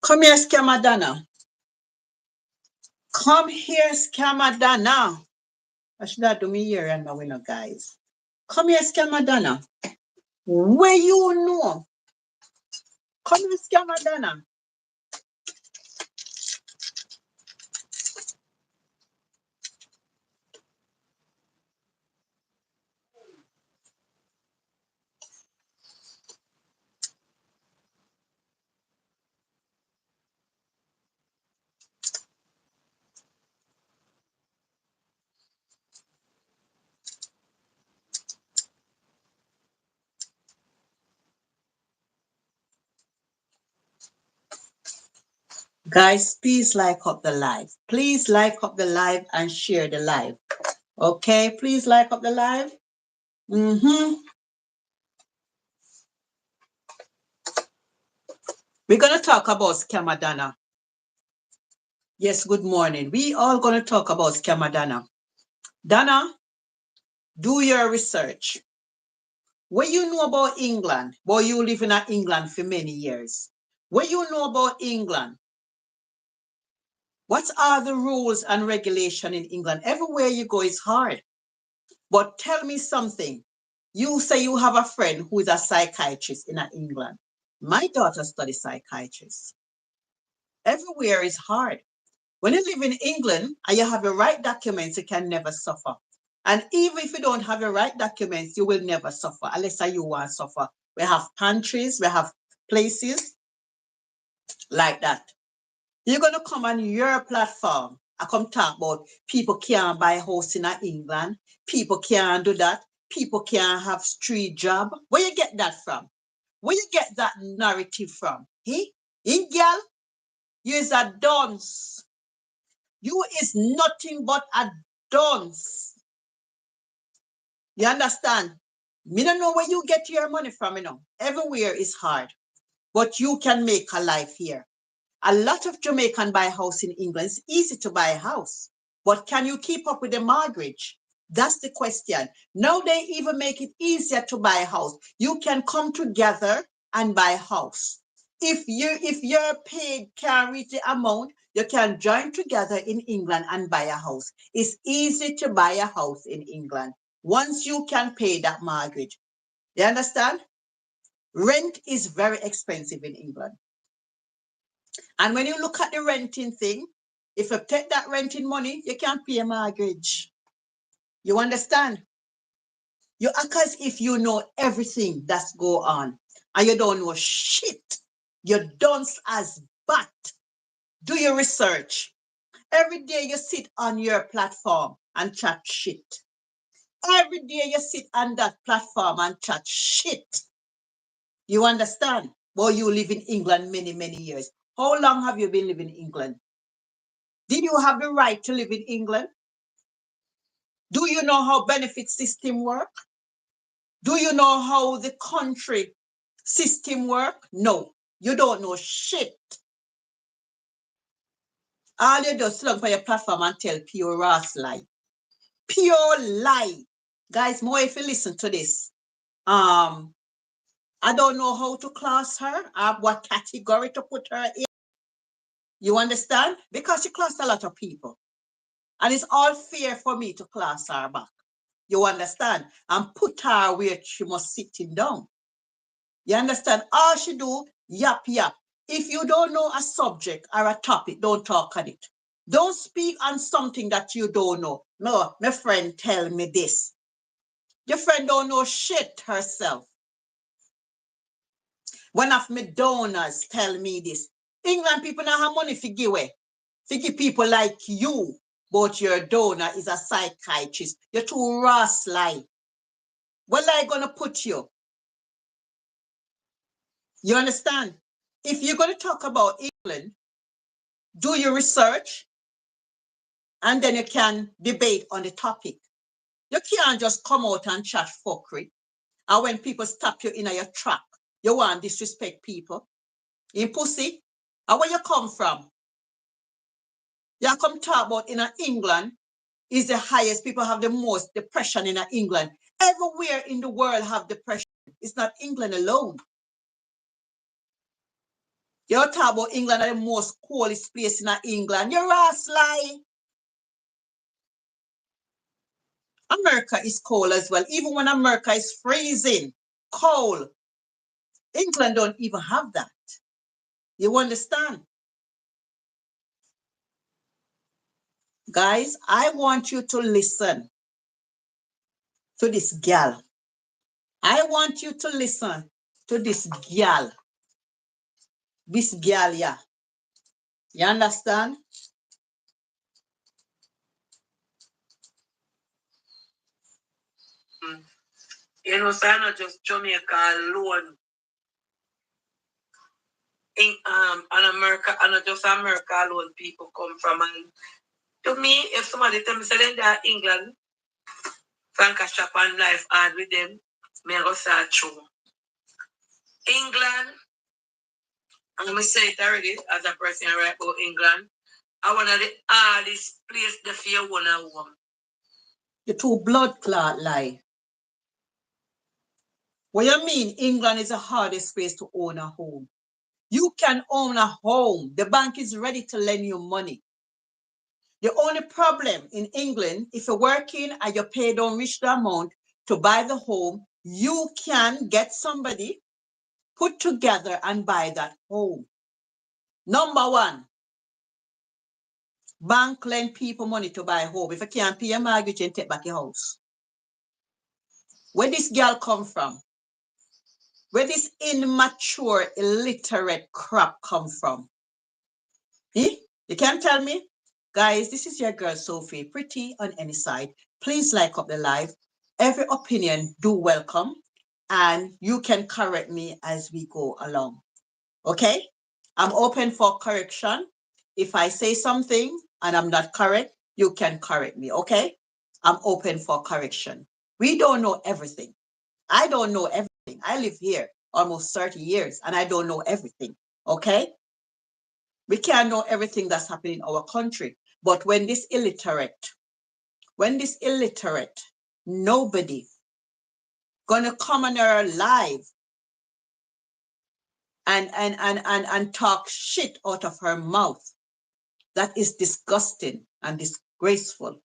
Come here, scammer Donna. Come here, scammer Donna. I should have do me here and now we know, guys. Come here, scammer Donna. Where you know? Come here, scammer Donna. Guys, please like up the live. Please like up the live and share the live. Okay, please like up the live. We're going to talk about scammer Donna. Yes, good morning. We all going to talk about scammer Donna. Donna, do your research. What you know about England? Boy, you live in England for many years. What you know about England? What are the rules and regulation in England? Everywhere you go is hard. But tell me something. You say you have a friend who is a psychiatrist in England. My daughter studies psychiatrist. Everywhere is hard. When you live in England and you have the right documents, you can never suffer. And even if you don't have the right documents, you will never suffer unless you want to suffer. We have pantries, we have places like that. You're going to come on your platform. I come talk about people can't buy a house in England. People can't do that. People can't have street job. Where you get that from? Where you get that narrative from? Hey? In girl, you is a dunce. You is nothing but a dunce. You understand? Me don't know where you get your money from, you know. Everywhere is hard. But you can make a life here. A lot of Jamaican buy a house in England. It's easy to buy a house. But can you keep up with the mortgage? That's the question. Now they even make it easier to buy a house. You can come together and buy a house. If your paid can reach the amount, you can join together in England and buy a house. It's easy to buy a house in England once you can pay that mortgage. You understand? Rent is very expensive in England. And when you look at the renting thing, if you take that renting money, you can't pay a mortgage. You understand? You act as if you know everything that's go on and you don't know shit. You dunce as bat. Do your research. Every day you sit on your platform and chat shit. Every day you sit on that platform and chat shit. You understand? Well, you live in England many, many years. How long have you been living in England? Did you have the right to live in England? Do you know how benefit system work? Do you know how the country system work? No, you don't know shit. All you do is slug for your platform and tell pure ass lie. Pure lie. Guys, more if you listen to this. I don't know how to class her, what category to put her in. You understand? Because she classed a lot of people. And it's all fair for me to class her back. You understand? And put her where she must sitting down. You understand? All she do, yap, yap. If you don't know a subject or a topic, don't talk on it. Don't speak on something that you don't know. No, my friend tell me this. Your friend don't know shit herself. One of my donors tell me this. England people now have money to give away. To give people like you. But your donor is a psychiatrist. You're too raw lie. Where are I gonna put you? You understand? If you're gonna talk about England, do your research, and then you can debate on the topic. You can't just come out and chat fuckery. And when people stop you in your track, you want to disrespect people. In pussy, and where you come from? You come talk about in England is the highest. People have the most depression in England. Everywhere in the world have depression. It's not England alone. You talk about England are the most coolest place in England. You're a lie. America is cold as well. Even when America is freezing, cold. England don't even have that. You understand? Guys, I want you to listen to this gal. I want you to listen to this gal. This gal, yeah. You understand? You know, so I'm not just Jamaica alone. In America, and not just America alone people come from. And to me, if somebody tell me say they're England, Frank shop and life hard with them, me go say true. England, I'm gonna say it already as a person right about England. I want the hardest place the fear one and one. The two blood clot lie. What you mean England is the hardest place to own a home? You can own a home. The bank is ready to lend you money. The only problem in England, if you're working and your pay don't reach the amount to buy the home, you can get somebody put together and buy that home. Number one, bank lend people money to buy a home. If you can't pay your mortgage, you take back your house. Where this girl come from? Where this immature, illiterate crap come from? Eh? You can't tell me? Guys, this is your girl Sophie, pretty on any side. Please like up the live. Every opinion do welcome, and you can correct me as we go along. Okay? I'm open for correction. If I say something and I'm not correct, you can correct me, okay? I'm open for correction. We don't know everything. I don't know everything. I live here almost 30 years and I don't know everything, okay? We can't know everything that's happening in our country. But when this illiterate, nobody gonna come on our live and talk shit out of her mouth. That is disgusting and disgraceful.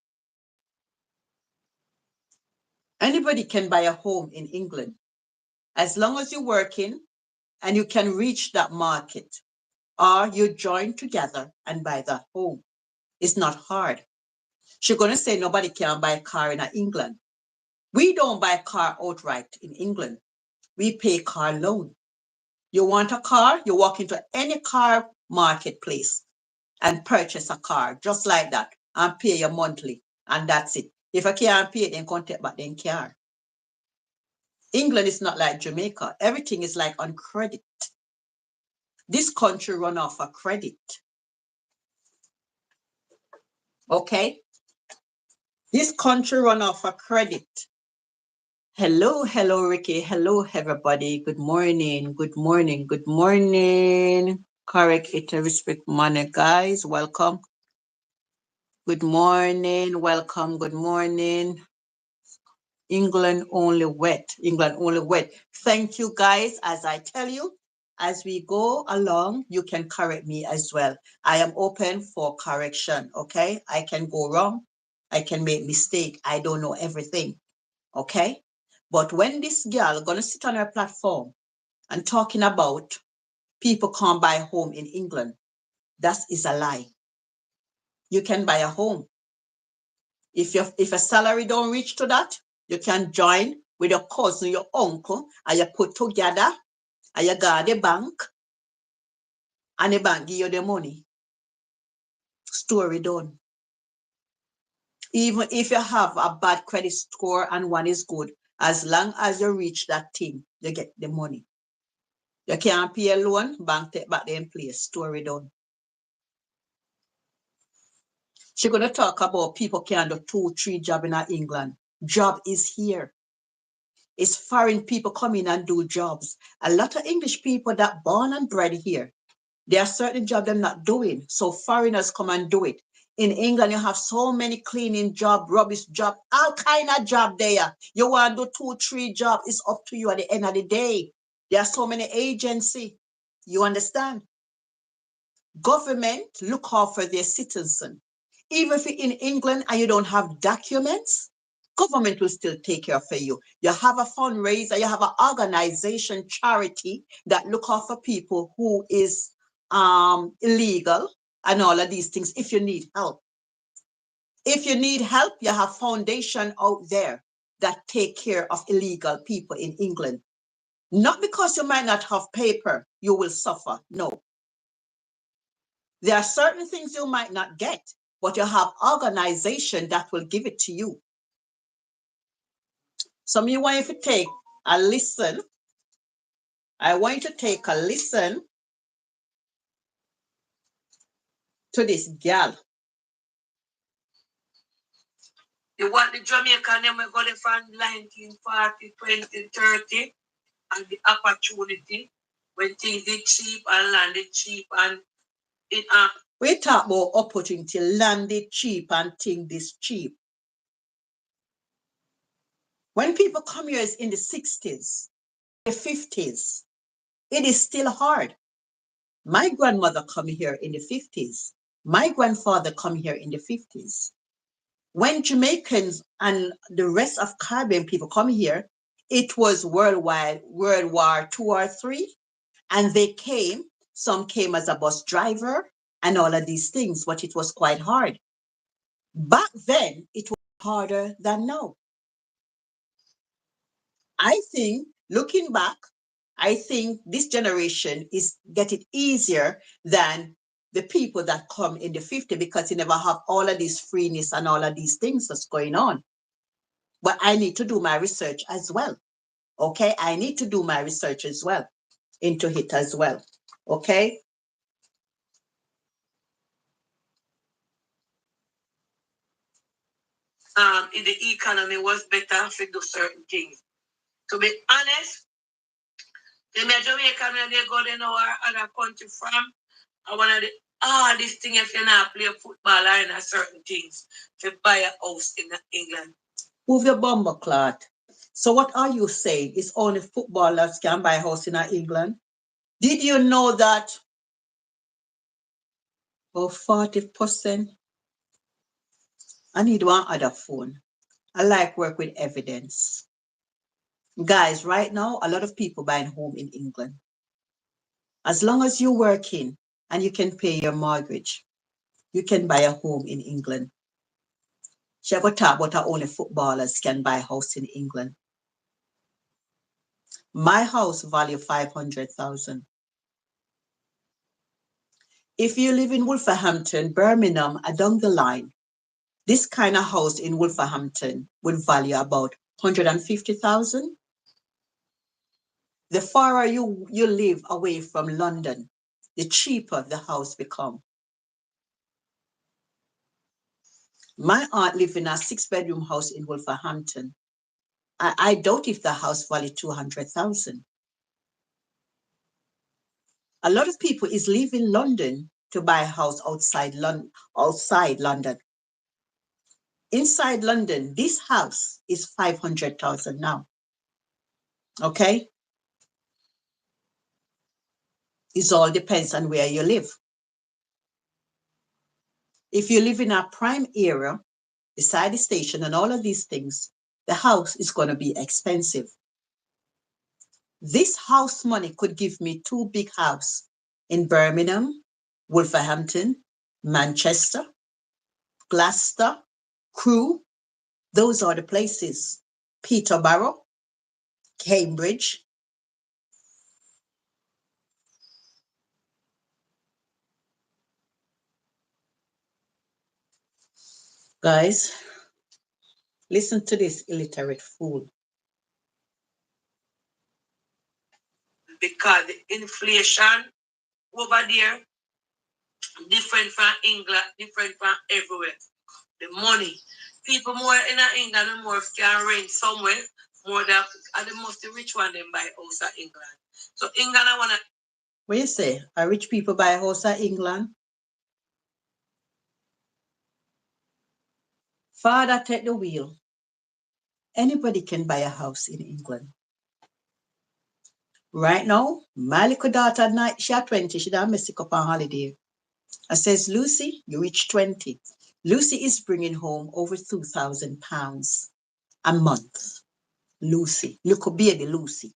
Anybody can buy a home in England as long as you're working and you can reach that market, or you join together and buy that home. It's not hard. She's going to say nobody can buy a car in England. We don't buy a car outright in England. We pay car loan. You want a car, you walk into any car marketplace and purchase a car just like that and pay your monthly, and that's it. If I can't pay it, then come take back the car. England is not like Jamaica. Everything is like on credit. This country run off of credit. Okay? This country run off of credit. Hello, Ricky. Hello, everybody. Good morning. Correct it, respect money, guys. Welcome. Good morning. Welcome. Good morning. England only wet. Thank you, guys. As I tell you, as we go along, you can correct me as well. I am open for correction, okay? I can go wrong. I can make mistake. I don't know everything, okay? But when this girl gonna sit on her platform and talking about people can't buy a home in England, that is a lie. You can buy a home. If a salary don't reach to that, you can join with your cousin, your uncle, and you put together, and you go to the bank, and the bank give you the money. Story done. Even if you have a bad credit score and one is good, as long as you reach that thing, you get the money. You can't pay a loan, bank take back the in place. Story done. She's going to talk about people can't do 2-3 jobs in England. Job is here. It's foreign people come in and do jobs. A lot of English people that born and bred here, there are certain jobs they're not doing. So foreigners come and do it. In England, you have so many cleaning job, rubbish job, all kind of job there. You want to do 2-3 jobs, it's up to you at the end of the day. There are so many agencies. You understand? Government look out for their citizen. Even if you're in England and you don't have documents, government will still take care for you. You have a fundraiser, you have an organization, charity that look out for people who is illegal and all of these things if you need help. If you need help, you have foundation out there that take care of illegal people in England. Not because you might not have paper, you will suffer. No. There are certain things you might not get, but you have organization that will give it to you. So me want you to take a listen. I want you to take a listen to this gal. You want the Jamaican them we got it from 1940, 20, 30, and the opportunity when things is cheap and land is cheap and it we talk about opportunity, landed cheap and things this cheap. When people come here in the 60s, the 50s, it is still hard. My grandmother come here in the 50s. My grandfather come here in the 50s. When Jamaicans and the rest of Caribbean people come here, it was worldwide, World War II or III, and they came, some came as a bus driver and all of these things, but it was quite hard. Back then, it was harder than now. I think, looking back, I think this generation is getting easier than the people that come in the 50s because you never have all of this freeness and all of these things that's going on. But I need to do my research as well. Okay, I need to do my research as well into it as well. Okay. In the economy was better to do certain things. To be honest, the Jamaican when they go to know where other country from, I one of the hardest thing if you not play football or in a certain things to buy a house in England. Move your bumper clot. So what are you saying? It's only footballers can buy a house in England? Did you know that? Oh, 40%. I need one other phone. I like work with evidence. Guys, right now, a lot of people buying home in England. As long as you're working and you can pay your mortgage, you can buy a home in England. She ever talk about how only footballers can buy a house in England. My house value 500,000. If you live in Wolverhampton, Birmingham, along the line, this kind of house in Wolverhampton would value about 150,000. The farther you live away from London, the cheaper the house become. My aunt lived in a 6-bedroom house in Wolverhampton. I doubt if the house valued 200,000. A lot of people is leaving London to buy a house outside London. Inside London, this house is 500,000 now. Okay? It all depends on where you live. If you live in a prime area, beside the station and all of these things, the house is going to be expensive. This house money could give me 2 big houses in Birmingham, Wolverhampton, Manchester, Gloucester, Crewe. Those are the places. Peterborough, Cambridge. Guys, listen to this illiterate fool. Because the inflation over there, different from England, different from everywhere. The money. People more in England, more can rent somewhere, more than the most rich one them buy house in England. So England, I want to. What you say? Are rich people buy a house in England? Father, take the wheel. Anybody can buy a house in England. Right now, my little daughter, she's 20, she done mess up on holiday. I says, Lucy, you reach 20. Lucy is bringing home over £2,000 a month. Lucy, little baby Lucy.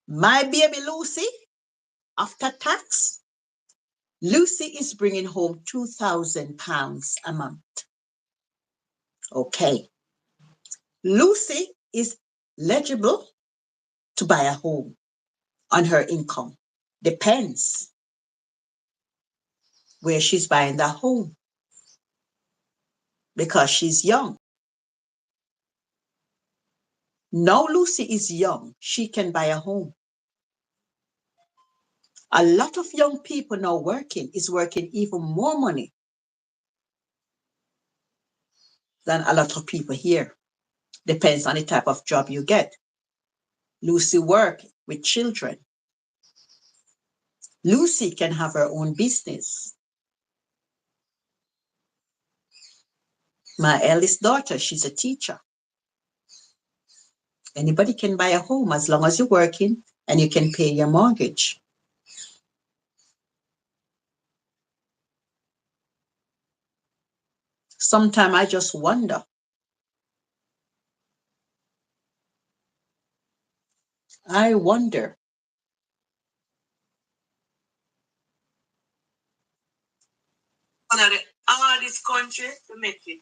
My baby Lucy, after tax, Lucy is bringing home £2,000 a month. Okay. Lucy is eligible to buy a home on her income. Depends where she's buying the home because she's young. Now Lucy is young. She can buy a home. A lot of young people now is working even more money than a lot of people here. Depends on the type of job you get. Lucy work with children. Lucy can have her own business. My eldest daughter, she's a teacher. Anybody can buy a home as long as you're working and you can pay your mortgage. Sometimes I just wonder. I wonder. One of the hardest country to make it.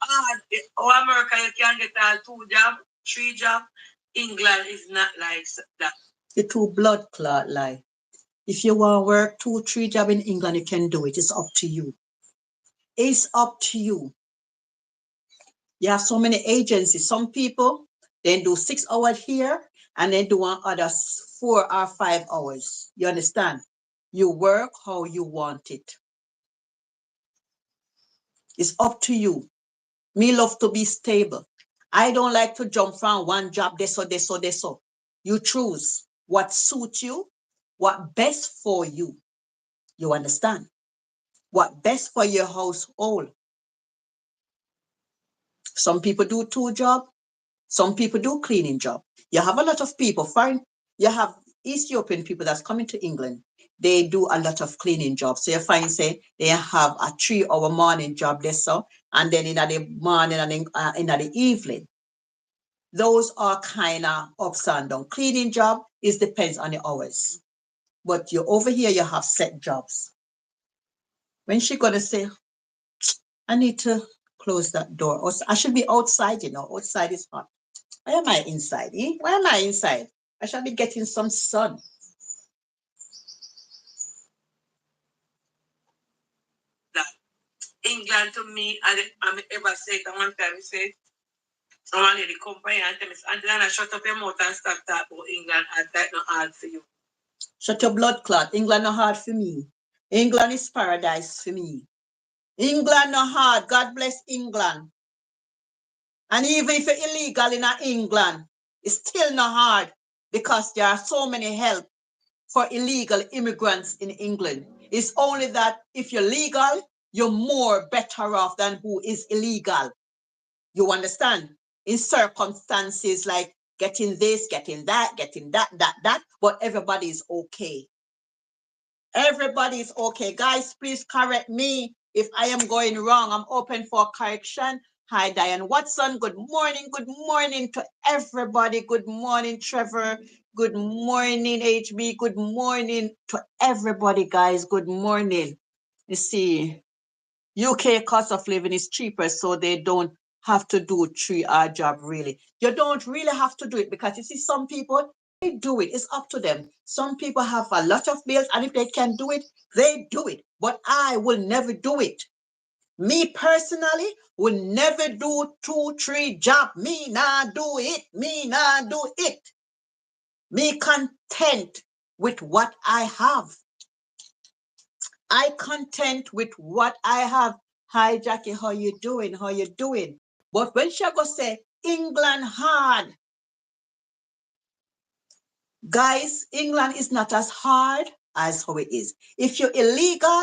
How America you can get all 2 jobs, 3 jobs. England is not like that. The two blood clot lie. If you want to work 2, 3 jobs in England, you can do it. It's up to you. It's up to you. You have so many agencies. Some people, they do 6 hours here and then do others 4 or 5 hours. You understand? You work how you want it. It's up to you. Me love to be stable. I don't like to jump from one job, this or this or this. You choose what suits you, what best for you. You understand? What best for your household. Some people do 2 jobs. Some people do cleaning job. You have a lot of people. You have Ethiopian people that's coming to England. They do a lot of cleaning jobs. So you find, say, they have a 3-hour morning job this and then in the morning and in the evening. Those are kind of ups and down. Cleaning job depends on the hours. But you over here, you have set jobs. When she gonna say, I need to close that door. Or I should be outside, outside is hot. Why am I inside? Why am I inside? I should be getting some sun. That England to me, I'm ever said that one time, he said, I want to company and tell me, and then I shut up your mouth and start talking about England, and that's not hard for you. Shut your blood clot. England not hard for me. England is paradise for me. England not hard. God bless England. And even if you're illegal in England, it's still not hard because there are so many help for illegal immigrants in England. It's only that if you're legal, you're more better off than who is illegal. You understand? In circumstances like getting this, getting that, but everybody is okay. Everybody is okay. Guys, please correct me if I am going wrong. I'm open for correction. Hi, Diane Watson. Good morning. Good morning to everybody. Good morning, Trevor. Good morning, HB. Good morning to everybody, guys. Good morning. You see, UK cost of living is cheaper, so they don't have to do a 3-hour job, really. You don't really have to do it because you see, some people, they do it. It's up to them. Some people have a lot of bills, and if they can do it, they do it. But I will never do it. Me personally will never do 2, 3 jobs. Me not do it. Me not do it. Me content with what I have. I content with what I have. Hi, Jackie, how you doing? How you doing? But when she go say, England hard. Guys, England is not as hard as how it is. If you're illegal,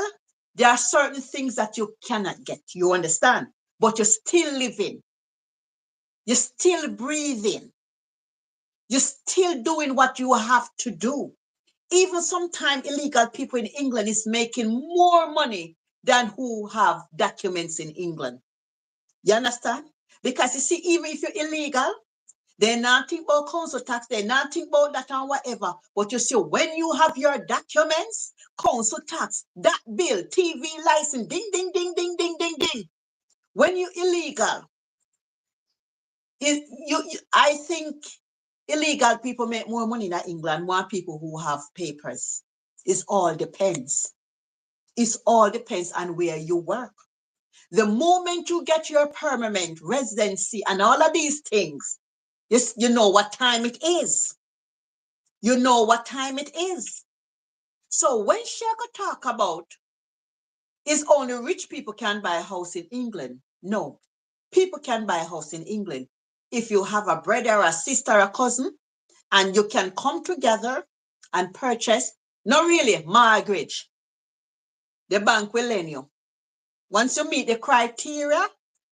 there are certain things that you cannot get. You understand? But you're still living. You're still breathing. You're still doing what you have to do. Even sometimes illegal people in England is making more money than who have documents in England. You understand? Because you see, even if you're illegal, they're not think about council tax, they're not think about that and whatever. But you see, when you have your documents, council tax, that bill, TV license, ding, ding, ding, ding, ding, ding, ding. When you're illegal, I think illegal people make more money in England, more people who have papers. It all depends. It all depends on where you work. The moment you get your permanent residency and all of these things, you know what time it is. You know what time it is. So when Shaka talk about is only rich people can buy a house in England. No, people can buy a house in England. If you have a brother or a sister or a cousin and you can come together and purchase, not really mortgage, the bank will lend you. Once you meet the criteria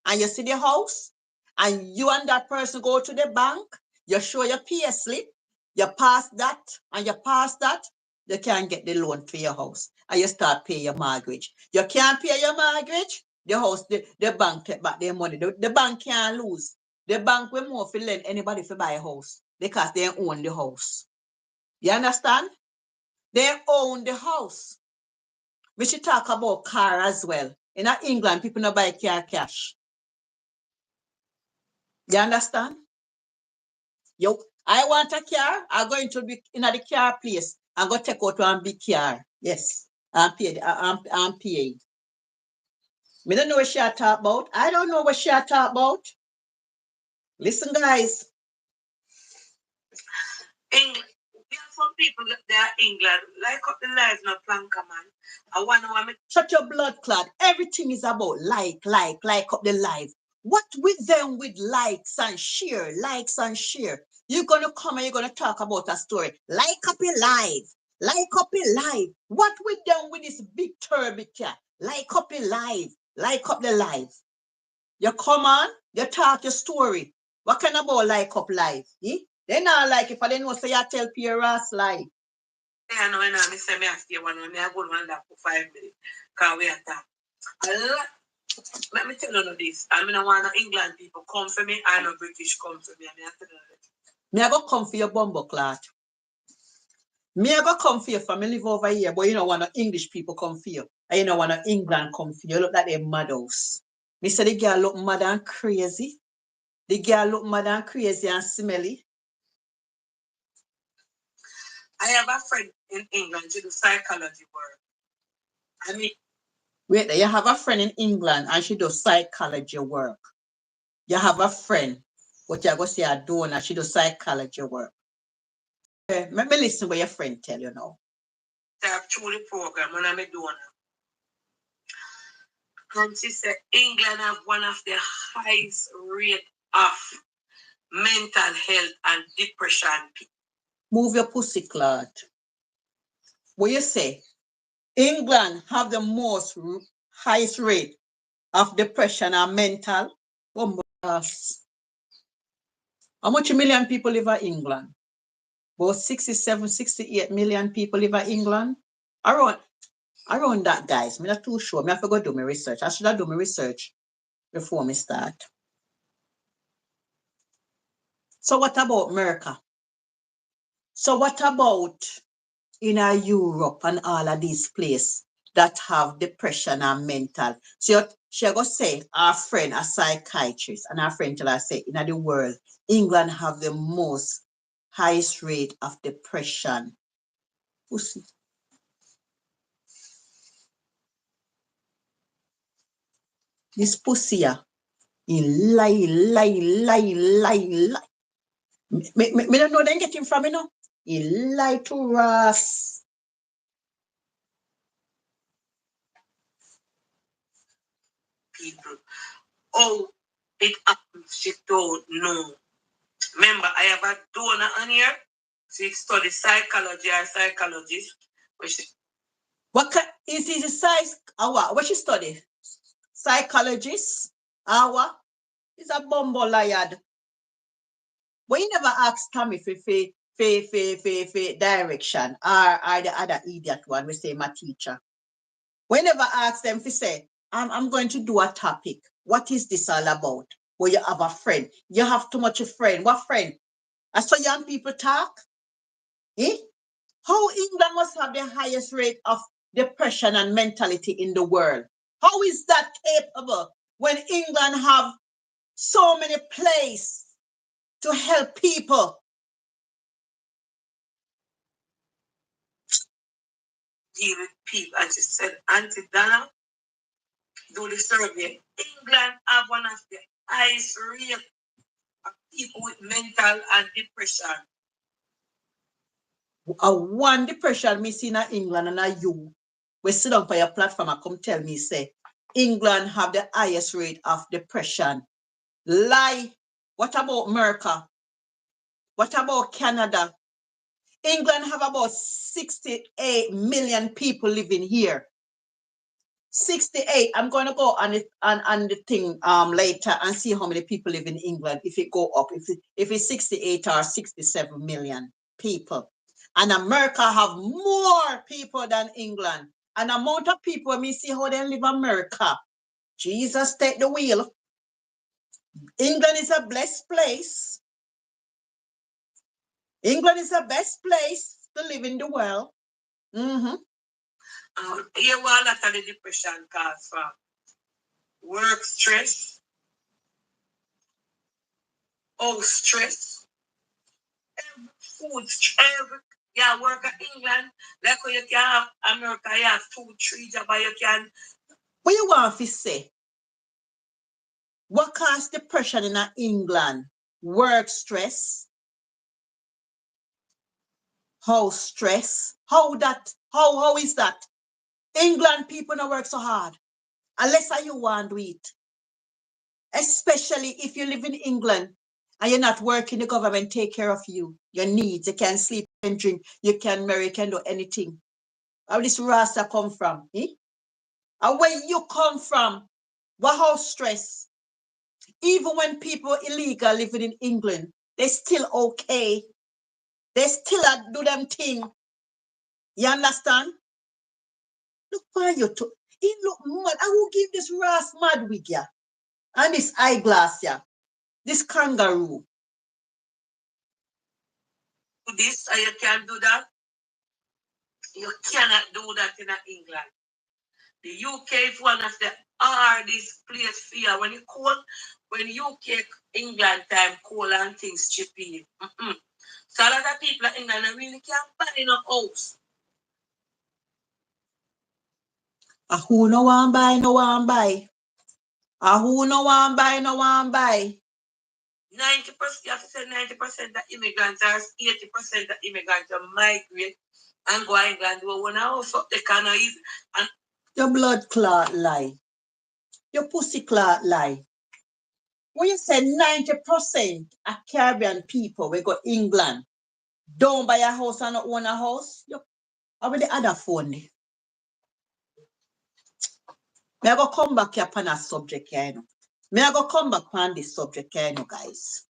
and you see the house and you and that person go to the bank, you show your pay slip, you pass that and you pass that, you can get the loan for your house and you start paying your mortgage. You can't pay your mortgage, the house, the bank take back their money. The bank can't lose. The bank will more to lend anybody to buy a house because they own the house. You understand? They own the house. We should talk about car as well. In England, people don't buy car cash. You understand? Yo, I want a car. I'm going to be in the car place. I'm going to take out one big car. Yes, I'm paid. I'm paid. Me don't know what she talk about. I don't know what she talk about. Listen, guys. England. There are some people that they are England, like up the lives, not planka man. I want to shut your blood clot. Everything is about like up the life. What with them with likes and share? You're gonna come and you're gonna talk about a story. Like up your life. Like up your life. What with them with this big turby cat? Like up your life. Like up the life. You come on, you talk your story. What kind of about like up life? Eh? They not like if I didn't know say you tell Pierre Ross life. I know, I say me ask you one, I go on that for 5 minutes. Because we are that. Let me tell you this. I mean, I want England people come for me, I know British come for me. Me I go come for your bumbo clot. Me I go come for you for me live over here, but you know want English people come for you. And you know want England come for you. Look like they're madhouse. Me say the girl look mad and crazy. The girl look mad and crazy and smelly. I have a friend in England to do psychology work. I mean, wait, you have a friend in England and she does psychology work. You have a friend, but you're going to say a Donna, she does psychology work. Let me listen what your friend tell you now. I have through the program when I'm a Donna. And she said England have one of the highest rate of mental health and depression. Move your pussy clot. What you say? England have the most highest rate of depression and mental. How much million people live in England? About 67, 68 million people live in England. Around that, guys. I'm not too sure. I have to go do my research. I should have done my research before me start. So what about America? So what about in Europe and all of these places that have depression and mental? So she go say our friend, a psychiatrist, and our friend tell her say in the world, England have the most highest rate of depression. Pussy. This pussy, he lie. Me don't know where they get him from, you know. He lie to us. People. Oh, it happens. She don't know. Remember, I have a Donna on here. She studies psychology or psychologist. What is it? Size? What she study? Psychologist? What? It's a bumble liar. But you never asked Tommy if direction, or the other idiot one, we say my teacher. We never ask them to say, I'm going to do a topic. What is this all about? Well, you have a friend. You have too much of friend. What friend? I saw young people talk. Eh? How England must have the highest rate of depression and mentality in the world. How is that capable when England have so many places to help people? Deal with people, and she said, Auntie Donna, do the survey. England have one of the highest rate of people with mental and depression. A one depression me see in England and you. We sit down for your platform and come tell me, say, England have the highest rate of depression. Lie. What about America? What about Canada? England have about 68 million people living here. 68. I'm going to go on it on the thing later and see how many people live in England if it go up. If it's 68 or 67 million people. And America have more people than England. An amount of people, me see how they live in America. Jesus take the wheel. England is a blessed place. England is the best place to live in the world. Mm-hmm. Here, what a lot of the depression cause from work stress, house stress, food stress. Yeah, work in England, like you can have America, you have 2-3 jobs, you can. What you want to say? What causes depression in England? Work stress, house stress. How is that? England people don't work so hard. Unless you want to do it. Especially if you live in England and you're not working, the government take care of you. Your needs. You can sleep and drink. You can marry. You can do anything. Where this rasta come from? Eh? And where you come from? What house stress? Even when people illegal living in England, they still okay. They still do them thing. You understand? Look why you took. He look mad. I will give this ras mad wig ya. And this eyeglass ya. This kangaroo. This, you can do that. You cannot do that in England. The UK is one of the hardest place for you. When you cold, when UK, England time, cold and things chipping. So a lot of people in England really can't buy no house. Who no one buy, no one buy. Who no one buy, no one buy. 90%, you have to say 90% of immigrants are 80% of immigrants are migrate and go to England. Well, when I also they cannot easy. And your blood clot lie. Your pussy clot lie. When you say 90% of Caribbean people we go England, don't buy a house and not own a house, how about the other phone? May I go come back here upon a subject here, you know? May I go come back on this subject here, you know, guys?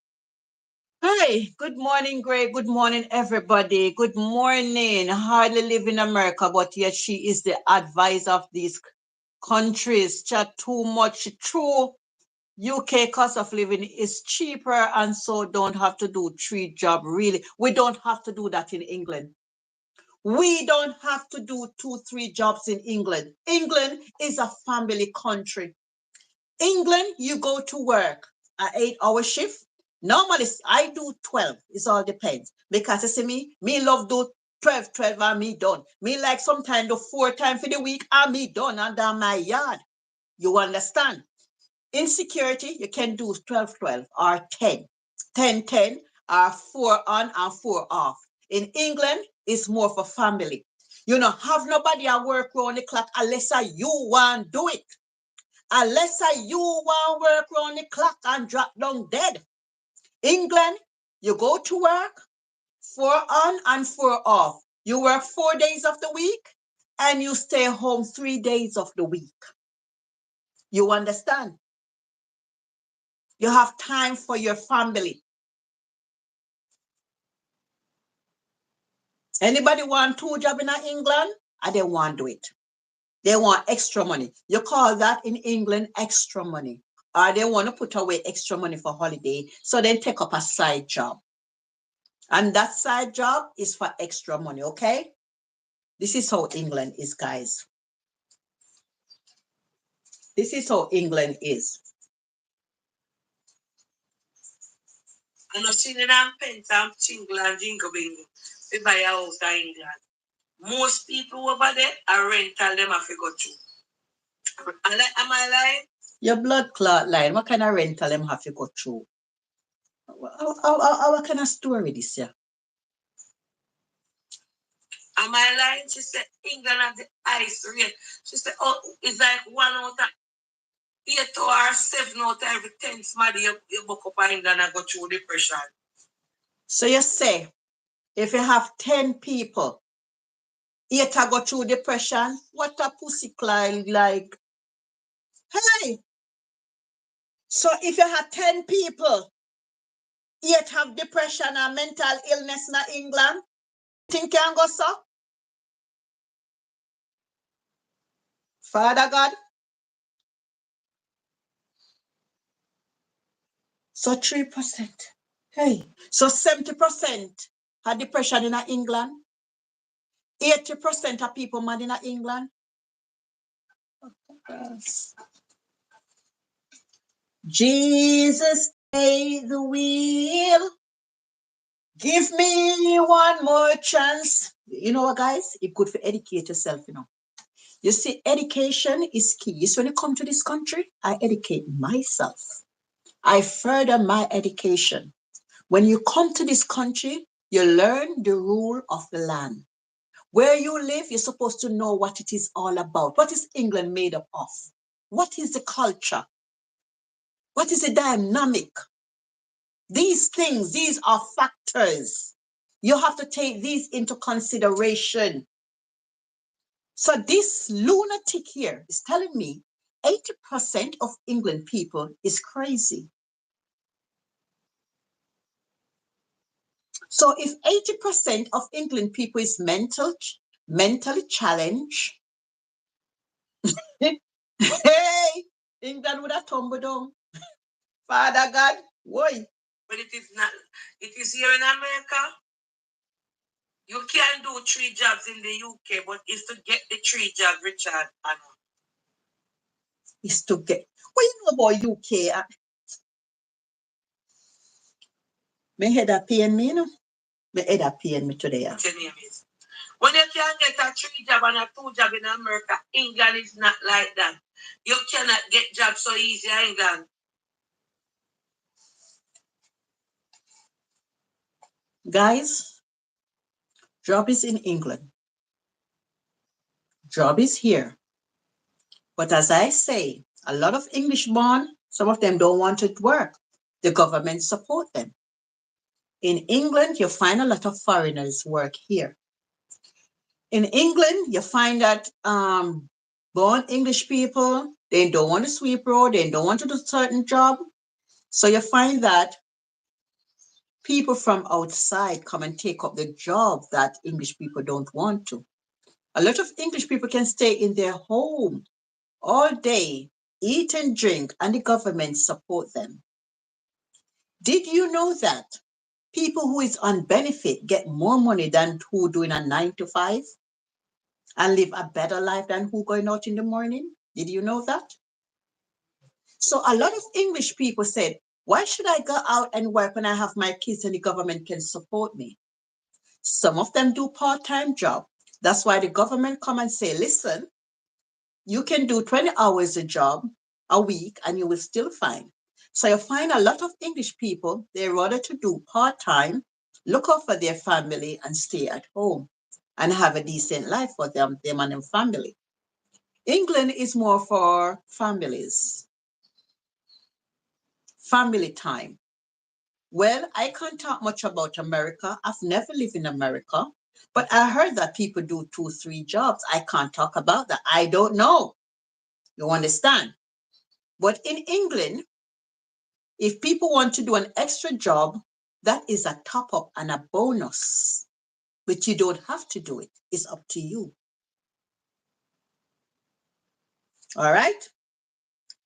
Hi, good morning, Greg. Good morning, everybody. Good morning. Hardly live in America, but yet she is the advisor of these countries. Chat too much. True. UK cost of living is cheaper and so don't have to do 3 jobs. Really, we don't have to do that in England. We don't have to do 2-3 jobs in England. England is a family country. England, you go to work an 8-hour shift. Normally, I do 12. It all depends. Because you see me love do 12 and me done. Me like sometimes do 4 times for the week and me done under my yard. You understand? In security, you can do 12 or 10 or 4 on and 4 off. In England, it's more for family. You know, have nobody at work round the clock unless you want to do it. Unless you want to work round the clock and drop down dead. England, you go to work, 4 on and 4 off. You work 4 days of the week and you stay home 3 days of the week. You understand? You have time for your family. Anybody want 2 jobs in England? And they want to do it. They want extra money. You call that in England extra money. Or they want to put away extra money for holiday. So they take up a side job. And that side job is for extra money, okay? This is how England is, guys. This is how England is. And I've seen it on pens and jingle and jingle bingo. We buy a house in England. Most people over there are rental, them have to go through. Am I lying? Your blood clot line. What kind of rental them have to go through? What kind of story this here? Am I lying? She said England has the ice rate. She said, oh, it's like 1 out of 8 or 7 out of every 10 somebody you book up in England and go through depression. So you say, if you have 10 people, 8 go through depression, what a pussy climb like. Hey! So if you have 10 people, 8 have depression and mental illness in England, think you can go so? Father God? So 3%. Hey, so 70% have depression in England. 80% of people mad in England. Yes. Jesus, take the wheel. Give me one more chance. You know what, guys? It's good for educate yourself, you know. You see, education is key. So when you come to this country, I educate myself. I further my education. When you come to this country, you learn the rule of the land. Where you live, you're supposed to know what it is all about. What is England made up of? What is the culture? What is the dynamic? These things, these are factors. You have to take these into consideration. So this lunatic here is telling me 80% of England people is crazy. So if 80% of England people is mentally challenged, hey, England would have tumbled down. Father God, why? But it is not. It is here in America. You can do 3 jobs in the UK, but it's to get the 3 jobs, Richard. It's to get. What you know about UK? My head a pain me, you know. My head a pain me today. What's your name is? When you can get a 3 job and a 2 job in America, England is not like that. You cannot get jobs so easy in England. Guys, job is in England. Job is here. But as I say, a lot of English born, some of them don't want to work. The government support them. In England, you find a lot of foreigners work here. In England, you find that born English people, they don't want to sweep road, they don't want to do certain job. So you find that people from outside come and take up the job that English people don't want to. A lot of English people can stay in their home all day, eat and drink, and the government support them. Did you know that people who is on benefit get more money than who doing a 9 to 5 and live a better life than who going out in the morning? Did you know that? So a lot of English people said, why should I go out and work when I have my kids and the government can support me? Some of them do part-time job. That's why the government come and say, listen, you can do 20 hours a job a week and you will still find. So you find a lot of English people, they rather to do part-time, look out for their family and stay at home and have a decent life for them and their family. England is more for families, family time. Well, I can't talk much about America. I've never lived in America, but I heard that people do 2, 3 jobs. I can't talk about that. I don't know. You understand? But in England, if people want to do an extra job, that is a top up and a bonus. but you don't have to do it. It's up to you. All right?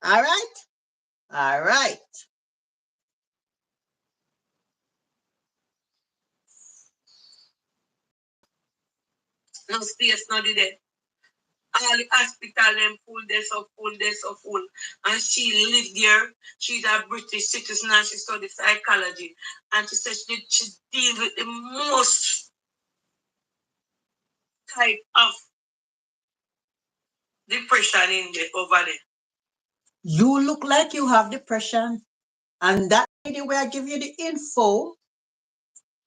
All right? All right. No space, no did it. All the hospital them full, they so full, they so full. And she lived there. She's a British citizen and she studied psychology. And she said she deals with the most type of depression in the over there. You look like you have depression. And that lady where I give you the info,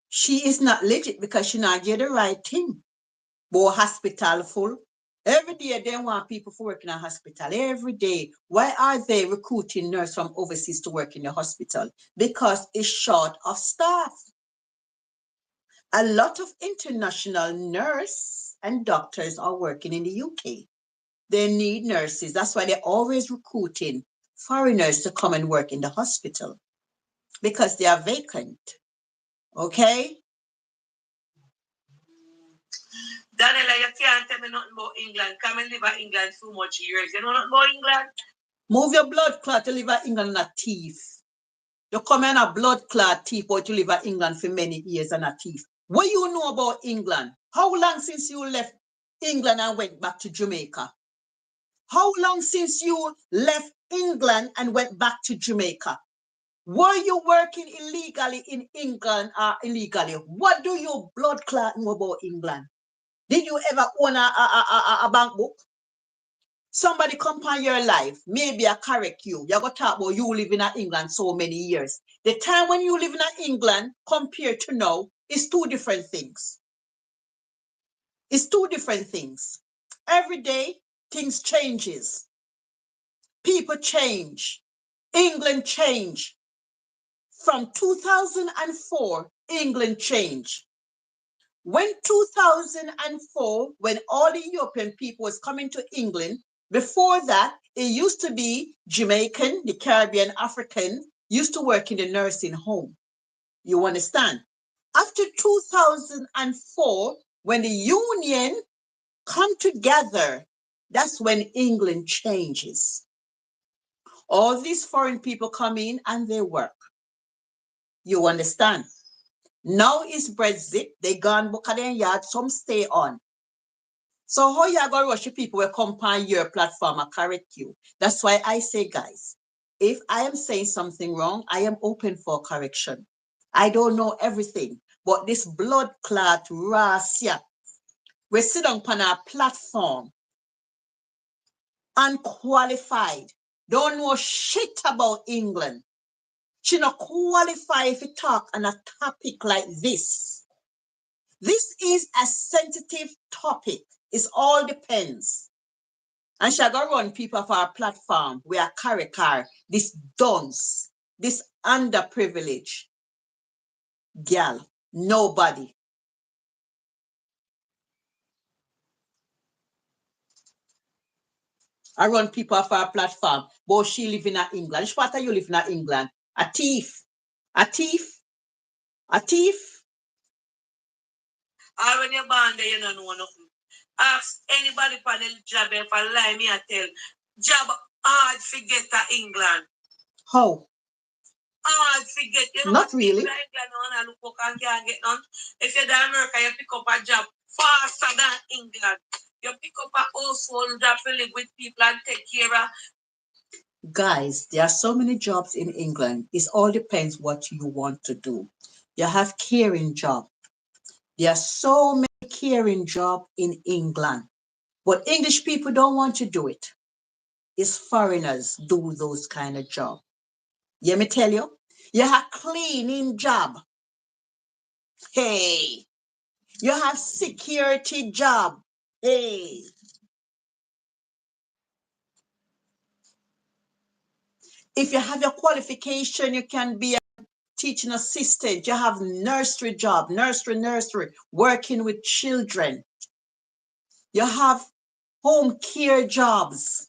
she is not legit because she not get the right thing. But hospital full. Every day they want people to work in a hospital. Every day. Why are they recruiting nurses from overseas to work in the hospital? Because it's short of staff. A lot of international nurses and doctors are working in the UK. They need nurses. That's why they're always recruiting foreigners to come and work in the hospital because they are vacant. Okay? Donna, you can't tell me nothing about England. Come and live in England so much years. You know nothing about England? Move your blood clot to live in England and a thief. You come in a blood clot thief, but you live in England for many years and a thief. What you know about England? How long since you left England and went back to Jamaica? How long since you left England and went back to Jamaica? Were you working illegally in England or illegally? What do your blood clot know about England? Did you ever own a bank book? Somebody come on your life, maybe I correct you. You got to talk about you living in England so many years. The time when you live in England compared to now is two different things. It's two different things. Every day, things changes. People change. England changed. From 2004, England changed. When 2004, when all the European people was coming to England, before that, it used to be Jamaican, the Caribbean, African, used to work in the nursing home. You understand? After 2004, when the union come together, that's when England changes. All these foreign people come in and they work. You understand? Now it's Brexit. They gone book at their yard. Some stay on. So how you are going to rush people will come on your platform and correct you? That's why I say, guys, if I am saying something wrong, I am open for correction. I don't know everything, but this blood clot racia, we sit on our platform, unqualified, don't know shit about England. She not qualified to talk on a topic like this. This is a sensitive topic. It all depends. And she go run people for our platform. We are carry car. This dunce, this underprivileged girl, nobody. I run people off our platform. But she live in England. Which part are you live in England? A thief. A thief. A thief. Or when you're born there, you don't know nothing. Ask anybody for the job if I lie me I tell. Job hard to get to England. How? Hard to get. You know Not what really. England and look for can't get none. If you're in America, you pick up a job faster than England. You pick up a household job to live with people and take care of. Guys, there are so many jobs in England. It all depends what you want to do. You have caring job. There are so many caring job in England. But English people don't want to do it. It's foreigners do those kind of job. Let me tell you, you have cleaning job. Hey, you have security job. Hey, if you have your qualification, you can be a teaching assistant. You have nursery job, nursery, working with children. You have home care jobs.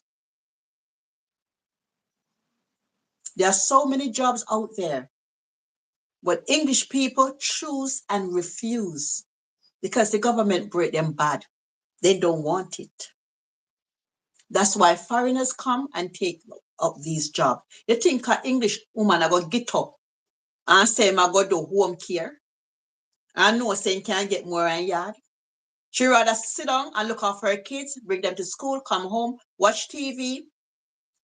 There are so many jobs out there. But English people choose and refuse. because the government break them bad. They don't want it. That's why foreigners come and take up these jobs. You think an English woman are going to get up and say, I'm going to do home care? I know saying can't get more in yard. She rather sit down and look after her kids, bring them to school, come home, watch TV,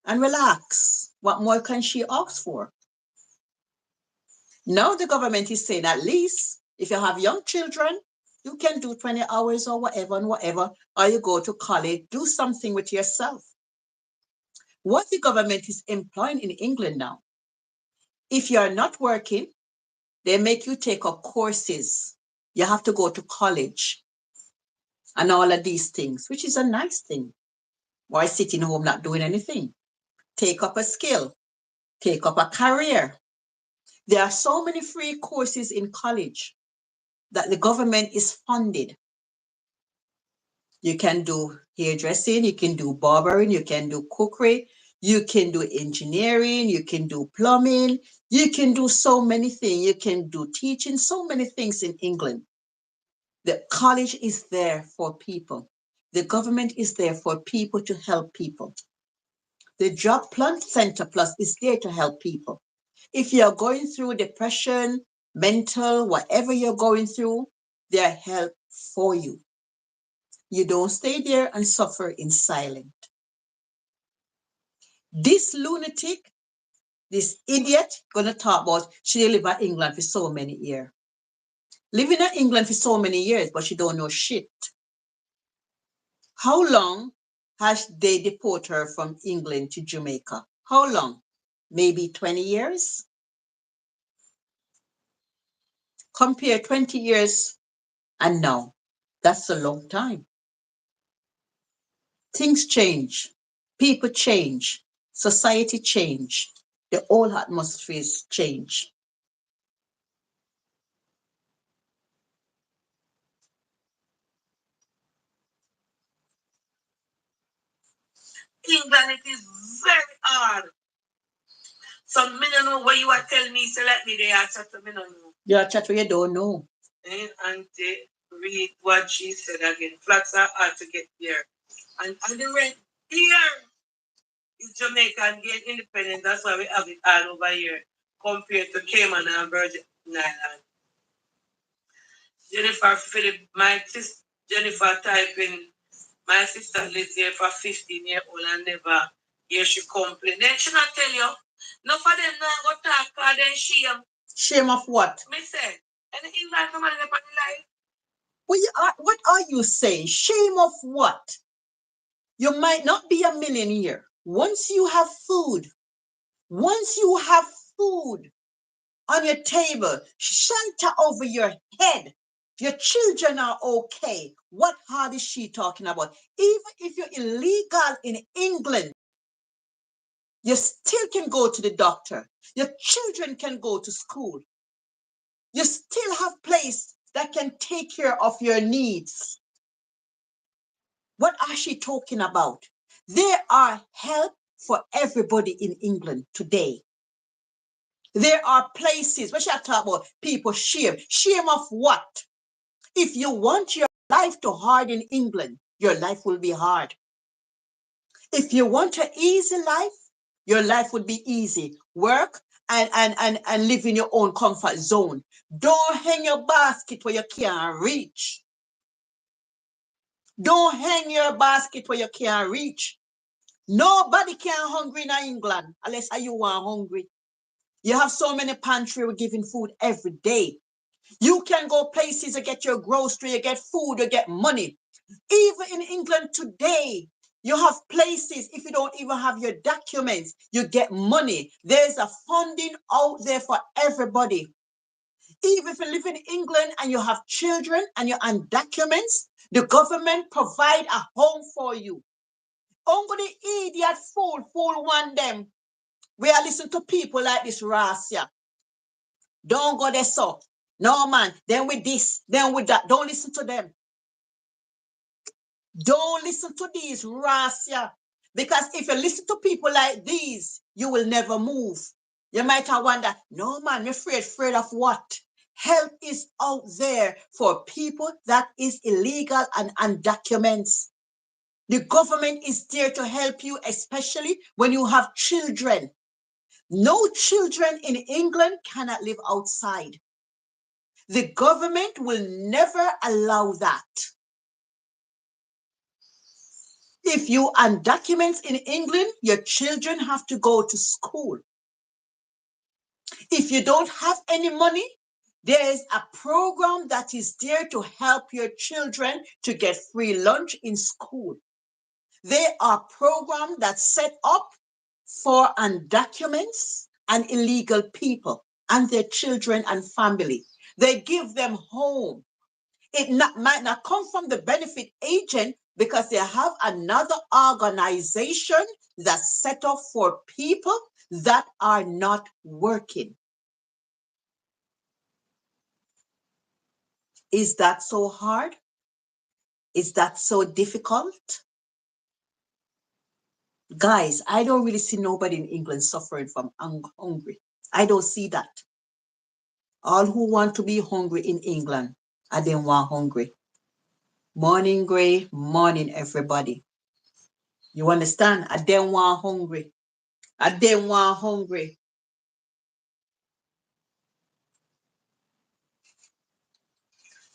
and relax. What more can she ask for? Now the government is saying at least if you have young children, you can do 20 hours or whatever and whatever, or you go to college, do something with yourself. What the government is employing in England now, if you're not working, they make you take up courses. You have to go to college and all of these things, which is a nice thing. Why sitting home not doing anything? Take up a skill, take up a career. There are so many free courses in college that the government is funded. You can do hairdressing, you can do barbering, you can do cookery, you can do engineering, you can do plumbing, you can do so many things. You can do teaching, so many things in England. The college is there for people. The government is there for people to help people. The Job Plant Center Plus is there to help people. If you're going through depression, mental, whatever you're going through, they're help for you. You don't stay there and suffer in silence. This lunatic, this idiot, gonna talk about she live in England for so many years. Living in England for so many years, but she don't know shit. How long has they deport her from England to Jamaica? How long? Maybe 20 years? Compare 20 years and now. That's a long time. Things change. People change. Society change. The whole atmospheres change. England, it is very hard. So me don't know what you are telling me, so let me there chat to me don't know. You are chat you don't know. And they read what she said again. Flats are hard to get there. And the rent here is Jamaica and get independent. That's why we have it all over here compared to Cayman and Virgin Island. Jennifer Philip, my sister Jennifer typing, my sister lives here for 15 years old and never hear she complain. Then she not tell you, no for them now go talk cause then shame. Shame of what? Me say, and in England somebody never life. What are you saying? Shame of what? You might not be a millionaire. Once you have food on your table, shelter over your head, your children are okay. What hard is she talking about? Even if you're illegal in England, you still can go to the doctor. Your children can go to school. You still have place that can take care of your needs. What are she talking about? There are help for everybody in England today. There are places, what should I talk about? People shame. Shame of what? If you want your life to hard in England, your life will be hard. If you want an easy life, your life would be easy. Work and live in your own comfort zone. Don't hang your basket where you can't reach. Don't hang your basket where you can't reach. Nobody can hungry in England unless you are hungry. You have so many pantry giving food every day. You can go places to get your grocery, you get food, you get money. Even in England today, you have places, if you don't even have your documents, you get money. There's a funding out there for everybody. Even if you live in England and you have children and you're on documents, the government provide a home for you. Only the idiot fool one them. We are listening to people like this Rasia. Don't go there, so. No, man. Then with this, then with that. Don't listen to them. Don't listen to these Rasia. Because if you listen to people like these, you will never move. You might have wonder, no, man, you're afraid of what? Help is out there for people that is illegal and undocumented. The government is there to help you, especially when you have children. No children in England cannot live outside. The government will never allow that. If you undocumented in England, your children have to go to school. If you don't have any money, there is a program that is there to help your children to get free lunch in school. There are programs that set up for undocumented and illegal people and their children and family. They give them home. It might not come from the benefit agent because they have another organization that's set up for people that are not working. Is that so hard? Is that so difficult? Guys, I don't really see nobody in England suffering from hungry. I don't see that. All who want to be hungry in England, I didn't want hungry. Morning, Gray. Morning, everybody. You understand? I didn't want hungry. I didn't want hungry.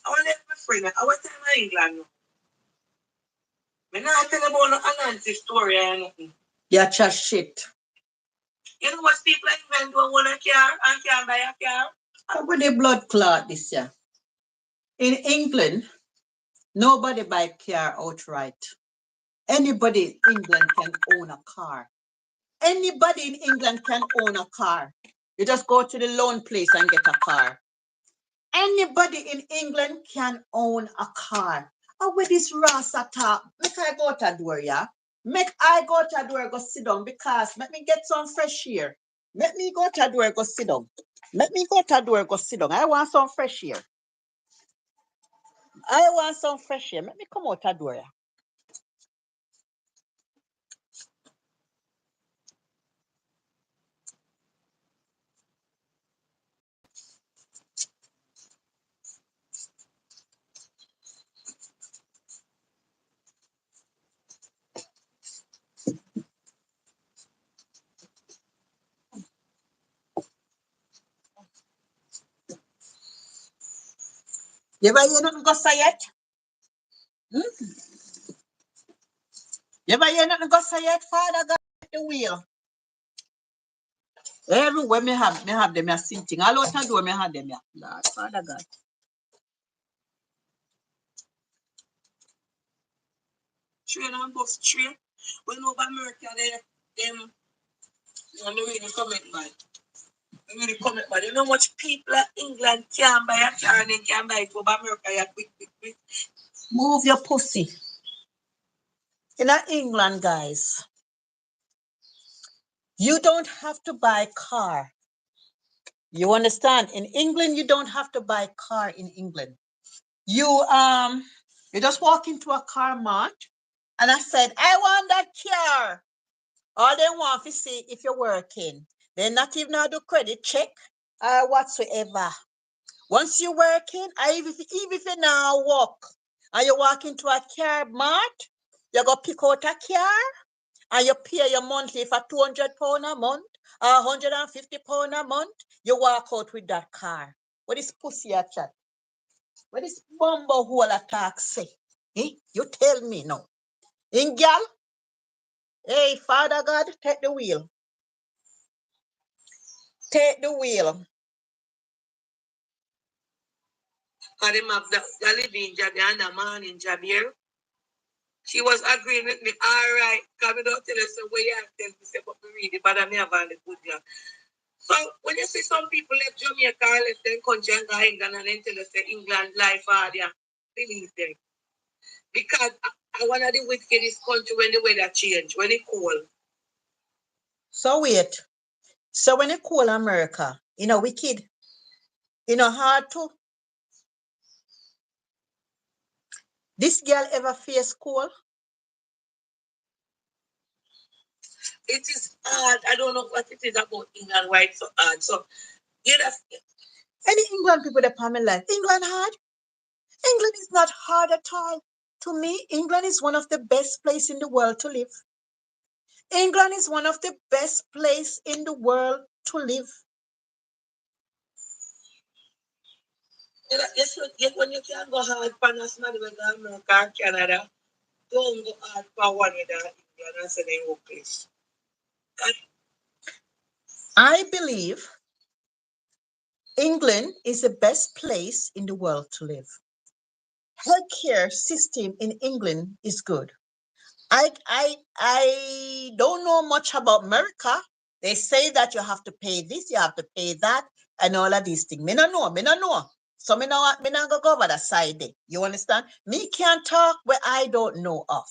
I want to let my friend. I was in England. I'm not telling about no Anansi story or anything. Yeah, just shit. You know what people in England don't want a car and can't buy a car? How about the blood clot this year? In England, nobody buy car outright. Anybody in England can own a car. Anybody in England can own a car. You just go to the loan place and get a car. Anybody in England can own a car. Oh, with this rasa talk, make I go to door, yeah? Make I go to door, go sit down because let me get some fresh air. Let me go to door, go sit down. Let me go to door, go sit down. I want some fresh air. I want some fresh air. Let me come out the door, yeah? You ever hear nothing go say yet? You ever hear nothing go say yet? Father God, the wheel. Everywhere me have them a sitting. All out the door me have them, yeah. Lord, Father God. Train and bus train. When over America, them really comment bad. Really comment bad. You know how much people in England can't buy a car and they can't buy it over America. Yeah, quick. Move your pussy. In England, guys, you don't have to buy a car. You understand? In England, you don't have to buy a car in England. You just walk into a car mart and I said, I want that car. All they want to see if you're working. They're not even do credit check or whatsoever. Once you're working, even if you now walk and you walk into a car mart, you go pick out a car and you pay your monthly for £200 a month or £150 a month, you walk out with that car. What is pussy a chat? What is bumbo hole attack say? Eh? You tell me now. In gal? Hey, Father God, take the wheel. Take the wheel. Because them have the lady in Japan, the man in Japan. She was agreeing with me, all right, because we don't tell us where you have to say, but we read it, but I may have all the good job. So when you see some people left Jamaica, left them country and go England and then tell us that England life hard, yeah, believe them. Because I one of the wickedest country when the weather change, when it cold. So wait. So when it cold America, wicked, hard to. This girl ever face cold? It is hard. I don't know what it is about England why it's so hard. So you know, Any England people that come in life, England hard? England is not hard at all. To me, England is one of the best places in the world to live. England is one of the best places in the world to live. Yes, when you can go hard for somebody with America or Canada, don't go hard for one with England and say they will place. I believe England is the best place in the world to live. Healthcare system in England is good. I don't know much about America. They say that you have to pay this, you have to pay that, and all of these things. Me no know. So me no go over that side there. You understand? Me can't talk where I don't know of.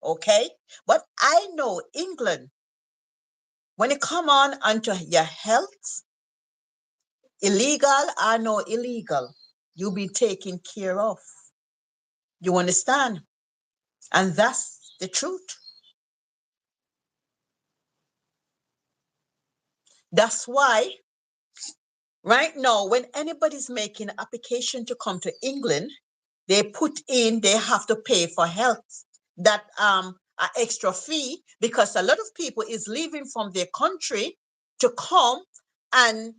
Okay? But I know England, when it come on onto your health, illegal or no illegal, you be taken care of. You understand? And that's the truth. That's why right now, when anybody's making an application to come to England, they put in they have to pay for health, that an extra fee, because a lot of people is leaving from their country to come and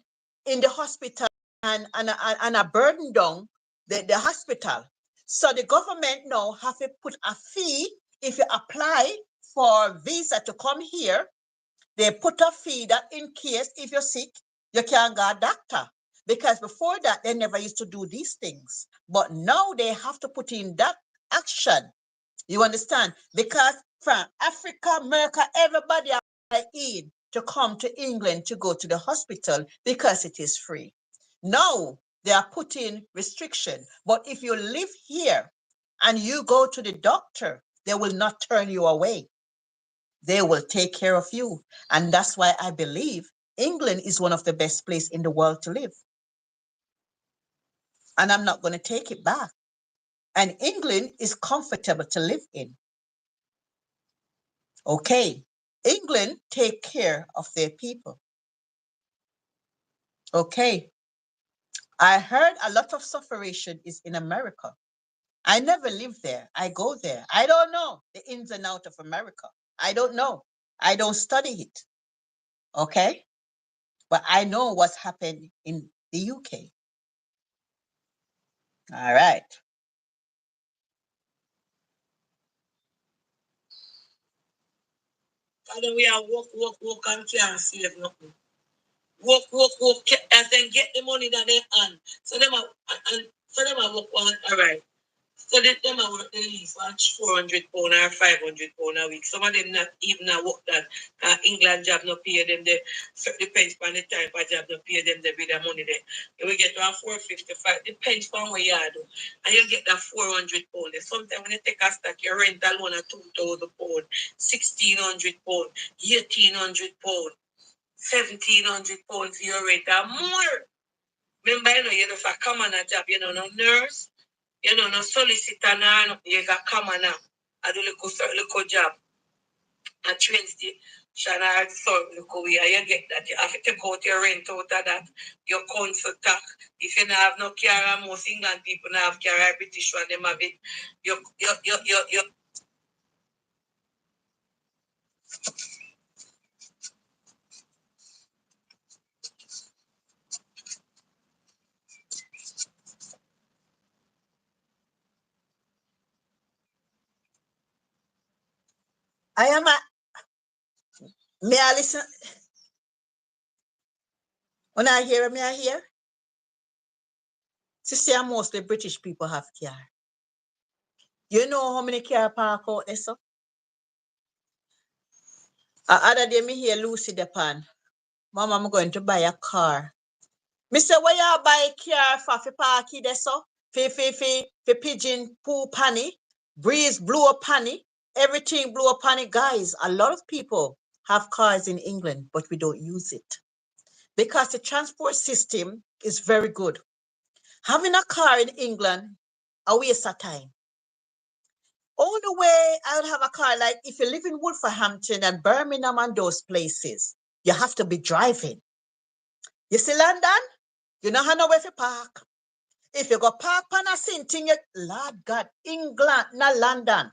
in the hospital and a burden down the hospital. So the government now have to put a fee if you apply for visa to come here. They put a fee that in case if you're sick, you can't go a doctor. Because before that, they never used to do these things. But now they have to put in that action. You understand? Because from Africa, America, everybody are in to come to England to go to the hospital because it is free. Now they are putting restriction. But if you live here and you go to the doctor, they will not turn you away. They will take care of you. And that's why I believe England is one of the best places in the world to live. And I'm not going to take it back. And England is comfortable to live in. Okay. England take care of their people. Okay. I heard a lot of suffering is in America. I never lived there. I go there. I don't know the ins and outs of America. I don't know. I don't study it. Okay. But I know what's happened in the UK. All right. And then we are work and can't save nothing. Work, as then get the money that they earn. So them are and so them are work on all right. So them are work the least on £400 or £500 a week. Some of them not even a work that England job no pay them the depends on the type of job no pay them the with the money there. You will get to a 455, depends on what you do. And you get that £400. Sometimes when you take a stock, your rent alone at £2,000, £1,600, £1,800. £1,700 your rate or more. Remember, you know, for come on a job, no nurse, no solicitor, no, you got come on now. I do little job. And Wednesday, Shana, so look away, you get that. You have to take out your rent out of that, your council tax. If you don't have no car, most England people don't have car, British one, them have it. You I am a. May I listen? When I hear, may I hear? Sister, mostly British people have car. You know how many car park out there, so? Other day, me hear Lucy Depan. Mama, I'm going to buy a car. Me say, where you buy a car for park there, so? For pigeon poo panny, breeze blew a panny, everything blew a panny. Guys, a lot of people have cars in England, but we don't use it. Because the transport system is very good. Having a car in England, a waste of time. Only way I would have a car, like if you live in Wolverhampton and Birmingham and those places, you have to be driving. You see London? You know how nowhere to park. If you go park on a thing, Lord God, England, not London.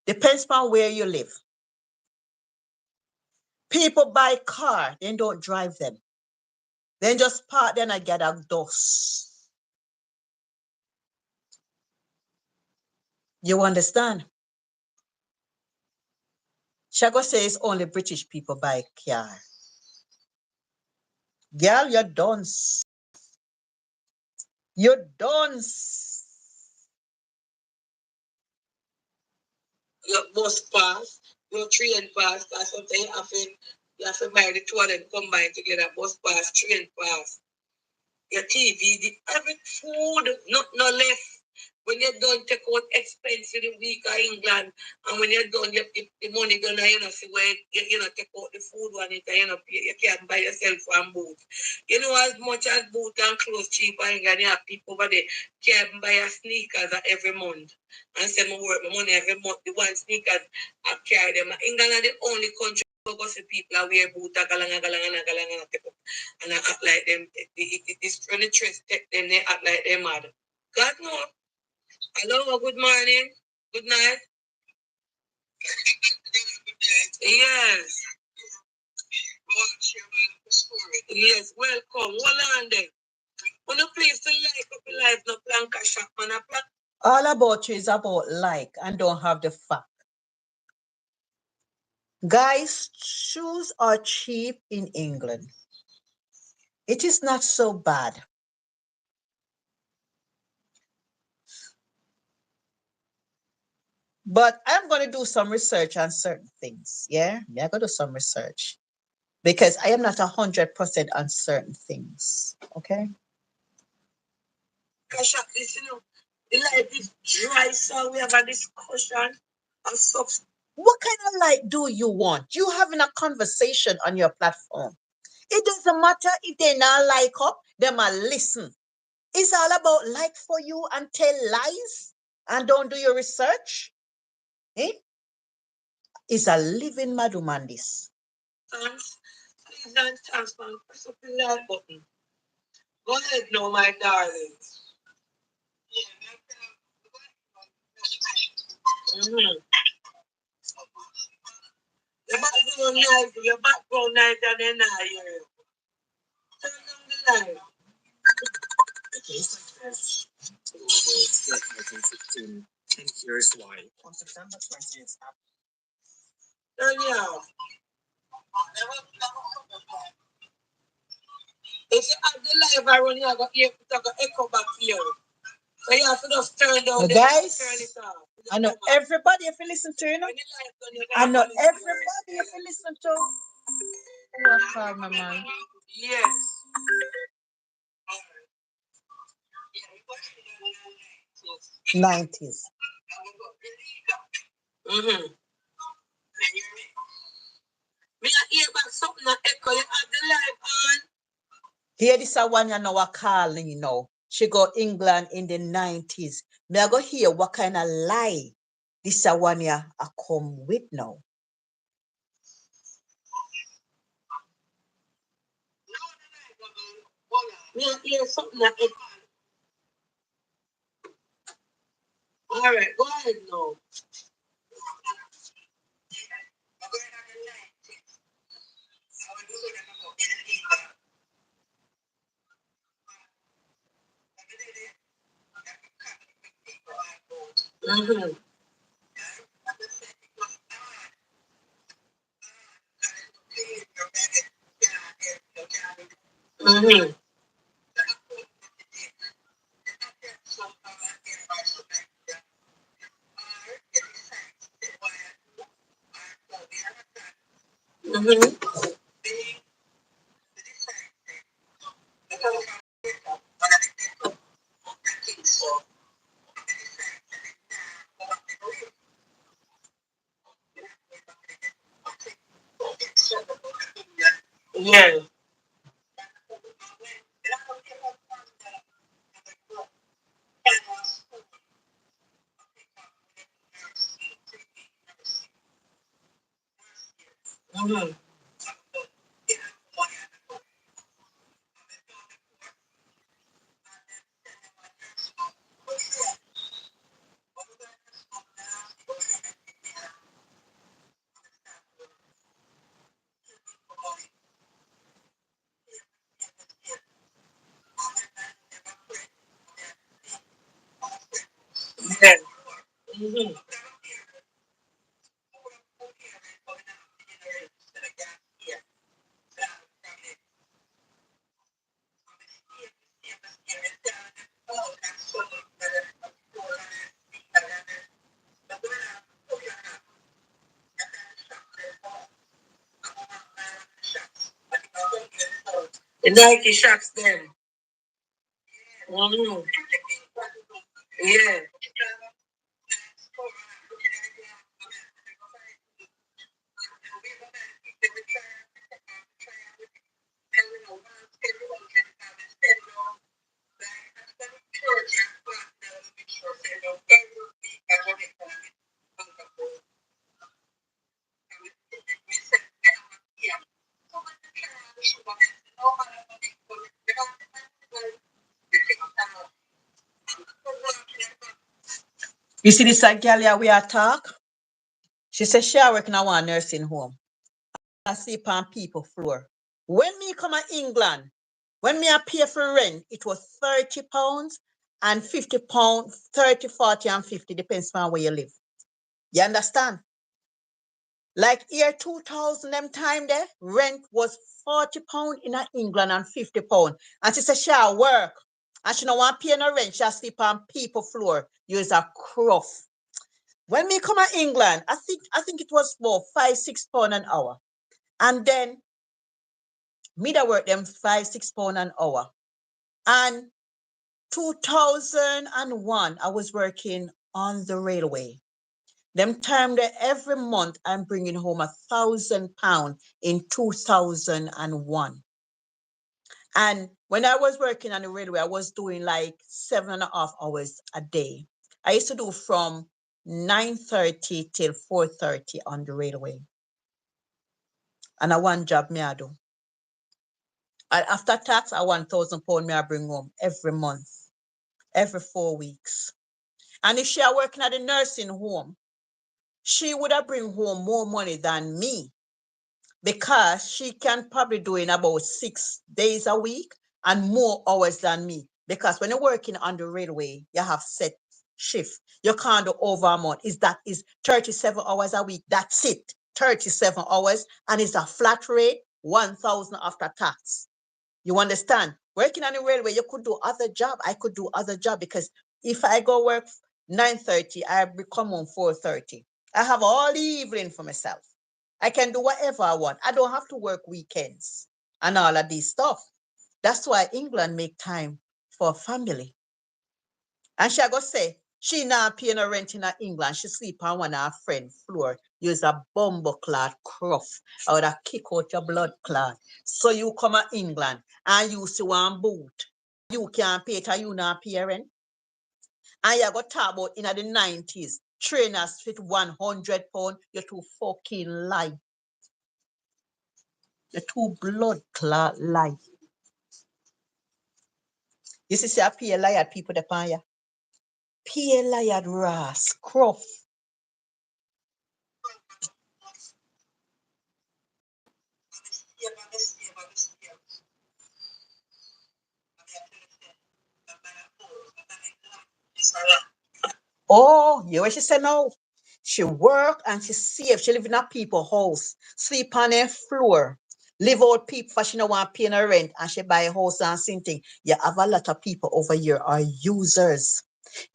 Depends on where you live. People buy car, then don't drive them. Then just park, then I get a dust. You understand? Shago says only British people buy car. Girl, you're done. You're done. Your bus pass, your train pass, because sometimes you have to buy the two of them combined together, bus pass, train pass, your TV, every food, no less. When you're done, take out expense for the week of England, and when you're done, you the money gonna see where you take out the food one it you can't buy yourself one boot. You know, as much as boot and clothes cheap in England, you have people over there can't buy a sneakers every month. And say I work my money every month, the one sneakers I carry them. England are the only country where go see people that wear boot and act like them. It's really trust them, they act like they're mad. God no. Hello, good morning. Good night. Yes. Yes, welcome. Hold on then. On the place to like up the life, no planka shop, man. All about you is about like and don't have the fact. Guys, shoes are cheap in England. It is not so bad. But I'm going to do some research on certain things. Yeah, I'm going to do some research because I am not 100% on certain things. Okay. Cash up this, the life is dry, so we have a discussion and stuff. What kind of like do you want? You having a conversation on your platform. It doesn't matter if they not like up, they might listen. It's all about like for you and tell lies and don't do your research. Eh? It's a living madman this. Thanks. Please don't thanks, man. Press up the like button. Go ahead now, my darling. Mm-hmm. Your background nice and then I hear you. Turn down the light. Here's why. On September 20th. Turn it off. If you have the live I run, you have to echo back here. So you have to just turn down the guys, turn it off. I know everybody if you listen to, you know. I know everybody if you listen to. What call my man? Yes. 90s. Mm-hmm. Me I hear back something that echo. You have the live on. Here this a one you know what calling, you know. She go England in the 90s. Me I go hear what kind of lie this a one you I come with now. Me I hear something that echo. All right, go ahead now. Mm-hmm. Mm-hmm. Mm-hmm. Yeah. Mm-hmm. Mm-hmm. The Nike shocks them. Mm-hmm. Yeah. You see this girl here we are talk? She said she are working at one nursing home. I sleep on people floor. When me come to England, when me I pay for rent, it was £30 and £50, 30, 40, and 50, depends on where you live. You understand? Like year 2000, them time there, rent was £40 in England and £50. And she said she work. And she don't want to pay no rent. She sleep on people floor. Use a cruff. When me come to England, I think it was about £5, £6 an hour. And then me that work them £5, £6 an hour. And 2001, I was working on the railway. Them time that every month I'm bringing home £1,000 in 2001. And when I was working on the railway, I was doing like 7.5 hours a day. I used to do from 9:30 till 4:30 on the railway. And I one job me I do. And after tax, I £1,000 me I bring home every month, every 4 weeks. And if she are working at a nursing home, she would have bring home more money than me because she can probably do in about 6 days a week and more hours than me. Because when you're working on the railway, you have set shift. You can't do over amount. Is 37 hours a week. That's it. 37 hours. And it's a flat rate, 1,000 after tax. You understand? Working on the railway, you could do other job. I could do other job because if I go work 9:30, I come home 4:30. I have all the evening for myself. I can do whatever I want. I don't have to work weekends and all of this stuff. That's why England make time for family. And she go say, she not paying her rent in England. She sleep on one of her friend floor. Use a bumbo clot cruff. I would have kick out your blood clot. So you come to England and you see one boot. You can't pay it or you not pay rent. And you go talk about in the 90s. Trainers fit £100. You're too fucking lie. You're too blood clot lie. You see, I pay a lie at people that pay you. Pay a lie at ras, cruff. Oh, you know what she said now? She work and she save. She live in a people house, sleep on a floor, live out people for she no want pay no rent and she buy a house and something. You have a lot of people over here are users.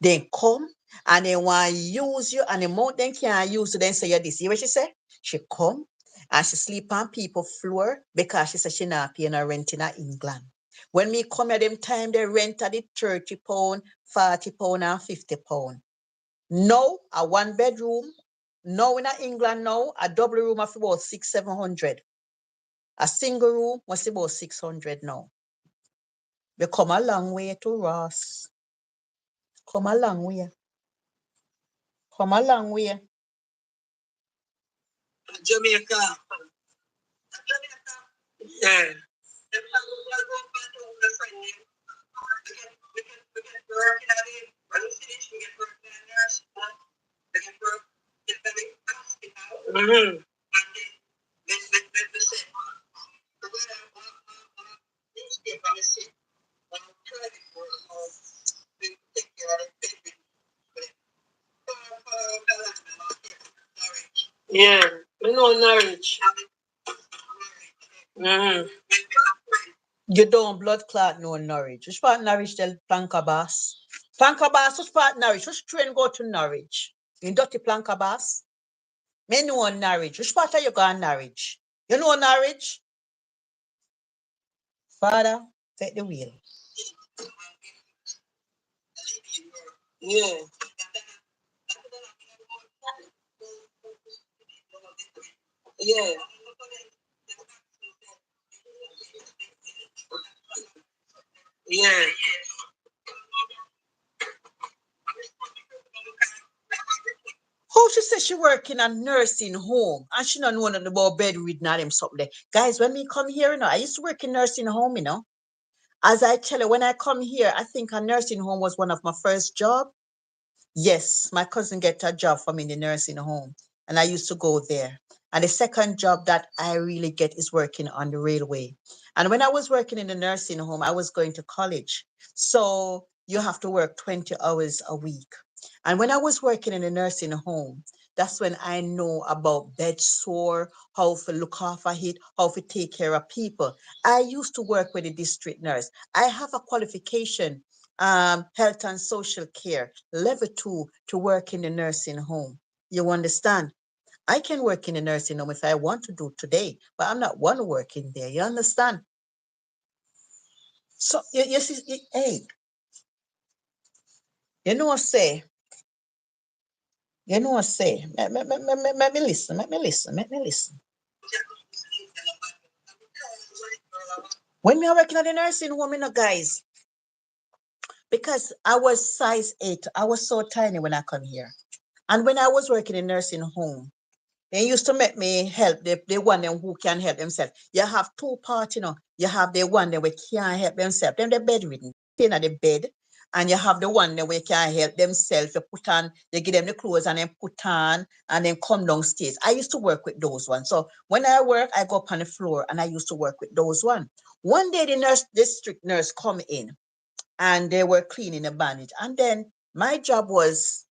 They come and they want to use you and the amount they can't use you, then say you this. You know what she say? She come and she sleep on people floor because she said she not paying no rent in England. When me come at them time, they rent at it £30, £40 and £50. No, a one bedroom. No, in England now, a double room of about 600, 700. A single room was about 600 now. We come a long way to Ross. Come a long way. Come a long way. Jamaica. Yeah. Mm-hmm. Yeah, we know Norwich. You don't blood clot no Norwich. Which part Norwich del Plancabas? Plancabas, which part Norwich? Which train go to Norwich? In dirty Plancabas? Me know Norwich. Which part are you going Norwich? You know Norwich? Father, take the wheel. Yeah. Yeah. Yeah. How she say she work in a nursing home and she not know nothing about bedridden or them something there. Guys, when me come here, I used to work in nursing home, As I tell you, when I come here, I think a nursing home was one of my first job. Yes, my cousin get a job for me in the nursing home, and I used to go there. And the second job that I really get is working on the railway. And when I was working in the nursing home, I was going to college. So you have to work 20 hours a week. And when I was working in the nursing home, that's when I know about bed sore, how to look after it, how to take care of people. I used to work with a district nurse. I have a qualification, health and social care, level 2 to work in the nursing home. You understand? I can work in the nursing home if I want to do today, but I'm not one working there. You understand? So you see, hey, you know what say? You know what say? Let me listen. Let me listen. Let me listen. When we are working at the nursing home, guys, because I was size 8, I was so tiny when I come here. And when I was working in nursing home, they used to make me help the one them who can help themselves. You have two parts, You have the one that we can't help themselves. Them the bedridden, staying at the bed. And you have the one that we can't help themselves. You give them the clothes and then put on and then come downstairs. I used to work with those ones. So when I work, I go up on the floor and I used to work with those ones. One day the district nurse come in and they were cleaning the bandage. And then my job was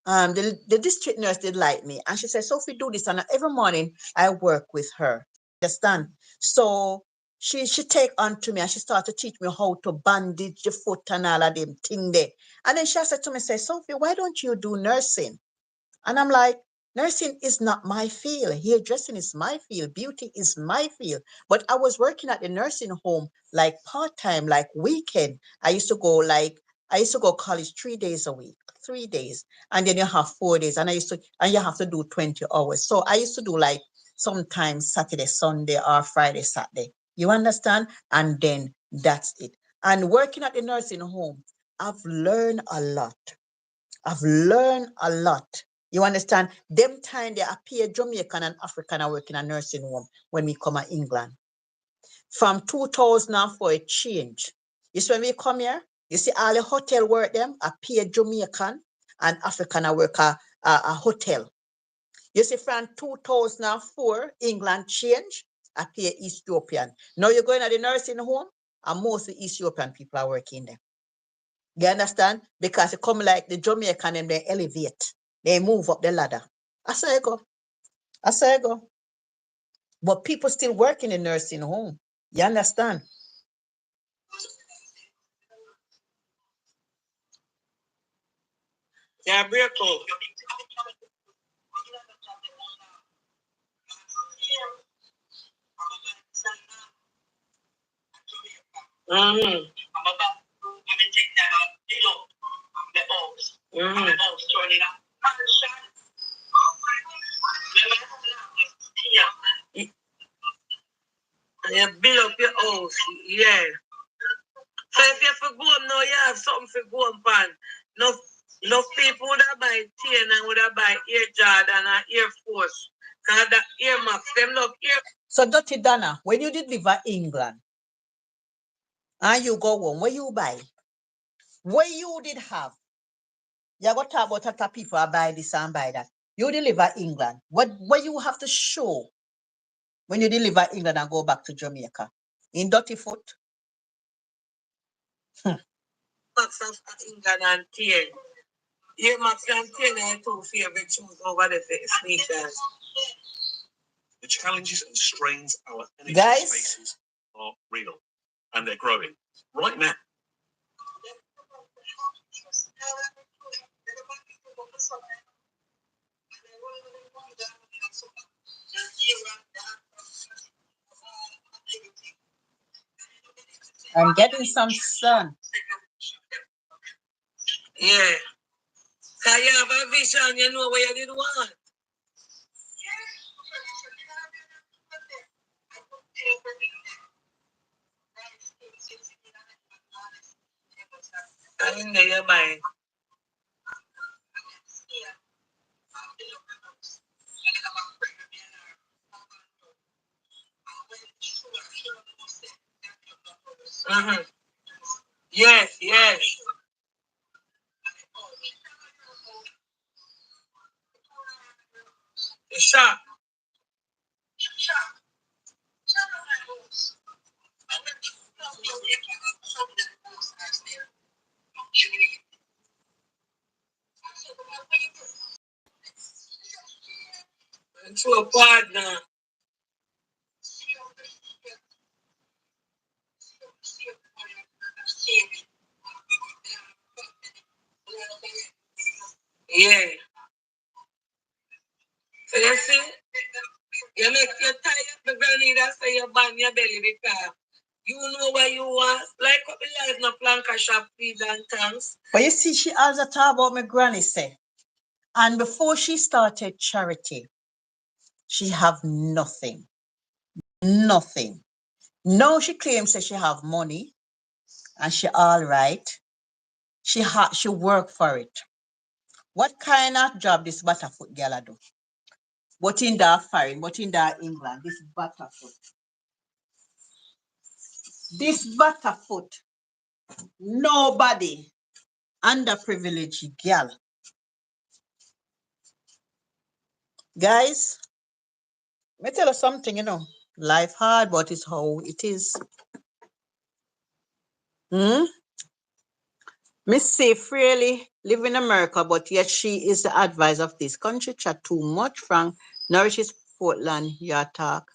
the district nurse did like me and she said, Sophie, do this. And every morning I work with her. Understand? So she take on to me and she started to teach me how to bandage the foot and all of them thing there. And then she said to me, say, Sophie, why don't you do nursing? And I'm like, nursing is not my field. Hairdressing is my field. Beauty is my field. But I was working at the nursing home like part-time, like weekend. I used to go college 3 days a week, 3 days. And then you have 4 days. And you have to do 20 hours. So I used to do like sometimes Saturday, Sunday, or Friday, Saturday. You understand? And then that's it. And working at the nursing home, I've learned a lot. I've learned a lot. You understand? Them time they appear Jamaican and African are working a nursing home when we come to England. From 2004, it changed. You see when we come here, you see all the hotel work them appear Jamaican and African are work a hotel. You see from 2004, England changed, appear Ethiopian. Now you're going to the nursing home and most Ethiopian people are working there. You understand? Because it come like the Jamaican and they elevate. They move up the ladder. I say go. I say go. But people still work in the nursing home. You understand? Yeah, break up. Mm-hmm. Mm-hmm. Yeah, build up your house. Yeah. So if you have to go home now, you have something to go home pan. No people would have buy chain and would have buy Air Jordan and Air Force. Because the Air Max, them love Air. So Dr. Donna, when you did live in England and you go home, what you buy? What you did have? You got to talk about other people buy this and buy that. You deliver England. What you have to show when you deliver England and go back to Jamaica? In dirty foot? Max of England and Air. Air Max and Air are two favorite shoes over the sneakers. The challenges and strains our NHS faces are real, and they're growing. Right now. I'm getting some sun. Yeah. Can you have a vision? You know what you did want. I in your mind. Mm-hmm. Yes, yes. The shop. To a partner. Yeah. So you see, you make you tired, the girl need to say you bang your belly because you know what you want. Like what the life no planka shop feed and thanks. But you see, she also talk about my granny say. And before she started charity, she have nothing. Nothing. Now she claims that she have money and she all right. She work for it. What kind of job this Butterfoot girl do? What in that foreign, what in that England, this Butterfoot. This Butterfoot, nobody, underprivileged girl. Guys, let me tell you something, life hard, but it's how it is. Miss Safe really live in America, but yet she is the advisor of this country. Chat too much from Norwich is Portland, your talk.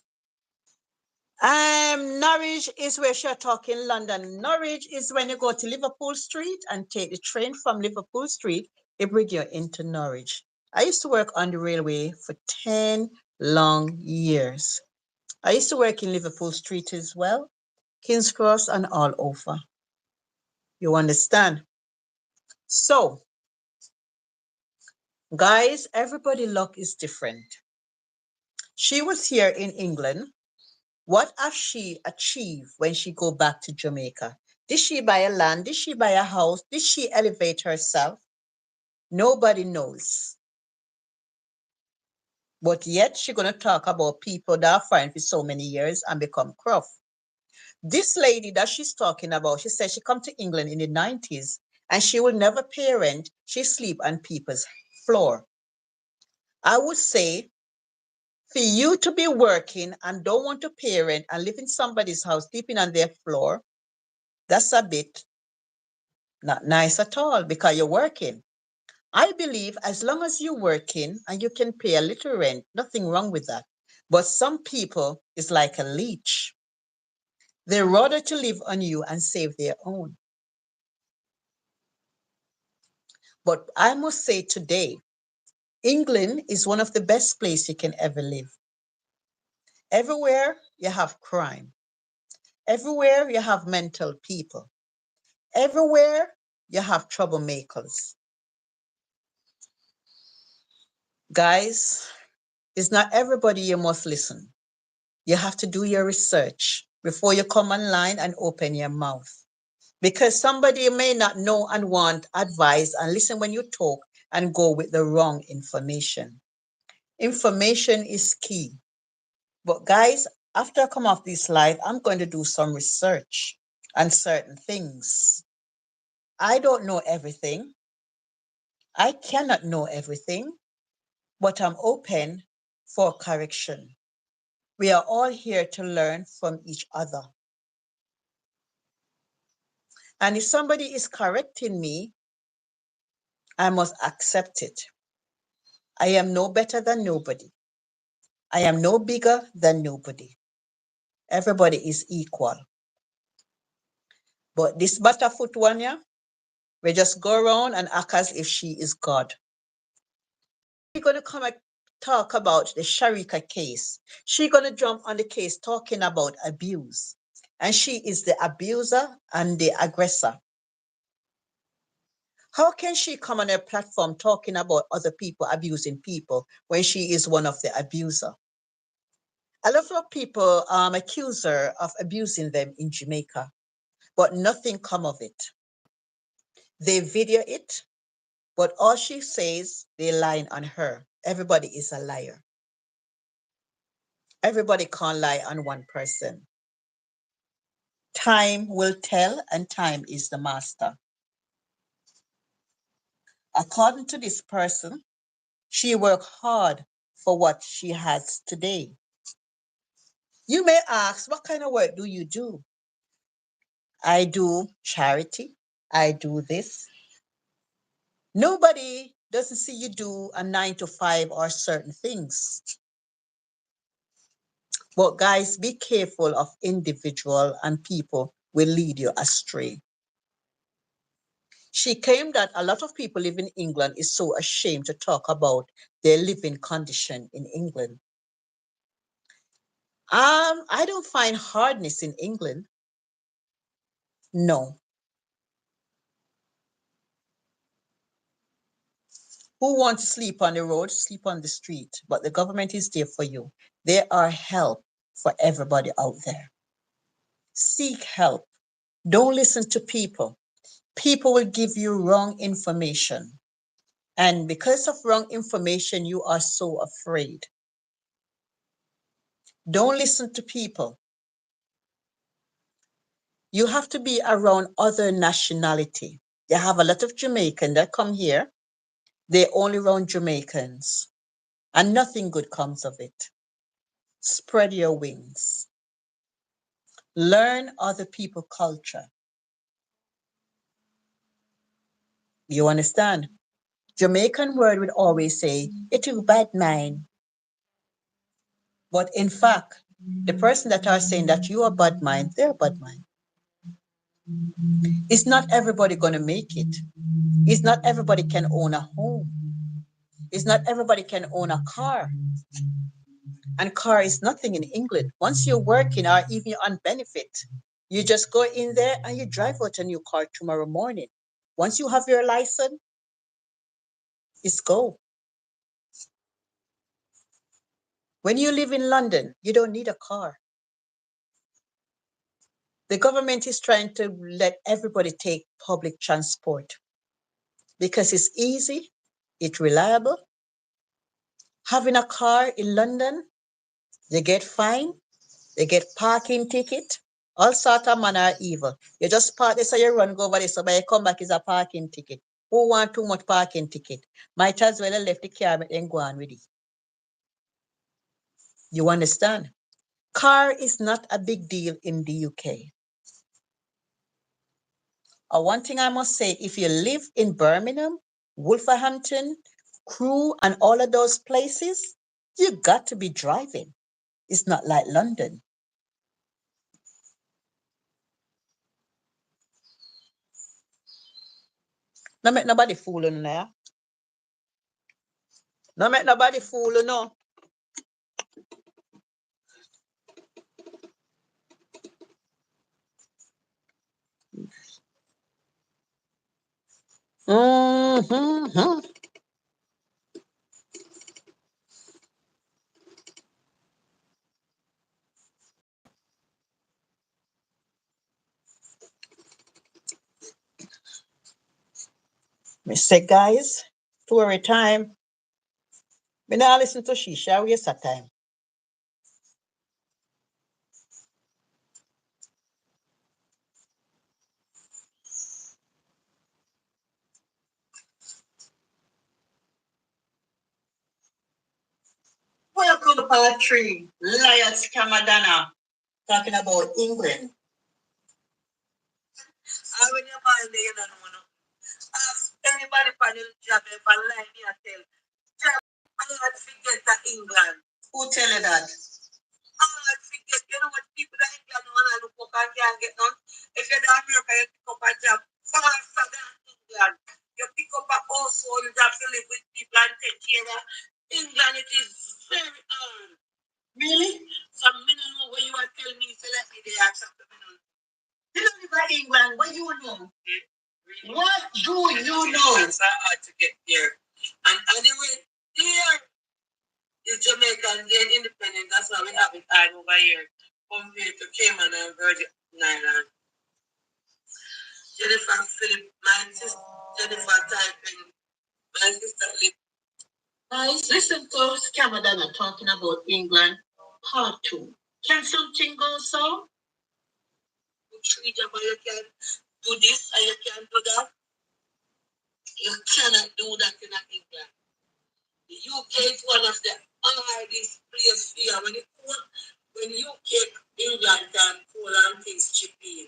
Norwich is where she's talking London. Norwich is when you go to Liverpool Street and take the train from Liverpool Street, it bring you into Norwich. I used to work on the railway for 10 long years. I used to work in Liverpool Street as well, King's Cross and all over. You understand? So, guys, everybody luck is different. She was here in England. What has she achieved when she go back to Jamaica? Did she buy a land? Did she buy a house? Did she elevate herself? Nobody knows. But yet she's going to talk about people that are fine for so many years and become gruff. This lady that she's talking about, she said she come to England in the 90s and she will never pay rent. She sleep on people's floor. I would say for you to be working and don't want to pay rent and live in somebody's house, sleeping on their floor, that's a bit not nice at all because you're working. I believe as long as you're working and you can pay a little rent, nothing wrong with that. But some people is like a leech. They rather to live on you and save their own. But I must say today, England is one of the best places you can ever live. Everywhere you have crime. Everywhere you have mental people. Everywhere you have troublemakers. Guys, it's not everybody you must listen. You have to do your research before you come online and open your mouth. Because somebody may not know and want advice and listen when you talk and go with the wrong information. Information is key. But guys, after I come off this live, I'm going to do some research on certain things. I don't know everything. I cannot know everything, but I'm open for correction. We are all here to learn from each other. And if somebody is correcting me, I must accept it. I am no better than nobody. I am no bigger than nobody. Everybody is equal. But this Butterfoot one, yeah, we just go around and act as if she is God. She's going to come and talk about the Sharika case. She's going to jump on the case talking about abuse. And she is the abuser and the aggressor. How can she come on a platform talking about other people abusing people when she is one of the abuser? A lot of people accuse her of abusing them in Jamaica, but nothing come of it. They video it, but all she says, they lying on her. Everybody is a liar. Everybody can't lie on one person. Time will tell, and time is the master. According to this person, she worked hard for what she has today. You may ask, what kind of work do you do? I do charity. I do this. Nobody doesn't see you do a 9 to 5 or certain things. But guys, be careful of individual and people will lead you astray. She claimed that a lot of people live in England is so ashamed to talk about their living condition in England. I don't find hardness in England. No. Who want to sleep on the road, sleep on the street, but the government is there for you. There are help for everybody out there. Seek help. Don't listen to people. People will give you wrong information. And because of wrong information, you are so afraid. Don't listen to people. You have to be around other nationality. They have a lot of Jamaicans that come here. They're only around Jamaicans. And nothing good comes of it. Spread your wings. Learn other people's culture. You understand? Jamaican word would always say, "It is bad mind." But in fact, the person that are saying that you are bad mind, they're bad mind. It's not everybody gonna make it. It's not everybody can own a home. It's not everybody can own a car. And car is nothing in England. Once you're working or even on benefit, you just go in there and you drive out a new car tomorrow morning. Once you have your license, it's go. When you live in London, you don't need a car. The government is trying to let everybody take public transport because it's easy, it's reliable. Having a car in London, they get fined, they get parking ticket, all sort of manner of evil. You just park this, so you run go over this, so by you come back is a parking ticket. Who want too much parking ticket? Might as well have left the car and go on with it. You understand? Car is not a big deal in the UK. One thing I must say, if you live in Birmingham, Wolverhampton, Crewe, and all of those places, you got to be driving. It's not like London. No make nobody fool you there. No make nobody fool you, no. Mm-hmm. Me say, guys, story time. Me now listen to Shisha, waste of time. Welcome to part 3. Liar, scamma, Donna. Talking about England. When you're mind there, you don't know. Ask anybody for the job if I lie me, I tell. Job hard to get to England. Who tell you that? I forget, you know what people that England want to look up and can't get done. If you're in America, you pick up a job faster than England. You pick up a household, you have to live with people and take care of. England, it is very hard. Really? Some men don't know what you are telling me, so let me they are something. You don't live in England. What you know? Yeah, really? What do you know? It's hard to get there. And anyway, here is Jamaica and they're independent. That's why we have it hard over here compared to Cayman and Virgin Island. Jennifer Philip, my sister Jennifer typing, my sister Lip. Guys, listen to Scamma Donna talking about England part 2. Can something go so? You treat them, you can do this and you can do that. You cannot do that in England. The UK is one of the hardest places here. When UK, England can pull and things cheap in.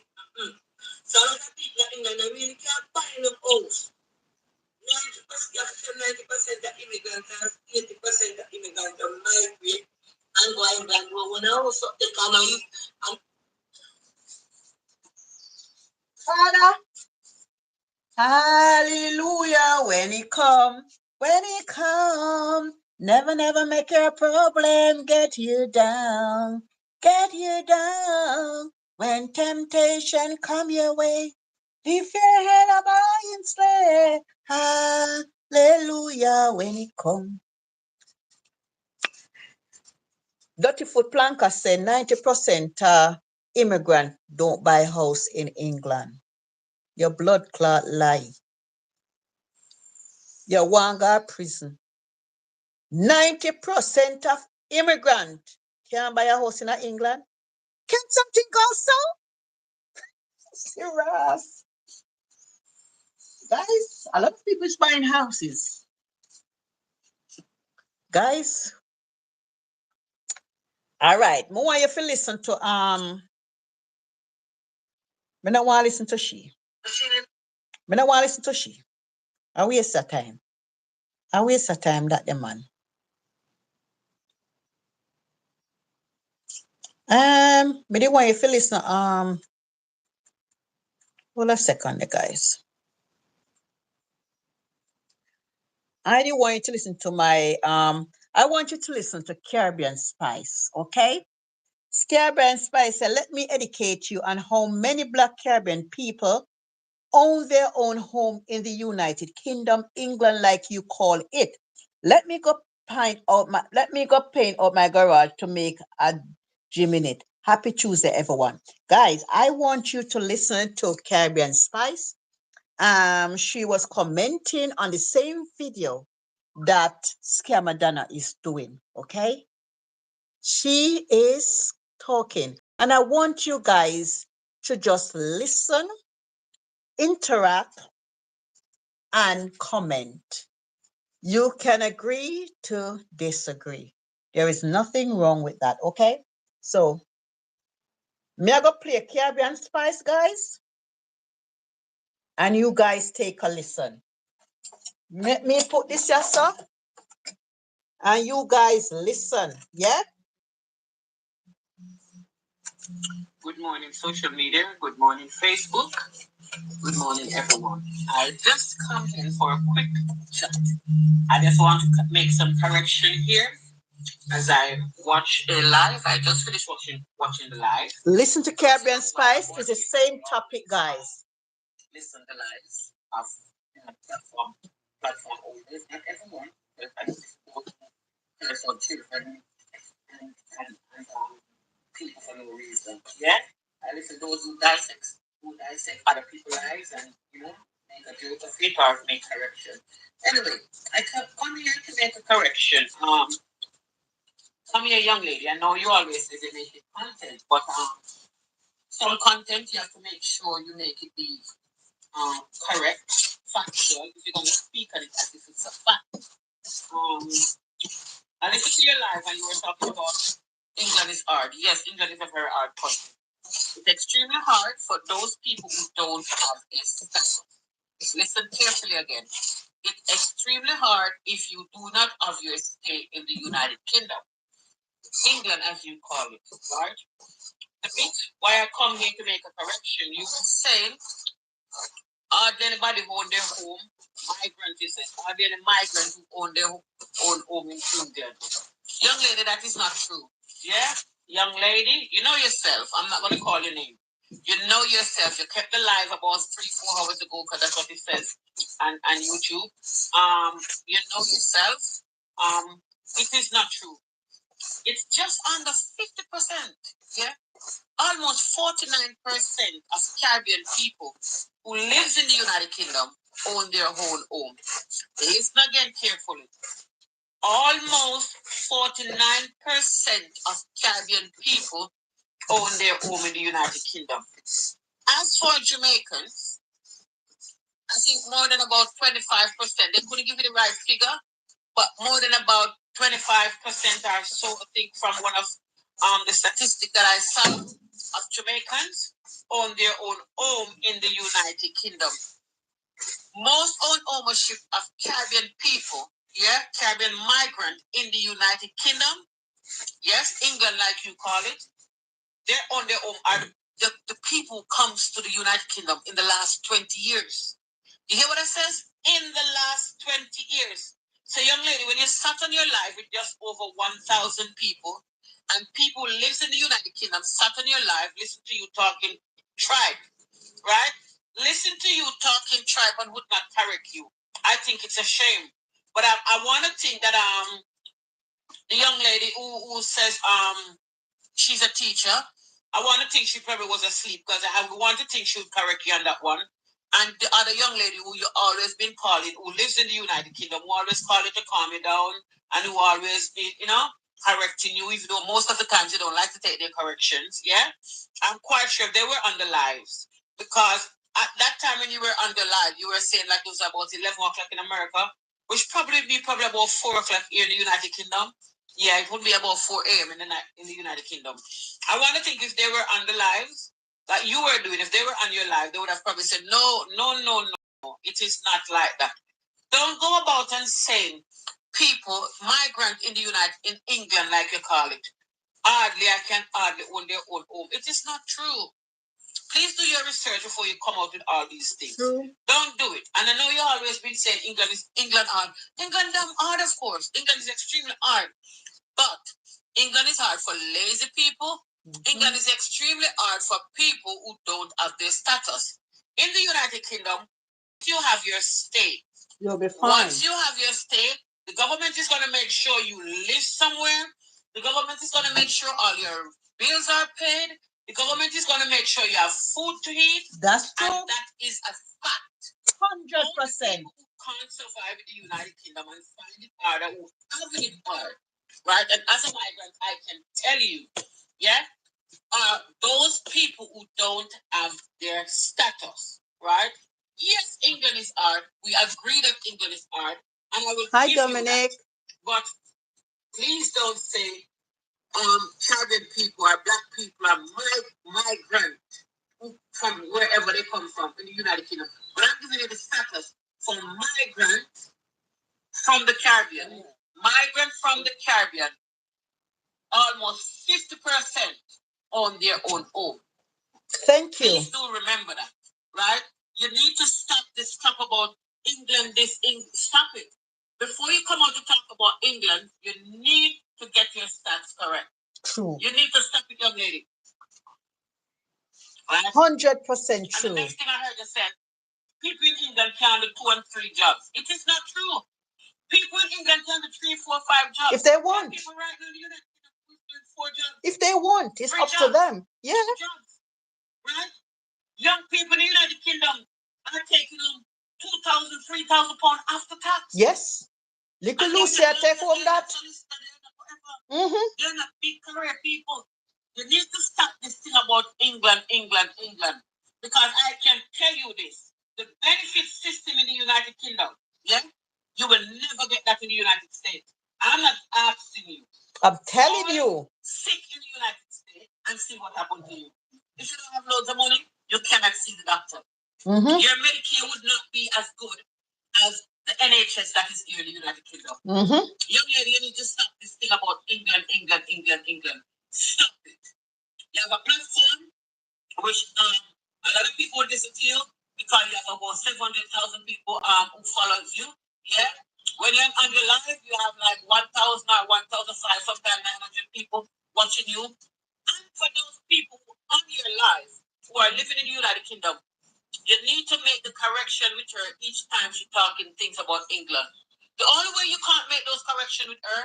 So a lot of people in England really can't buy no house. 90% of immigrants and 80% of immigrants are migrate and go England when also economy and Father, hallelujah, when he come, never, never make your problem get you down. When temptation come your way, lift your head up high and say, hallelujah, when he come. Dirty Foot Planker said 90% immigrant don't buy house in England. Your blood clot lie. Your Wanga prison. 90% of immigrant can't buy a house in England. Can something go so? Serious. Guys, a lot of people is buying houses. Guys. All right. More want you to listen to I don't want to listen to she. I don't want to listen to she. I waste of time. That the man. Me don't want you to listen hold a second, guys. I didn't want you to listen to my I want you to listen to Caribbean Spice, okay? Caribbean Spice said, let me educate you on how many Black Caribbean people own their own home in the United Kingdom, England, like you call it. Let me go paint out my garage to make a gym in it. Happy Tuesday, everyone. Guys, I want you to listen to Caribbean Spice. She was commenting on the same video that Scamma Donna is doing, okay? She is talking, and I want you guys to just listen, interact, and comment. You can agree to disagree. There is nothing wrong with that, okay? So, me I go play Caribbean Spice, guys, and you guys take a listen. Let me put this here, sir, and you guys listen, yeah? good morning, social media. Good morning, Facebook. Good morning, everyone. I just come in for a quick chat. I just want to make some correction here as I watch a live. I just finished watching the live. Listen to Caribbean Spice. It's the same topic, guys. Listen to lives of platform owners, not everyone, but I support children and people for no reason. Yeah? I listen to those who dissect other people's lives and, make a joke of it or make correction. Anyway, I come here to make a correction. Come here, young lady. I know you always say they make it content, but some content you have to make sure you make it be correct, factual. If you're gonna speak on it as if it's a fact. I listened to your live and you were talking about England is hard. Yes, England is a very hard country. It's extremely hard for those people who don't have a status. Listen carefully again. It's extremely hard if you do not have your stay in the United Kingdom. England, as you call it, right? The bit why I come here to make a correction, you were saying, are there anybody who own their home? Migrant, you said. Are there any migrants who own their own home in England? Young lady, that is not true. Yeah? Young lady, you know yourself. I'm not going to call your name. You know yourself. You kept the live about 3-4 hours ago because that's what it says on YouTube. You know yourself. It is not true. It's just under 50%. Yeah? Almost 49% of Caribbean people who lives in the United Kingdom own their own home. Listen again carefully. Almost 49% of Caribbean people own their home in the United Kingdom. As for Jamaicans, I think more than about 25%, they couldn't give you the right figure, but more than about 25% or so, I think, from one of the statistics that I saw of Jamaicans own their own home in the United Kingdom. Most own ownership of Caribbean people, yeah, Caribbean migrant in the United Kingdom, yes, England like you call it, they're on their own are the people who comes to the United Kingdom in the last 20 years. You hear what it says? In the last 20 years. So young lady, when you sat on your life with just over 1,000 people, and people who lives in the United Kingdom sat on your life, listen to you talking tribe, right? Listen to you talking tribe and would not correct you. I think it's a shame. But I want to think that the young lady who says she's a teacher, I want to think she probably was asleep because I want to think she would correct you on that one. And the other young lady who you always been calling, who lives in the United Kingdom, who always call you to calm you down, and who always been, correcting you, even though most of the times you don't like to take their corrections. Yeah, I'm quite sure they were on the lives because at that time when you were on the live, you were saying like it was about 11 o'clock in America, which probably about 4 o'clock here in the United Kingdom. Yeah, it would be about 4 a.m. in the night in the United Kingdom. I want to think if they were on the lives that you were doing, if they were on your live, they would have probably said, no, no, no, no, it is not like that. Don't go about and saying people, migrant in the in England, like you call it, hardly I can hardly own their own home. It is not true. Please do your research before you come out with all these things. True. Don't do it. And I know you always been saying England hard. England hard, of course. England is extremely hard. But England is hard for lazy people. Mm-hmm. England is extremely hard for people who don't have their status. In the United Kingdom, you have your state. You'll be fine. Once you have your state, the government is going to make sure you live somewhere. The government is going to make sure all your bills are paid. The government is going to make sure you have food to eat. That's true. And that is a fact. 100%. Who can't survive in the United Kingdom and find it harder, who have it hard. Right? And as a migrant, I can tell you, yeah, those people who don't have their status, right? Yes, England is hard. We agree that England is hard. And I will Hi, give Dominic. You that. But please don't say Caribbean people or black people are migrant from wherever they come from in the United Kingdom. But I'm giving you the status for migrant from the Caribbean. Migrant from the Caribbean, almost 50% on their own home. Thank you. Please do remember that, right? You need to stop this talk about England, stop it. Before you come out to talk about England, you need to get your stats correct. True. You need to stop it, young lady. Right? 100% true. And the next thing I heard you said, people in England can do 2 and 3 jobs. It is not true. People in England can do 3, 4, 5 jobs. If they want. People right now in the United Kingdom doing 4 jobs. If they want, it's up to them. Yeah. 2 jobs. Right? Young people in the United Kingdom are taking home 2,000, 3,000 pounds after tax. Yes. Little Lucia take home that. Mm-hmm. They're not big career people. You need to stop this thing about England. Because I can tell you this. The benefit system in the United Kingdom, yeah, you will never get that in the United States. I'm not asking you. I'm telling you. Sick in the United States and see what happened to you. If you don't have loads of money, you cannot see the doctor. Mm-hmm. Your Medicare would not be as good as the NHS that is here in the United Kingdom. Young lady, you need to stop this thing about England, England, England, England. Stop it. You have a platform which a lot of people listen to you because you have about 700,000 people who follows you. Yeah. When you're on your live, you have like 1,000 or 1,500, sometimes 900 people watching you. And for those people on your live who are living in the United Kingdom, you need to make the correction with her each time she's talking things about England. The only way you can't make those corrections with her,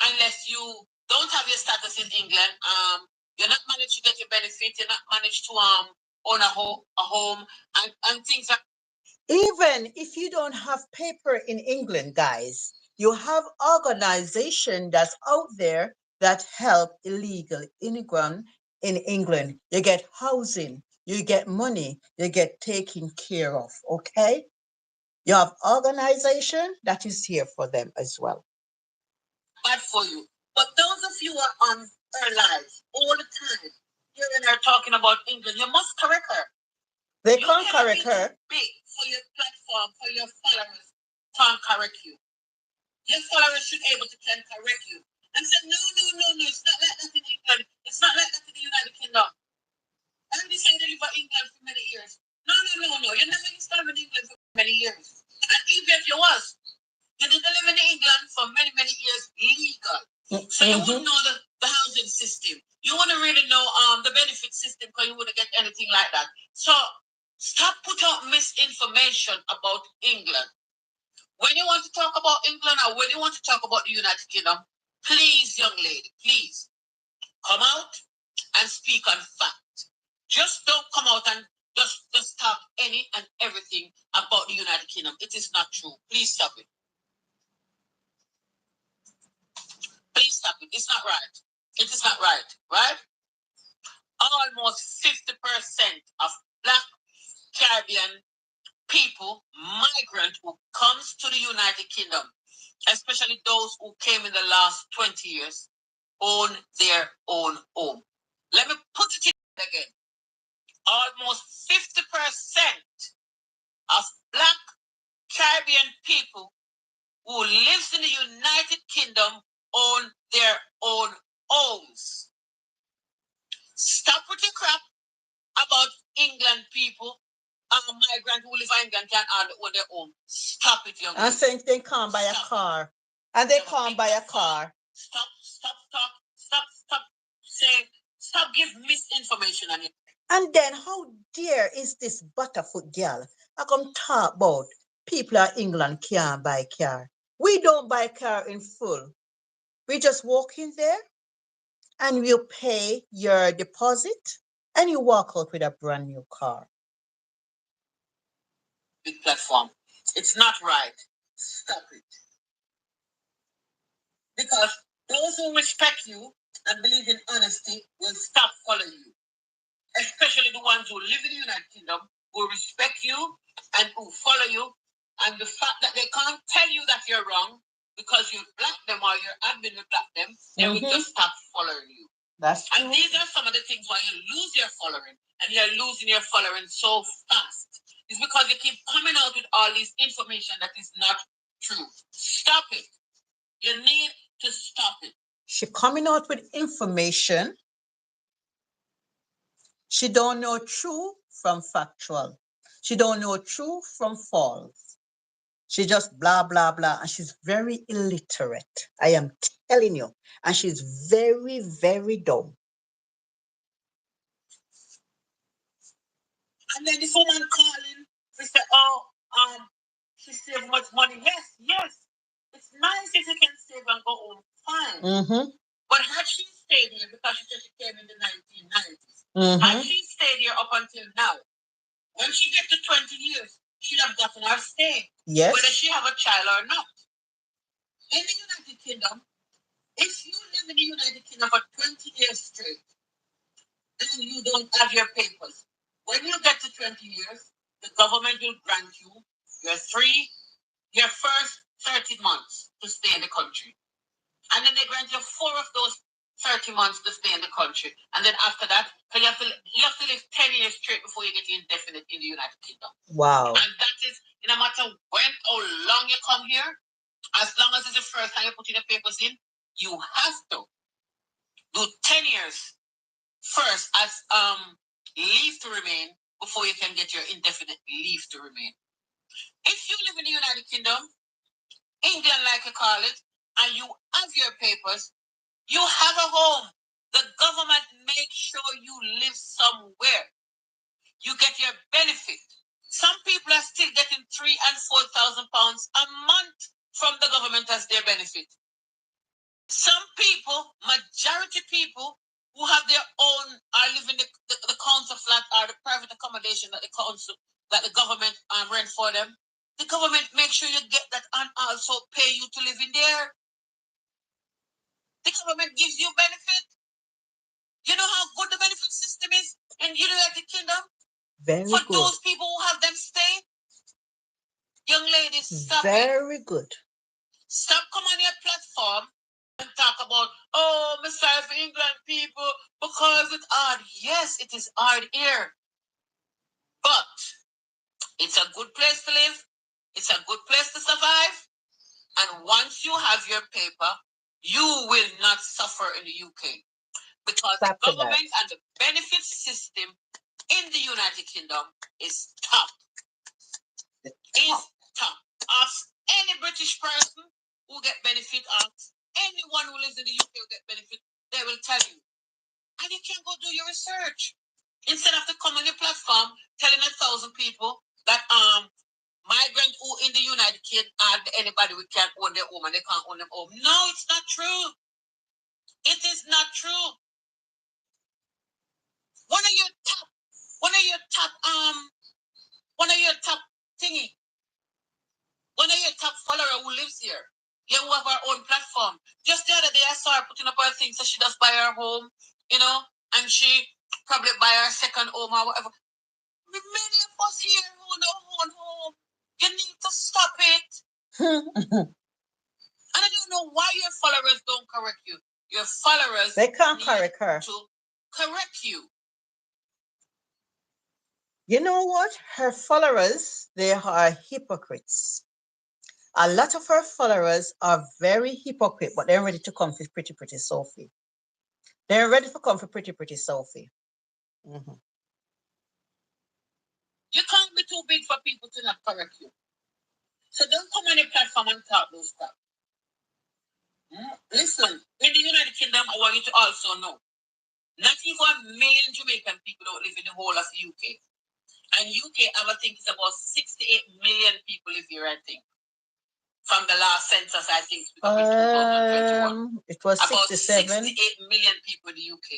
unless you don't have your status in England, you're not managed to get your benefit, you're not managed to own a home and things like. Even if you don't have paper in England, guys, you have organization that's out there that help illegal immigrant in England. You get housing, you get money, you get taken care of, okay? You have organization that is here for them as well. Bad for you. But those of you who are on her lives all the time, hearing her talking about England, you must correct her. They can't correct her. Big for your platform, for your followers, can't correct you. Your followers should be able to can correct you and say, no, it's not like that in England. It's not like that in the United Kingdom. And they say they live in England for many years. No. You never used to live in England for many years. And even if you was, you didn't live in England for many, many years legal. So you wouldn't know the housing system. You wouldn't really know the benefit system because you wouldn't get anything like that. So stop putting out misinformation about England. When you want to talk about England or when you want to talk about the United Kingdom, please, young lady, please come out and speak on fact. Just don't come out and just talk any and everything about the United Kingdom. It is not true. Please stop it. Please stop it. It's not right. It is not right, right? Almost 50% of Black Caribbean people, migrant who comes to the United Kingdom, especially those who came in the last 20 years, own their own home. Let me put it in again. Almost 50% of Black Caribbean people who lives in the United Kingdom own their own homes. Stop with your crap about England people and migrant who live in England can't own their home. Stop it, young lady. And saying they can't buy a car. And they can't buy a car. Stop. Say, stop give misinformation on it. And then how dare is this Butterfoot girl? I come talk about people in England can't buy car. We don't buy car in full. We just walk in there and you pay your deposit and you walk out with a brand new car. Big platform. It's not right. Stop it. Because those who respect you and believe in honesty will stop following you. Especially the ones who live in the United Kingdom, who respect you and who follow you. And the fact that they can't tell you that you're wrong because you block them or your admin will block them, they will just stop following you. That's true. And these are some of the things why you lose your following. And you're losing your following so fast. It's because you keep coming out with all this information that is not true. Stop it. You need to stop it. She coming out with information. She don't know true from factual. She don't know true from false. She just blah, blah, blah. And she's very illiterate. I am telling you. And she's very, very dumb. And then this woman calling, she said, she saved much money. Yes. It's nice if you can save and go home. Fine. But had she stayed here, because she said she came in the 1990s, had she stayed here up until now, when she gets to 20 years, she'd have gotten her stay. Yes. Whether she have a child or not. In the United Kingdom, if you live in the United Kingdom for 20 years straight, and you don't have your papers, when you get to 20 years, the government will grant you your first 30 months to stay in the country. And then they grant you 4 of those 30 months to stay in the country. And then after that, you have to live 10 years straight before you get indefinite in the United Kingdom. Wow. And that is no matter when or long you come here, as long as it's the first time you put in the papers in, you have to do 10 years first as leave to remain before you can get your indefinite leave to remain. If you live in the United Kingdom, England like you call it, and you have your papers, you have a home. The government makes sure you live somewhere. You get your benefit. Some people are still getting £3,000 and £4,000 a month from the government as their benefit. Some people, majority people who have their own, are living the council flat or the private accommodation that the government rent for them. The government makes sure you get that and also pay you to live in there. The government gives you benefit. You know how good the benefit system is in the United Kingdom? Very for good. those people who have them stay. Young ladies, stop Very good. Stop coming on your platform and talk about, oh, I'm sorry for England people because it's hard. Yes, it is hard here. But it's a good place to live. It's a good place to survive. And once you have your paper, you will not suffer in the UK. Because the government and the benefit system in the United Kingdom is top. Is top. Ask any British person who get benefit, ask anyone who lives in the UK who get benefit, they will tell you. And you can go do your research. Instead of to come on your platform telling 1,000 people that migrant who in the United Kingdom and anybody who can't own their home and they can't own their home. No, it's not true. It is not true. One of your top thingy. One of your top follower who lives here. Yeah, who have our own platform. Just the other day I saw her putting up her thing so she does buy her home, and she probably buy her second home or whatever. Many of us here who don't own home. You need to stop it. And I don't know why your followers don't correct you. Your followers they can't correct her. To correct you. You know what? Her followers, they are hypocrites. A lot of her followers are very hypocrite, but they're ready to come for pretty Sophie. They're ready to come for pretty Sophie. Mm-hmm. You can't be too big for people to not correct you. So don't come on your platform and talk those stuff. Listen, in the United Kingdom, I want you to also know, not even 1 million Jamaican people don't live in the whole of the UK. And UK, I think, is about 68 million people live here, I think. From the last census, I think, in 2021. It was about 67. 68 million people in the UK.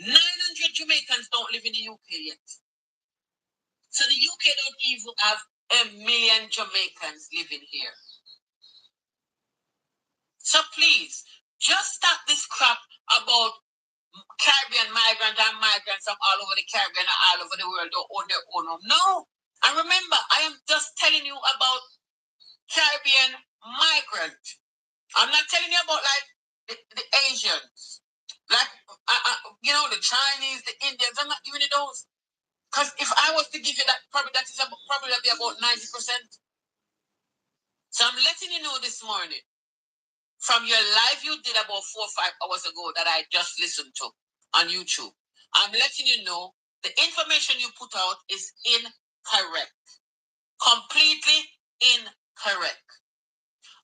900 Jamaicans don't live in the UK yet. So the UK don't even have 1 million Jamaicans living here. So please, just stop this crap about Caribbean migrants from all over the Caribbean and all over the world don't own their own home. No. And remember, I am just telling you about Caribbean migrant. I'm not telling you about like the Asians, like the Chinese, the Indians. I'm not giving you those. Because if I was to give you that, probably be about 90%. So I'm letting you know this morning, from your live you did about 4 or 5 hours ago that I just listened to on YouTube, I'm letting you know the information you put out is incorrect. Completely incorrect.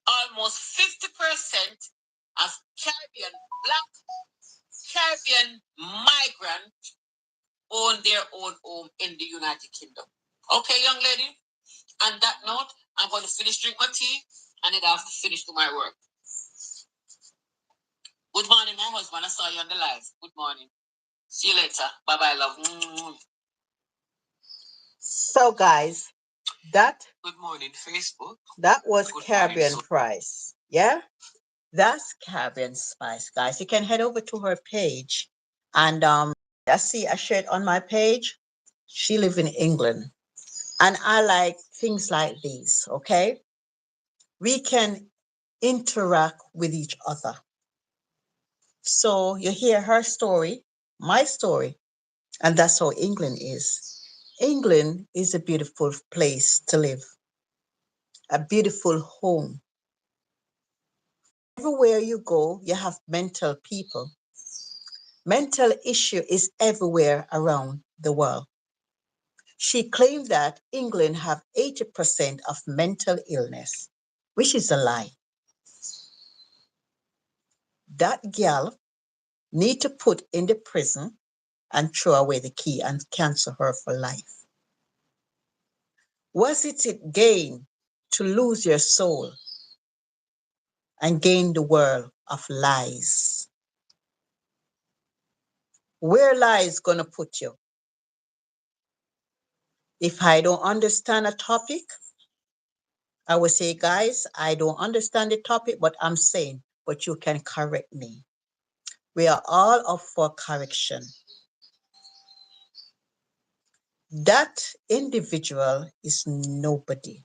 Almost 50% of Black Caribbean migrants own their own home in the United Kingdom. Okay, young lady? On that note, I'm going to finish drink my tea and then I have to finish do my work. Good morning, my husband. I saw you on the live. Good morning. See you later. Bye-bye, love. Mm-hmm. So, guys, good morning, Facebook. That was Caribbean Price. Yeah? That's Caribbean Spice, guys. You can head over to her page. And I shared on my page. She lives in England. And I like things like these, okay? We can interact with each other. So you hear her story, my story, and that's how England is. England is a beautiful place to live, a beautiful home. Everywhere you go, you have mental people. Mental issue is everywhere around the world. She claimed that England have 80% of mental illness, which is a lie. That girl need to put in the prison and throw away the key and cancel her for life. Was it a gain to lose your soul and gain the world of lies? Where lies gonna put you? If I don't understand a topic, I will say, guys, I don't understand the topic, but I'm saying, but you can correct me. We are all up for correction. That individual is nobody.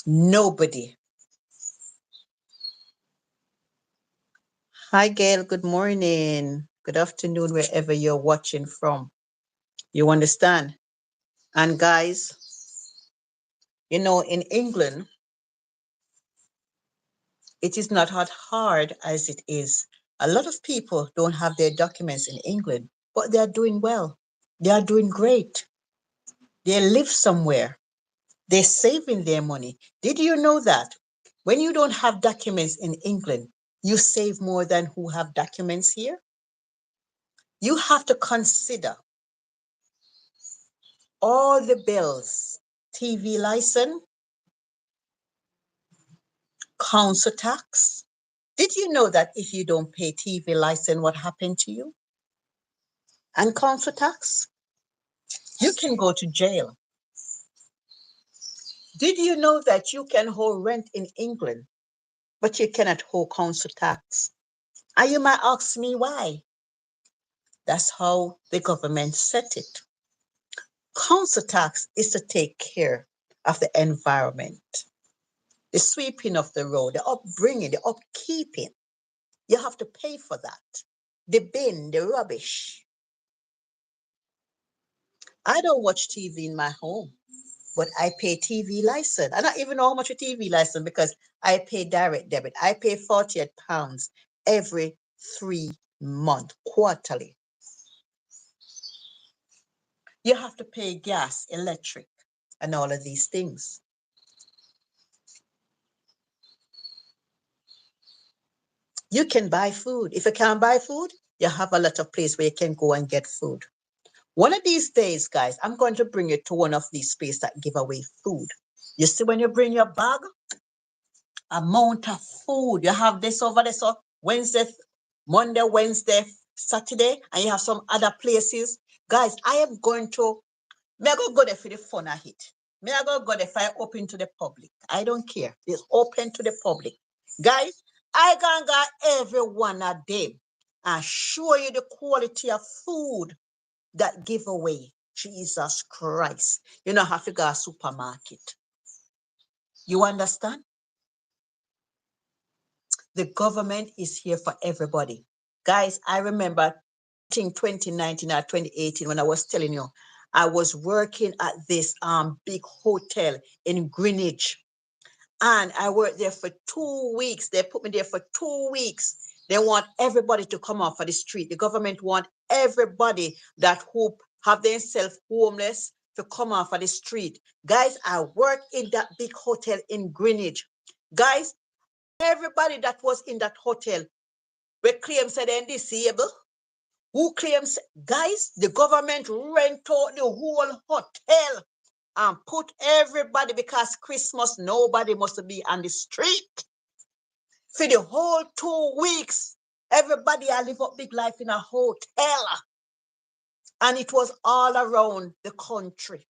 Nobody. Hi, Gail. Good morning. Good afternoon, wherever you're watching from. You understand? And guys, you know, in England, it is not as hard as it is. A lot of people don't have their documents in England, but they are doing well. They are doing great. They live somewhere. They're saving their money. Did you know that? When you don't have documents in England, you save more than who have documents here. You have to consider all the bills, TV license, council tax. Did you know that if you don't pay TV license, what happened to you? And council tax, you can go to jail. Did you know that you can hold rent in England, but you cannot hold council tax? And you might ask me why. That's how the government set it. Council tax is to take care of the environment, the sweeping of the road, the upbringing, the upkeeping. You have to pay for that. The bin, the rubbish. I don't watch TV in my home, but I pay TV license. I don't even know how much a TV license because I pay direct debit. I pay £48 every 3 months, quarterly. You have to pay gas, electric, and all of these things. You can buy food. If you can't buy food, you have a lot of places where you can go and get food. One of these days, guys, I'm going to bring you to one of these places that give away food. You see, when you bring your bag, amount of food, you have this over there, so Wednesday, Monday, Wednesday, Saturday, and you have some other places. Guys, I am going to, may I go there for the fun of it. May I go there for I open to the public. I don't care. It's open to the public. Guys, I gonna got every one of them and show you the quality of food that give away. Jesus Christ. You don't have to go to a supermarket. You understand? The government is here for everybody. Guys, I remember, I think 2019 or 2018, when I was telling you, I was working at this big hotel in Greenwich. And I worked there for 2 weeks. They put me there for 2 weeks. They want everybody to come off of the street. The government want everybody that who have themselves homeless to come off of the street. Guys, I worked in that big hotel in Greenwich. Guys, everybody that was in that hotel, we claim said they're disabled. Who claims, guys, the government rent out the whole hotel and put everybody, because Christmas, nobody must be on the street. For the whole 2 weeks, everybody I live up big life in a hotel. And it was all around the country.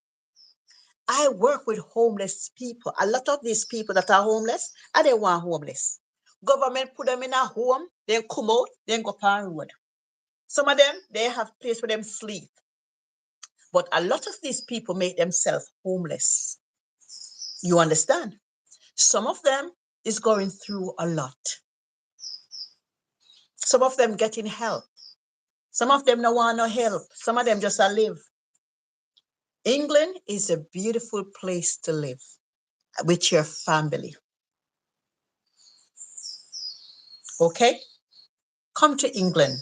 I work with homeless people. A lot of these people that are homeless, and they want homeless. Government put them in a home, then come out, then go on the road. Some of them, they have place where them sleep. But a lot of these people make themselves homeless. You understand? Some of them is going through a lot. Some of them getting help. Some of them don't want no help. Some of them just live. England is a beautiful place to live with your family. Okay? Come to England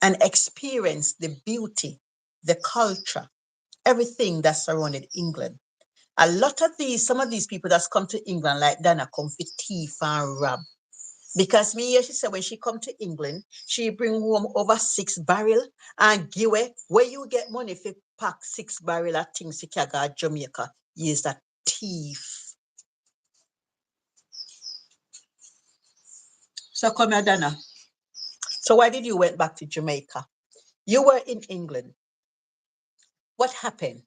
and experience the beauty, the culture, everything that surrounded England. A lot of some of these people that's come to England, like Donna, come for thief and rob. Because me, she said when she come to England, she bring home over 6 barrel and give away. Where you get money if you pack 6 barrel of things you can go to Jamaica, you is a thief. So come here, Donna. So why did you went back to Jamaica? You were in England. What happened?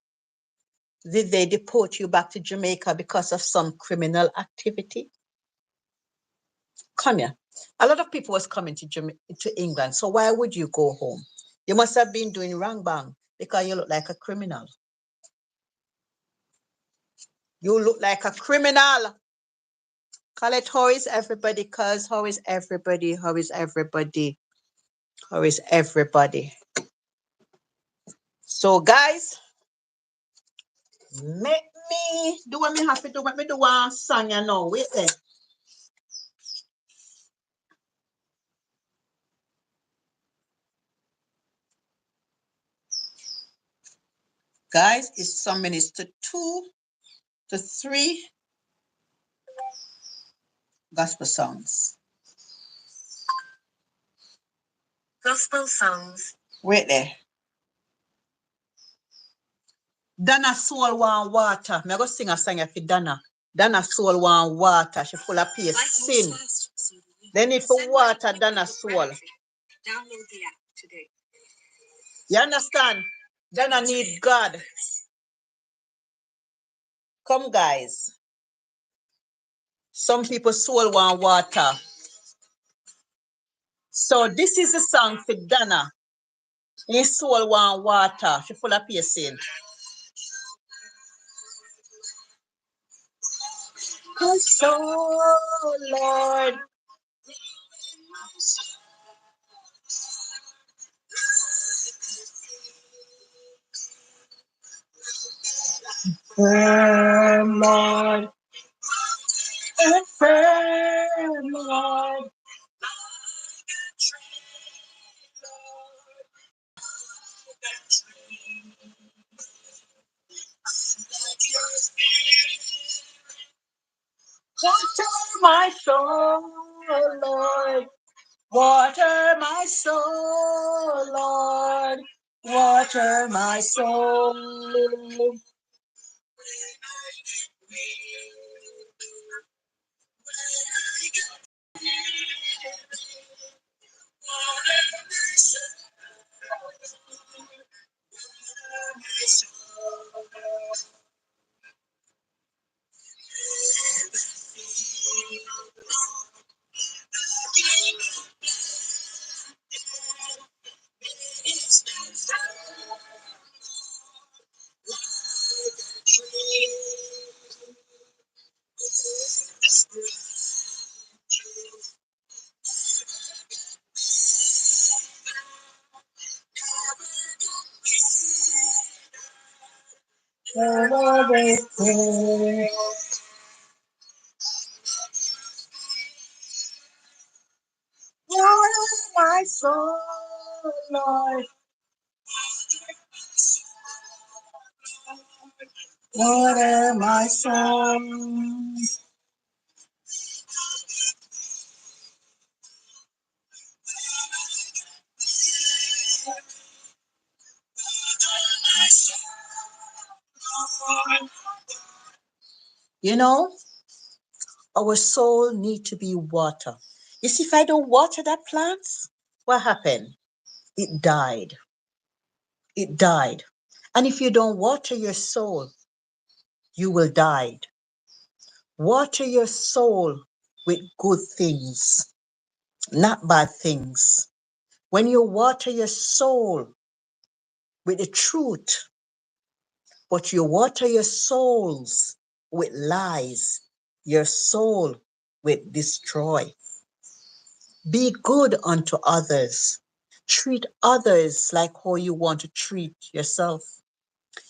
Did they deport you back to Jamaica because of some criminal activity? Come here. A lot of people was coming to England. So why would you go home? You must have been doing wrong bang because you look like a criminal. You look like a criminal. Call it, how is everybody? Cause how is everybody? How is everybody? How is everybody? So guys, make me do what me have to do. What me do one song, you know. Wait there. Guys, it's some minutes to 2 to 3 gospel songs. Gospel songs. Wait there. Donna soul want water. Me go sing a song for Donna. Donna soul want water. She full of peace. Sin. They need for water Donna soul. Download the app today. You understand? Donna need God. Come guys. Some people soul want water. So this is a song for Donna. His soul want water. She full of peace. My soul, Lord. Firm, Lord. Firm, Lord. Water my soul, Lord. Water my soul, Lord. Water my soul. Water my soul, Lord. Water my soul. You know, our soul need to be water. You see, if I don't water that plants, what happened? It died. It died. And if you don't water your soul, you will die. Water your soul with good things, not bad things. When you water your soul with the truth, but you water your souls with lies, your soul will destroy. Be good unto others. Treat others like how you want to treat yourself.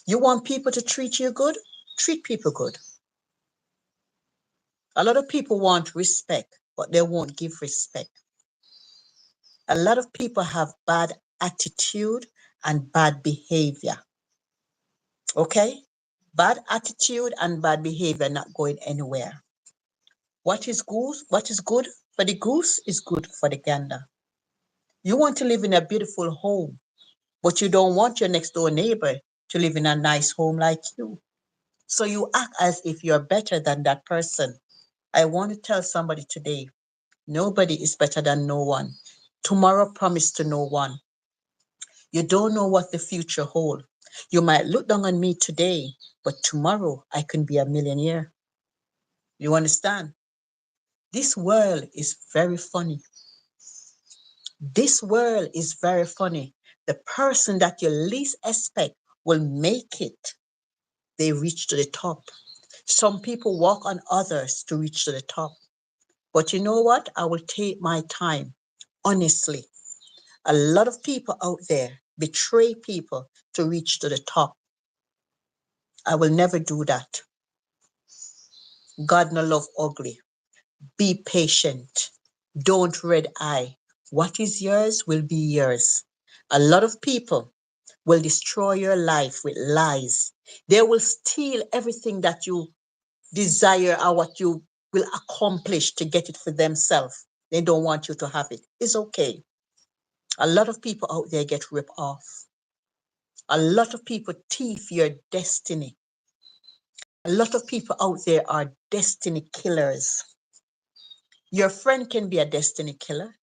You want people to treat you good? Treat people good. A lot of people want respect, but they won't give respect. A lot of people have bad attitude and bad behavior. Okay? Bad attitude and bad behavior not going anywhere. What is good for the goose is good for the gander. You want to live in a beautiful home, but you don't want your next door neighbor to live in a nice home like you. So you act as if you're better than that person. I want to tell somebody today, nobody is better than no one. Tomorrow promised to no one. You don't know what the future holds. You might look down on me today, but tomorrow I can be a millionaire. You understand? This world is very funny. This world is very funny. The person that you least expect will make it. They reach to the top. Some people walk on others to reach to the top. But you know what? I will take my time. Honestly, a lot of people out there betray people to reach to the top. I will never do that. God no love ugly. Be patient. Don't red eye. What is yours will be yours. A lot of people will destroy your life with lies. They will steal everything that you desire or what you will accomplish to get it for themselves. They don't want you to have it. It's okay. A lot of people out there get ripped off. A lot of people thief your destiny. A lot of people out there are destiny killers. Your friend can be a destiny killer.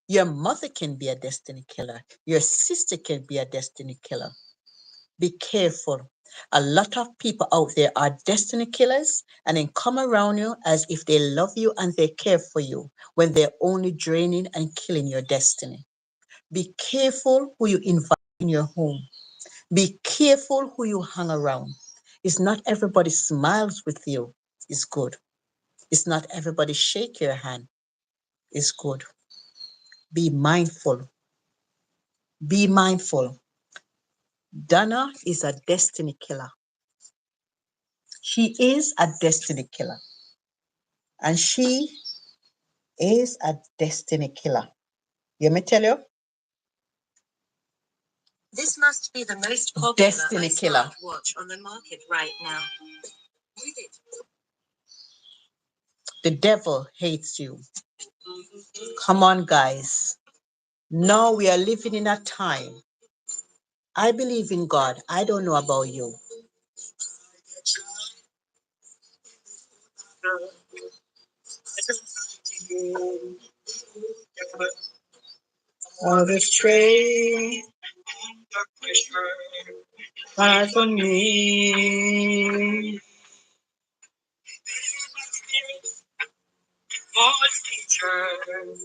Your mother can be a destiny killer. Your sister can be a destiny killer. Be careful. A lot of people out there are destiny killers and then come around you as if they love you and they care for you when they're only draining and killing your destiny. Be careful who you invite in your home. Be careful who you hang around. It's not everybody smiles with you. It's good. It's not everybody shake your hand. It's good. Be mindful. Be mindful. Donna is a destiny killer. She is a destiny killer. And she is a destiny killer. You me tell you? This must be the most popular destiny killer watch on the market right now. The devil hates you. Come on, guys. Now we are living in a time. I believe in God. I don't know about you. All the strain lies on me. False teachers,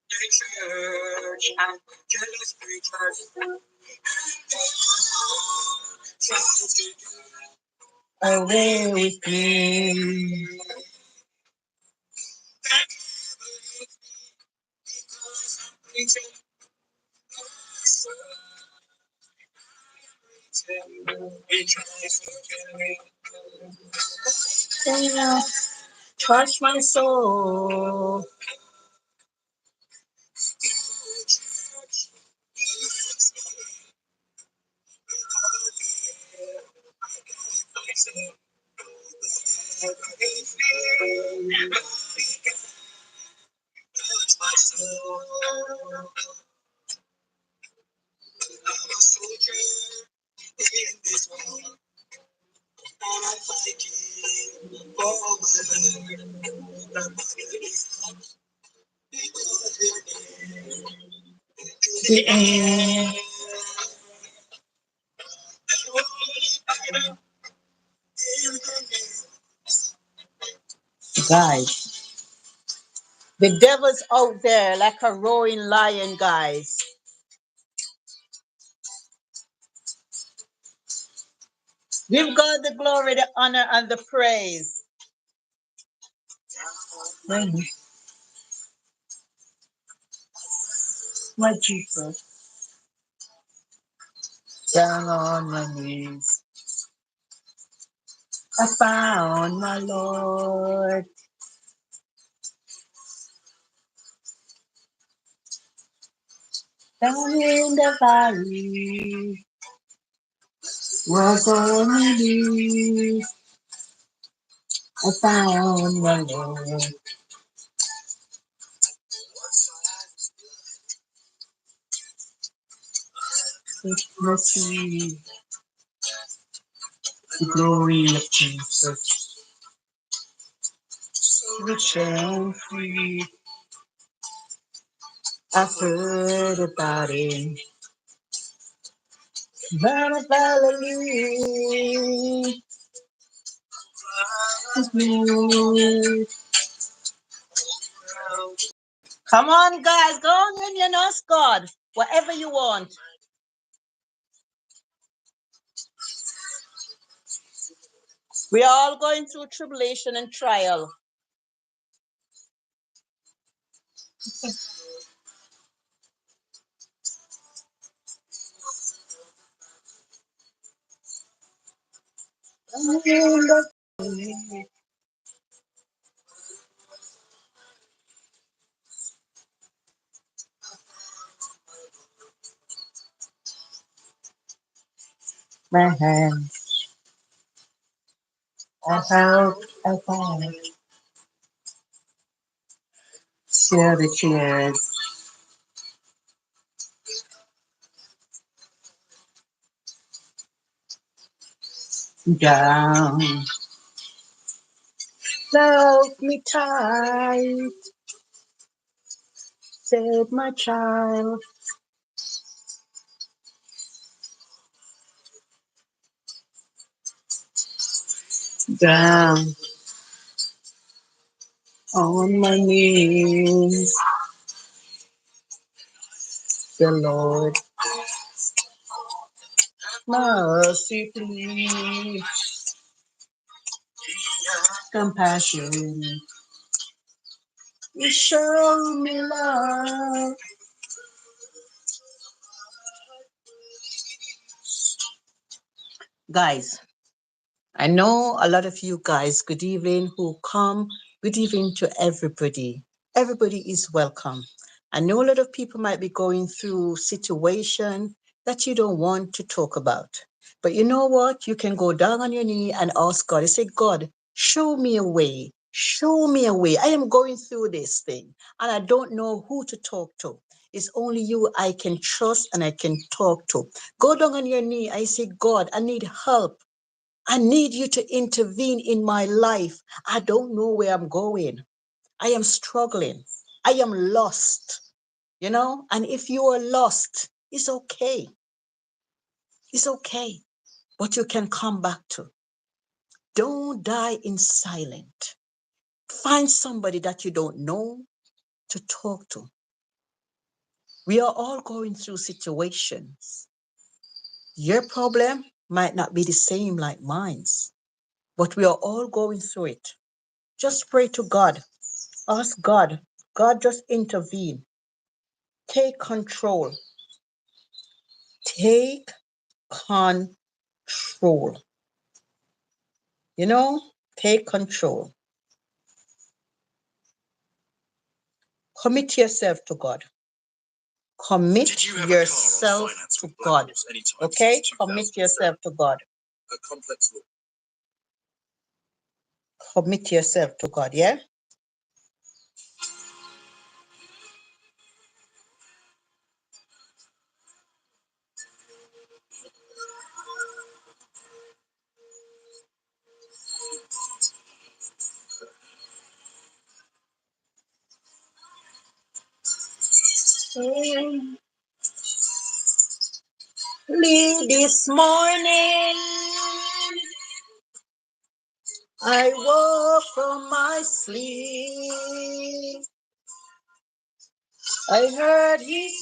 the church, and jealous preachers. Away with me. Yeah, touch my soul. The end. Guys, the devil's out there like a roaring lion, guys. Give God the glory, the honor, and the praise. My Jesus. Down on my knees. I found my Lord. Down in the valley was only me. I found my Lord. Mercy, the glory of Jesus, rich and free. I've heard about him. But I follow you. Come on, guys, go on and you know God. Whatever you want. We are all going through tribulation and trial. My hands, I help, I find. Share the tears down. Love me tight, save my child. Down on my knees, the Lord mercifully, compassion, you show me love. Guys, I know a lot of you guys, good evening, who come. Good evening to everybody. Everybody is welcome. I know a lot of people might be going through situation that you don't want to talk about. But you know what? You can go down on your knee and ask God. You say, God, show me a way. Show me a way. I am going through this thing and I don't know who to talk to. It's only you I can trust and I can talk to. Go down on your knee. I say, God, I need help. I need you to intervene in my life. I don't know where I'm going. I am struggling. I am lost, and if you are lost, it's okay. It's okay. But you can come back to. Don't die in silence. Find somebody that you don't know to talk to. We are all going through situations. Your problem might not be the same like mine's, but we are all going through it. Just pray to God. Ask God. God, just intervene. Take control. Take control. Take control. Commit yourself to God. Commit yourself to God. Okay? Commit yourself to God. Commit yourself to God, yeah? Early this morning, I woke from my sleep. I heard his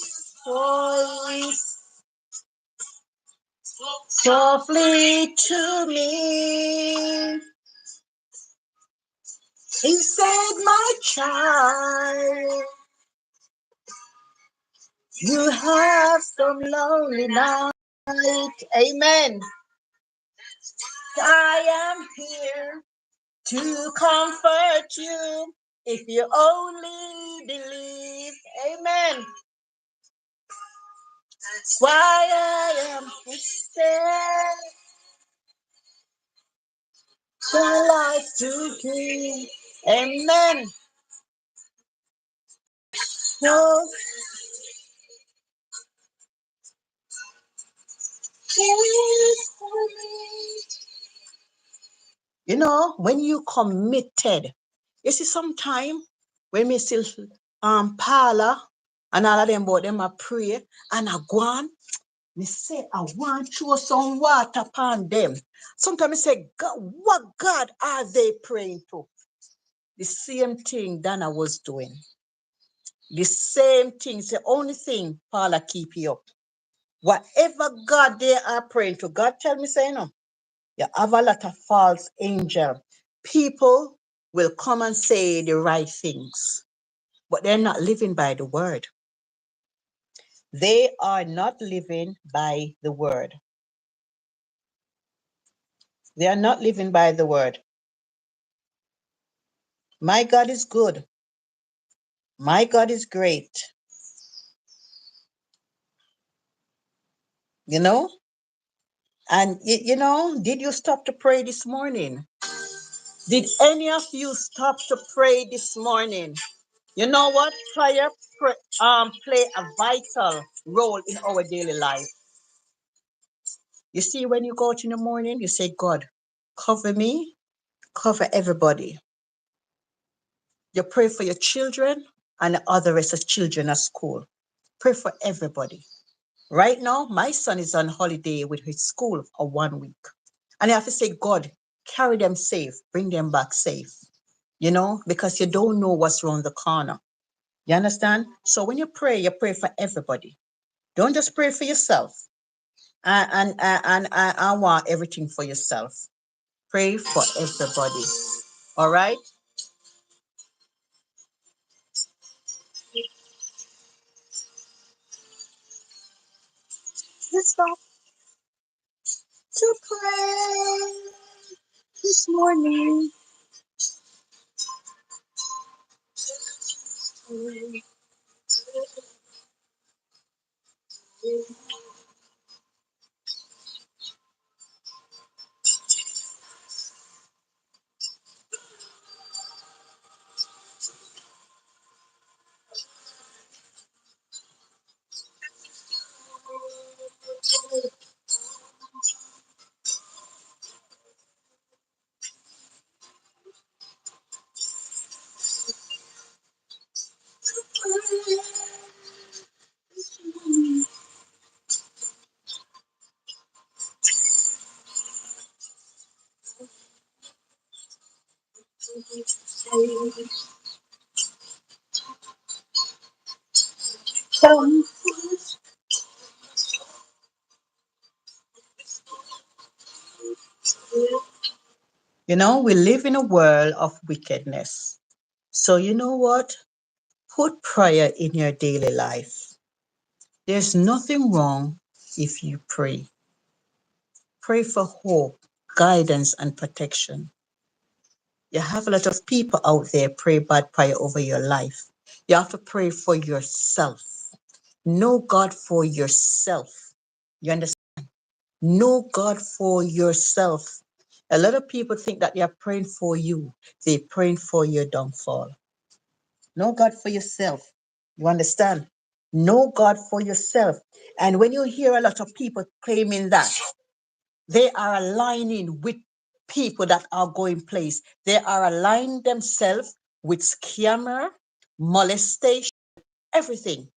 voice softly to me. He said, my child, you have some lonely night. Amen. I am here to comfort you if you only believe. Amen. That's why I am saved. The life to give. Amen. No. You know, when you committed, you see, sometime when me still parlor and all of them about them I pray and I go on, me say I want to throw some water upon them. Sometimes I say, God, what God are they praying to? The same thing Donna was doing. The same thing. It's the only thing Paula keep you up. Whatever God they are praying to, God tell me say no. You have a lot of false angel. People will come and say the right things, but they're not living by the word. They are not living by the word. They are not living by the word. My God is good. My God is great. You know? And, you know, did you stop to pray this morning? Did any of you stop to pray this morning? You know what? Prayer play a vital role in our daily life. You see, when you go out in the morning, you say, God, cover me, cover everybody. You pray for your children and the other rest of children at school. Pray for everybody. Right now, my son is on holiday with his school for 1 week. And I have to say, God, carry them safe, bring them back safe, you know, because you don't know what's around the corner. You understand? So when you pray for everybody. Don't just pray for yourself and I want everything for yourself. Pray for everybody. All right? Let's stop to pray this morning. You know, we live in a world of wickedness. So you know what? Put prayer in your daily life. There's nothing wrong if you pray. Pray for hope, guidance, and protection. You have a lot of people out there pray bad prayer over your life. You have to pray for yourself. Know God for yourself. You understand? Know God for yourself. A lot of people think that they are praying for you. They're praying for your downfall. Know God for yourself. You understand? Know God for yourself. And when you hear a lot of people claiming that, they are aligning with people that are going place. They are aligning themselves with scammer, molestation, everything.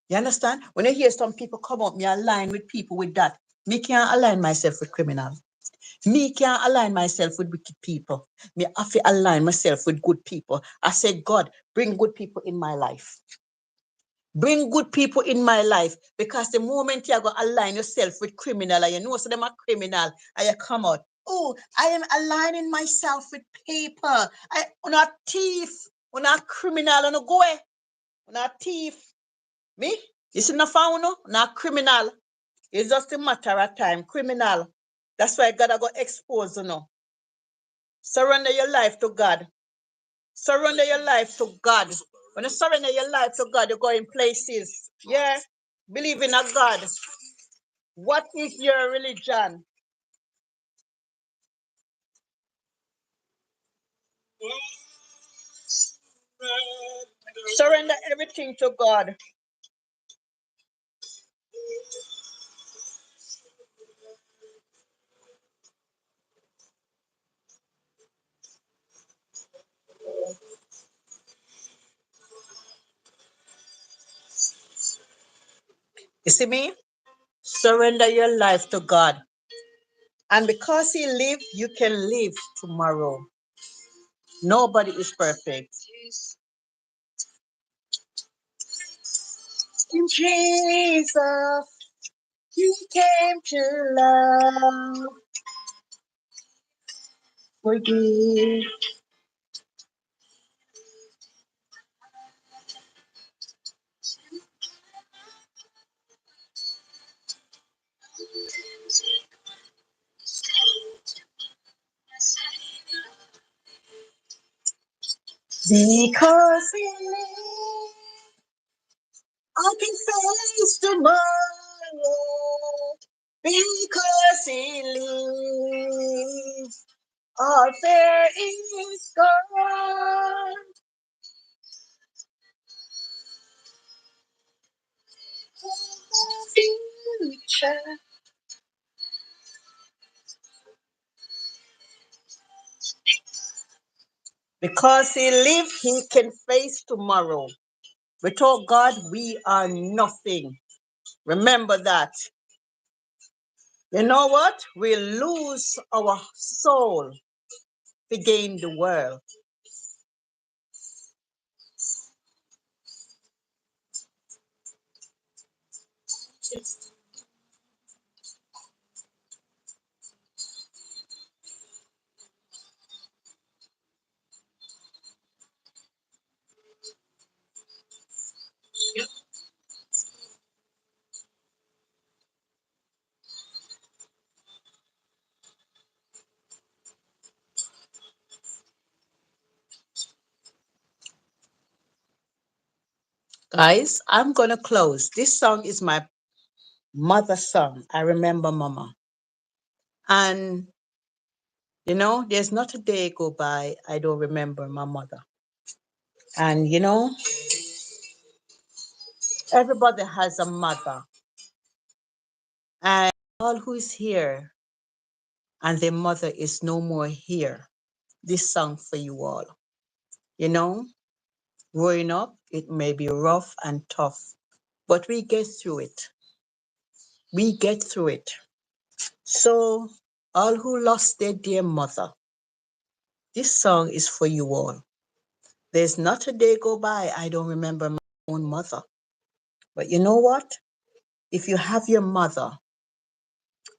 You understand? When you hear some people come up, me align with people with that. Me can't align myself with criminals. Me can't align myself with wicked people. Me have to align myself with good people. I say, God, bring good people in my life. Bring good people in my life, because the moment you're going to align yourself with criminal and you know so them are criminal and you come out, oh, I am aligning myself with people. I'm not thief, I'm not criminal, I'm not go away. I'm not thief. Me? You see, not found, no? Not criminal. It's just a matter of time. Criminal. That's why God I got exposed, you know. Surrender your life to God. Surrender your life to God. When you surrender your life to God, you go in places. Yeah. Believe in a God. What is your religion? Surrender everything to God. You see me? Surrender your life to God. And because He lives, you can live tomorrow. Nobody is perfect. In Jesus, He came to love, forgive. Because He lives, I can face tomorrow. Because He lives, all fear is gone. Future. Because He lives, He can face tomorrow. Without God, we are nothing. Remember that. You know what? We lose our soul to gain the world. Guys, I'm going to close. This song is my mother's song. I remember Mama. And, you know, there's not a day go by I don't remember my mother. And, you know, everybody has a mother. And all who is here and their mother is no more here. This song for you all. You know, growing up, it may be rough and tough, but we get through it. We get through it. So, all who lost their dear mother, this song is for you all. There's not a day go by I don't remember my own mother. But you know what? If you have your mother,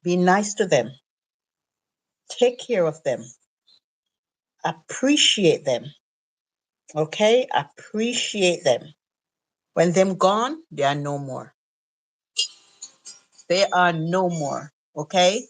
be nice to them. Take care of them. Appreciate them. Okay? Appreciate them. When them gone, they are no more. They are no more. Okay?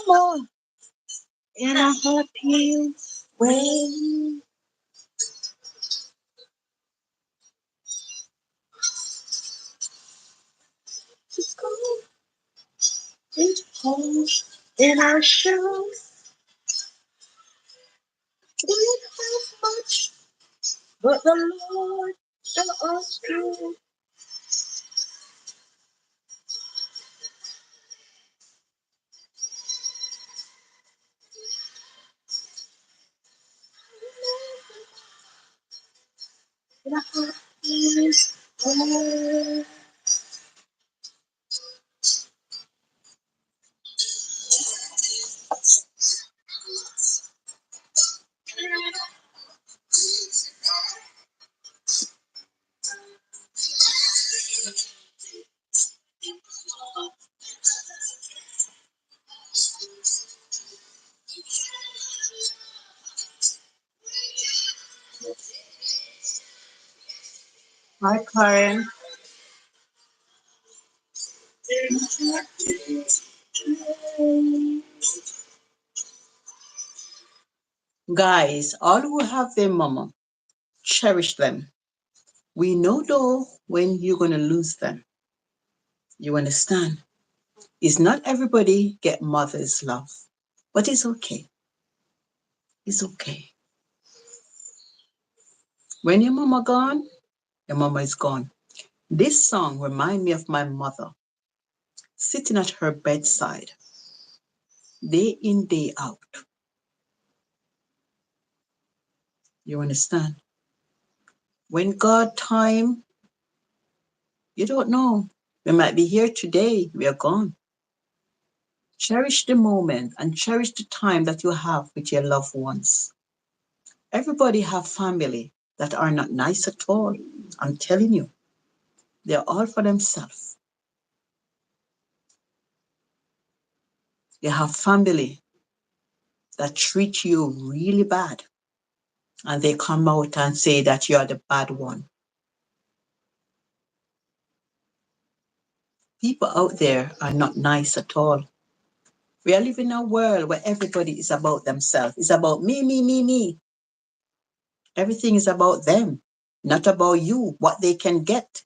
Mama, in a happy way. Just go into home in our shoes. We didn't have much, but the Lord saw us through. In a happy way. Hi, Karen. Guys, all who have their mama, cherish them. We know though when you're gonna lose them. You understand? It's not everybody get mother's love, but it's okay. It's okay. When your mama gone, your mama is gone. This song remind me of my mother sitting at her bedside, day in, day out. You understand? When God time, you don't know. We might be here today, we are gone. Cherish the moment and cherish the time that you have with your loved ones. Everybody have family that are not nice at all. I'm telling you, they're all for themselves. You have family that treat you really bad and they come out and say that you're the bad one. People out there are not nice at all. We are living in a world where everybody is about themselves. It's about me, me, me, me. Everything is about them, not about you, what they can get.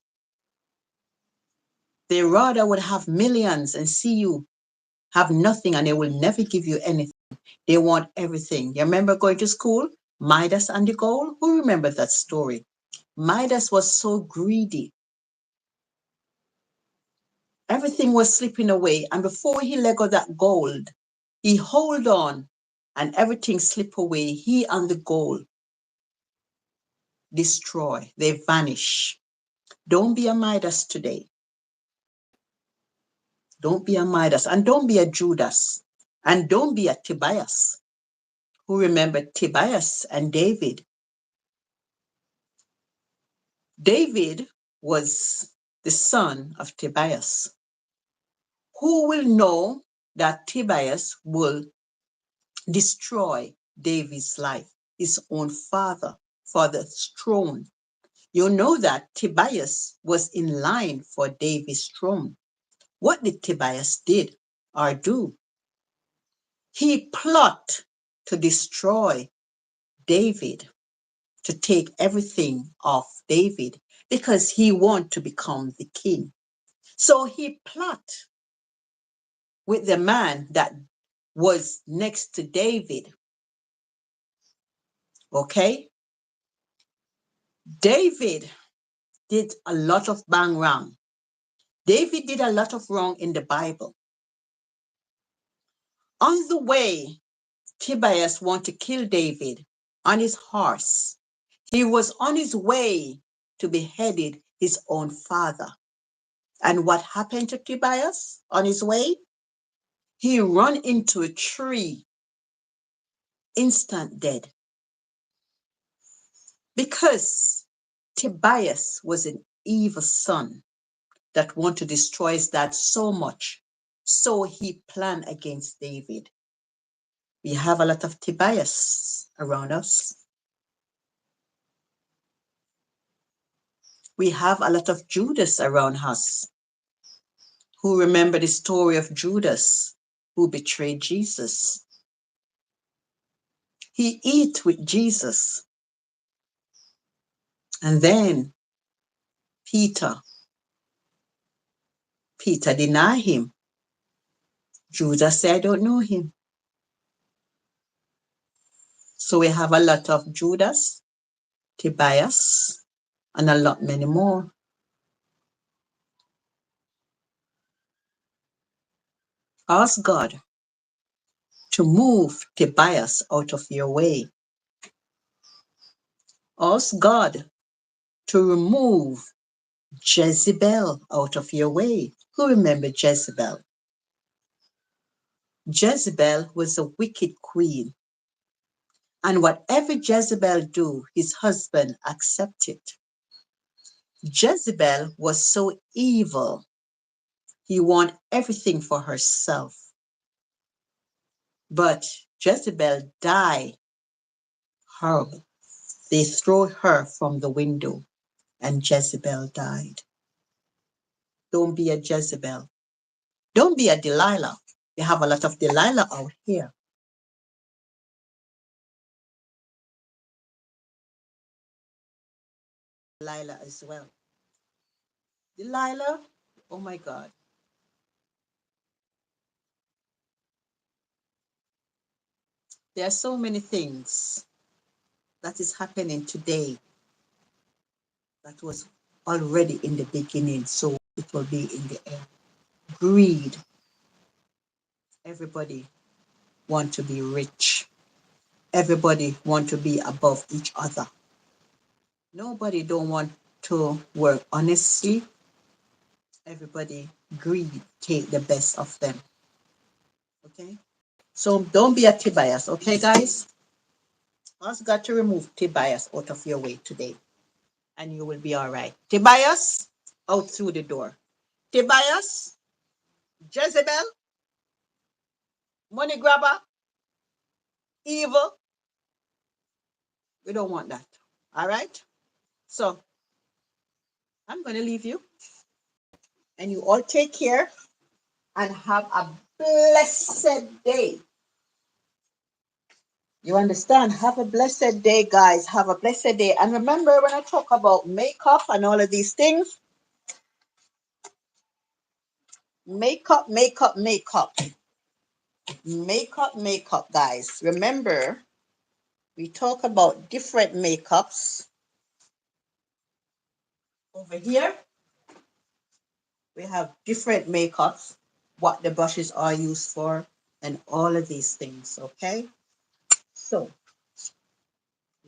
They rather would have millions and see you have nothing and they will never give you anything. They want everything. You remember going to school? Midas and the gold? Who remembers that story? Midas was so greedy. Everything was slipping away. And before he let go that gold, he hold on and everything slip away. He and the gold destroy. They vanish. Don't be a Midas today. Don't be a Midas. And don't be a Judas. And don't be a Tobias. Who remembered Tobias and David? David was the son of Tobias. Who will know that Tobias will destroy David's life, his own father, for the throne? You know that Tobias was in line for David's throne. What did Tobias did or do? He plot to destroy David, to take everything off David because he want to become the king. So he plot with the man that was next to David. Okay? David did a lot of bang wrong. David did a lot of wrong in the Bible. On the way, Tobias wanted to kill David on his horse. He was on his way to beheaded his own father. And what happened to Tobias on his way? He run into a tree, instant dead. Because Tobias was an evil son that wanted to destroy his dad so much. So he planned against David. We have a lot of Tobias around us. We have a lot of Judas around us. Who remember the story of Judas who betrayed Jesus? He ate with Jesus. And then Peter denied him. Judas said, I don't know him. So we have a lot of Judas, Tobias, and a lot many more. Ask God to move Tobias out of your way. Ask God to remove Jezebel out of your way. Who remember Jezebel? Jezebel was a wicked queen. And whatever Jezebel do, his husband accepted. Jezebel was so evil. He wanted everything for herself. But Jezebel died horrible. They threw her from the window. and Jezebel died. Don't be a Jezebel. Don't be a Delilah. You have a lot of Delilah out here. Delilah as well. Delilah, oh my God. There are so many things that is happening today that was already in the beginning, so it will be in the end. Greed. Everybody want to be rich. Everybody want to be above each other. Nobody don't want to work honestly. Everybody greed take the best of them. Okay? So don't be a Tobias, okay guys? Also got to remove Tobias out of your way today. And you will be all right. Tobias, out through the door. Tobias, Jezebel, money grabber, evil. We don't want that. All right? So I'm going to leave you. And you all take care and have a blessed day. You understand? Have a blessed day, guys. Have a blessed day. And remember, when I talk about makeup and all of these things, makeup, makeup, makeup, makeup, makeup, guys. Remember, we talk about different makeups. Over here, we have different makeups, what the brushes are used for, and all of these things, okay? So,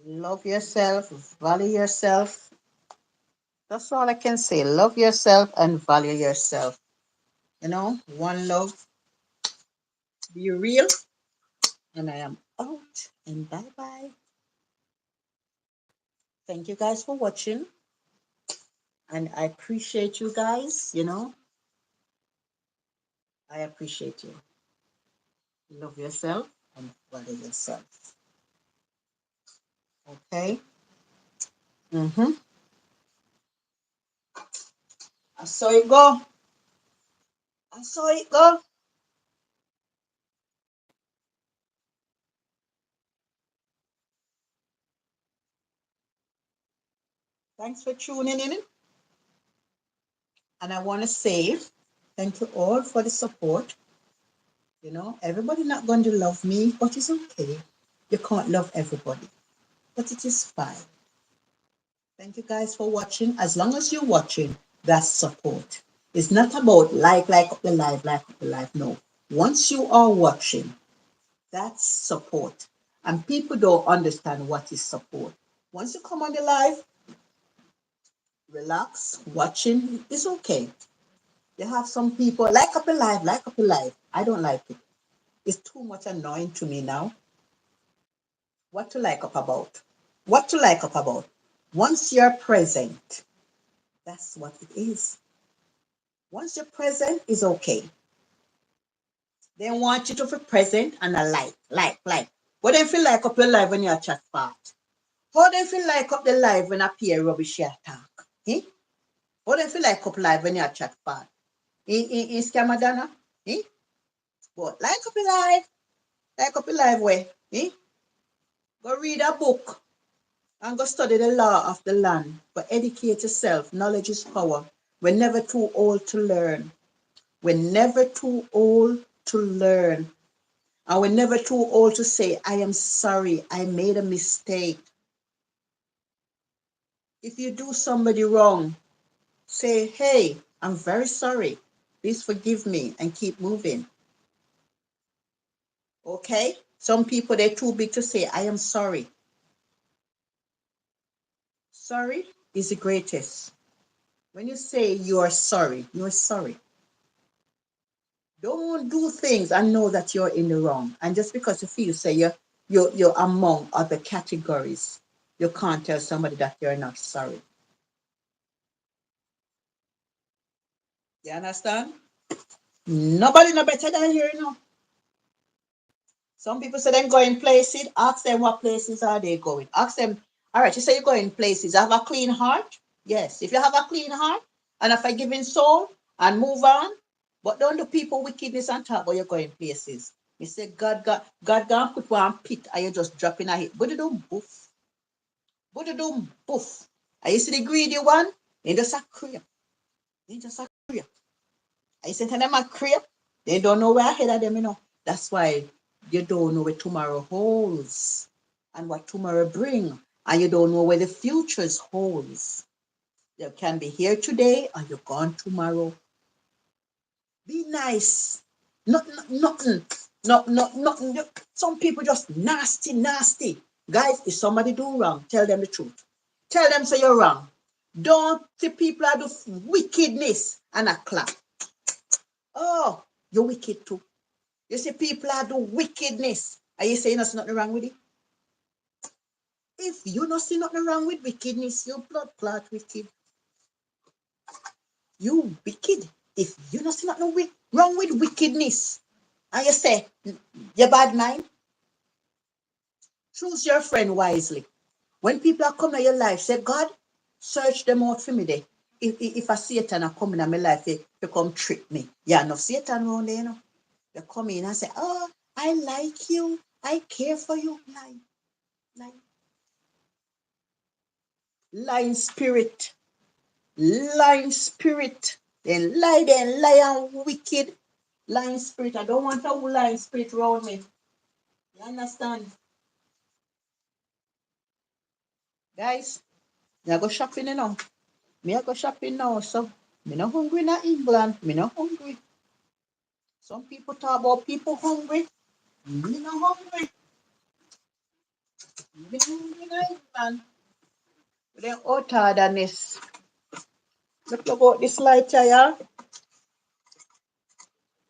love yourself, value yourself. That's all I can say. Love yourself and value yourself. You know, one love, be real. And I am out. And bye bye. Thank you guys for watching. And I appreciate you guys. You know, I appreciate you. Love yourself and value yourself. Okay? Mm-hmm. I saw it go. I saw it go. Thanks for tuning in. And I want to say thank you all for the support. You know, everybody not going to love me, but it's okay. You can't love everybody, but it is fine. Thank you guys for watching. As long as you're watching, that's support. It's not about like up the live, like up the live. No. Once you are watching, that's support. And people don't understand what is support. Once you come on the live, relax, watching is okay. You have some people like up the live, like up the live. I don't like it. It's too much annoying to me now. What to like up about? What to like up about? Once you're present, that's what it is. Once you're present, is okay. They want you to be present and a like. What they feel like up your live when you're chat part? How they feel like up the live when I peer rubbish you talk? Eh? How they feel like up live when you're chat part? In scamma Donna? Eh? But like up the live where? Eh? Go read a book and go study the law of the land. But educate yourself. Knowledge is power. We're never too old to learn. We're never too old to learn. And we're never too old to say, I am sorry, I made a mistake. If you do somebody wrong, say, hey, I'm very sorry. Please forgive me and keep moving. Okay? Some people, they're too big to say, I am sorry. Sorry is the greatest. When you say you are sorry, you are sorry. Don't do things and know that you're in the wrong. And just because you feel say you're among other categories, you can't tell somebody that you're not sorry. You understand? Nobody no better than you, you know. Some people say they're going places. Ask them what places are they going. Ask them, all right, you say you're going places. Have a clean heart. Yes, if you have a clean heart and a forgiving soul and move on, but don't do people wickedness and talk about you're going places. You say God gonna put one pit and you just drop in a hit. But you do boof. But you do boof. And you see the greedy one, they just a creep. They just a creep. And you say to them a creep, they don't know where ahead of them, you know. That's why you don't know where tomorrow holds and what tomorrow bring. And you don't know where the futures holds. You can be here today and you're gone tomorrow. Be nice. Nothing. Nothing. Some people just nasty, nasty. Guys, if somebody do wrong, tell them the truth. Tell them say you're wrong. Don't see people are do wickedness and a clap. Oh, you're wicked too. You see people are do wickedness. Are you saying there's nothing wrong with it? If you not see nothing wrong with wickedness, you blood clot wicked. You wicked. If you not see nothing wrong with wickedness, and you say you bad mind, choose your friend wisely. When people are coming in your life, say, God, search them out for me there. If a Satan are coming in my life, they come trick me. Yeah, no Satan around there, you know. They come in and say, oh, I like you. I care for you. Lie, lie. Lying spirit. Lying spirit. Then lie and wicked. Lying spirit. I don't want a lying spirit around me. You understand? Guys, me I go shopping, you know. Me I go shopping now, so me no hungry in England. Me no hungry. Some people talk about people hungry. Me no hungry. Me no hungry in England. But then hotter than this. Look about this light here.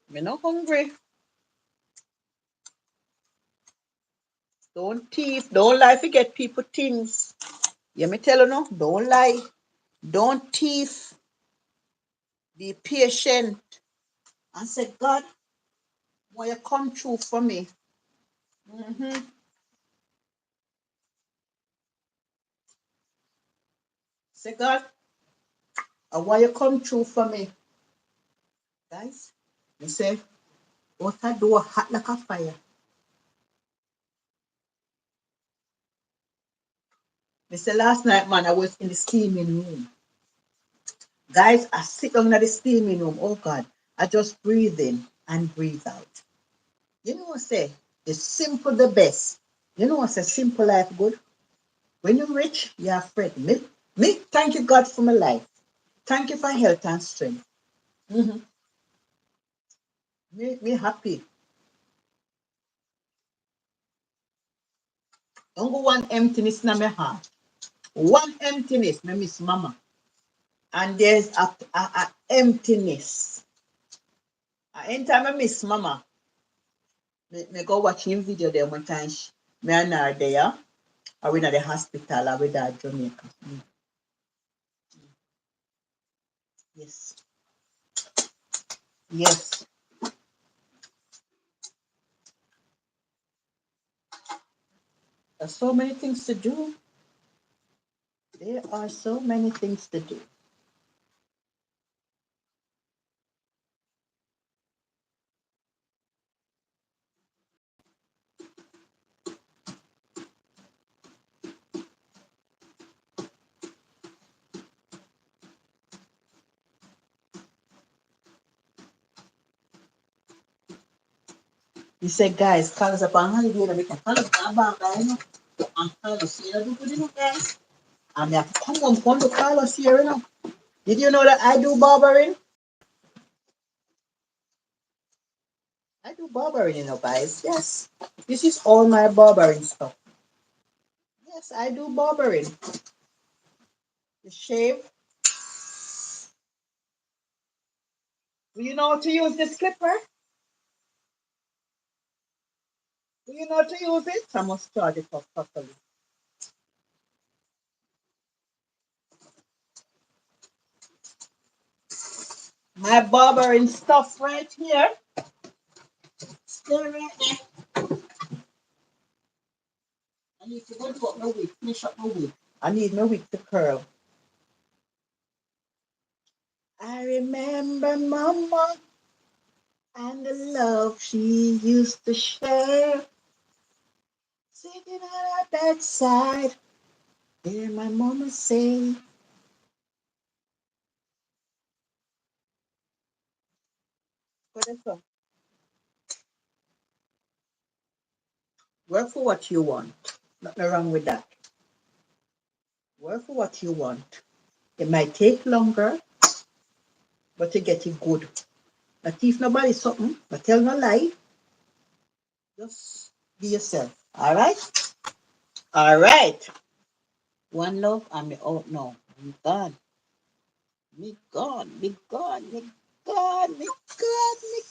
Me no hungry. Don't thief. Don't lie. Forget people things. Yeah, me tell you no. Don't lie. Don't thief. Be patient. And say, God, why you come through for me? Mm-hmm. Say, God, why you come through for me? Guys, me say, what I do hot like a fire. Me say last night, man, I was in the steaming room. Guys, I sit down in the steaming room. Oh God, I just breathe in and breathe out. You know what I say? The simple, the best. You know what I say? Simple life good. When you're rich, you're afraid. Me, thank you God for my life. Thank you for health and strength. Mm-hmm. Me happy. Don't go one emptiness in my heart. One emptiness, me miss mama. And there's a emptiness. Anytime I miss mama, me go watch him video there one time. Me and her there. I went at the hospital. I went at Jamaica. Yes. Yes. There's so many things to do. There are so many things to do. You say, guys, call us up on holiday. We can call us back, you know. And call us here. Do good, you know, guys. And they come to call us here, you know. Did you know that I do barbering? I do barbering, you know, guys. Yes. This is all my barbering stuff. Yes, I do barbering. The shave. Do you know how to use this clipper? Do you know how to use it? I must charge it up properly. My barbering stuff right here. Still right there. I need to go to up my wig, finish up my wig. I need my wig to curl. remember Mama and the love she used to share. Sitting at her bedside, hear my mama say, what is that? Work for what you want. Nothing wrong with that. Work for what you want. It might take longer, but you get it good. Not teach nobody something, but tell no lie. Just be yourself. All right? All right. One love, and me out now. Me gone. Me gone. Me gone. Me gone. Me gone. Me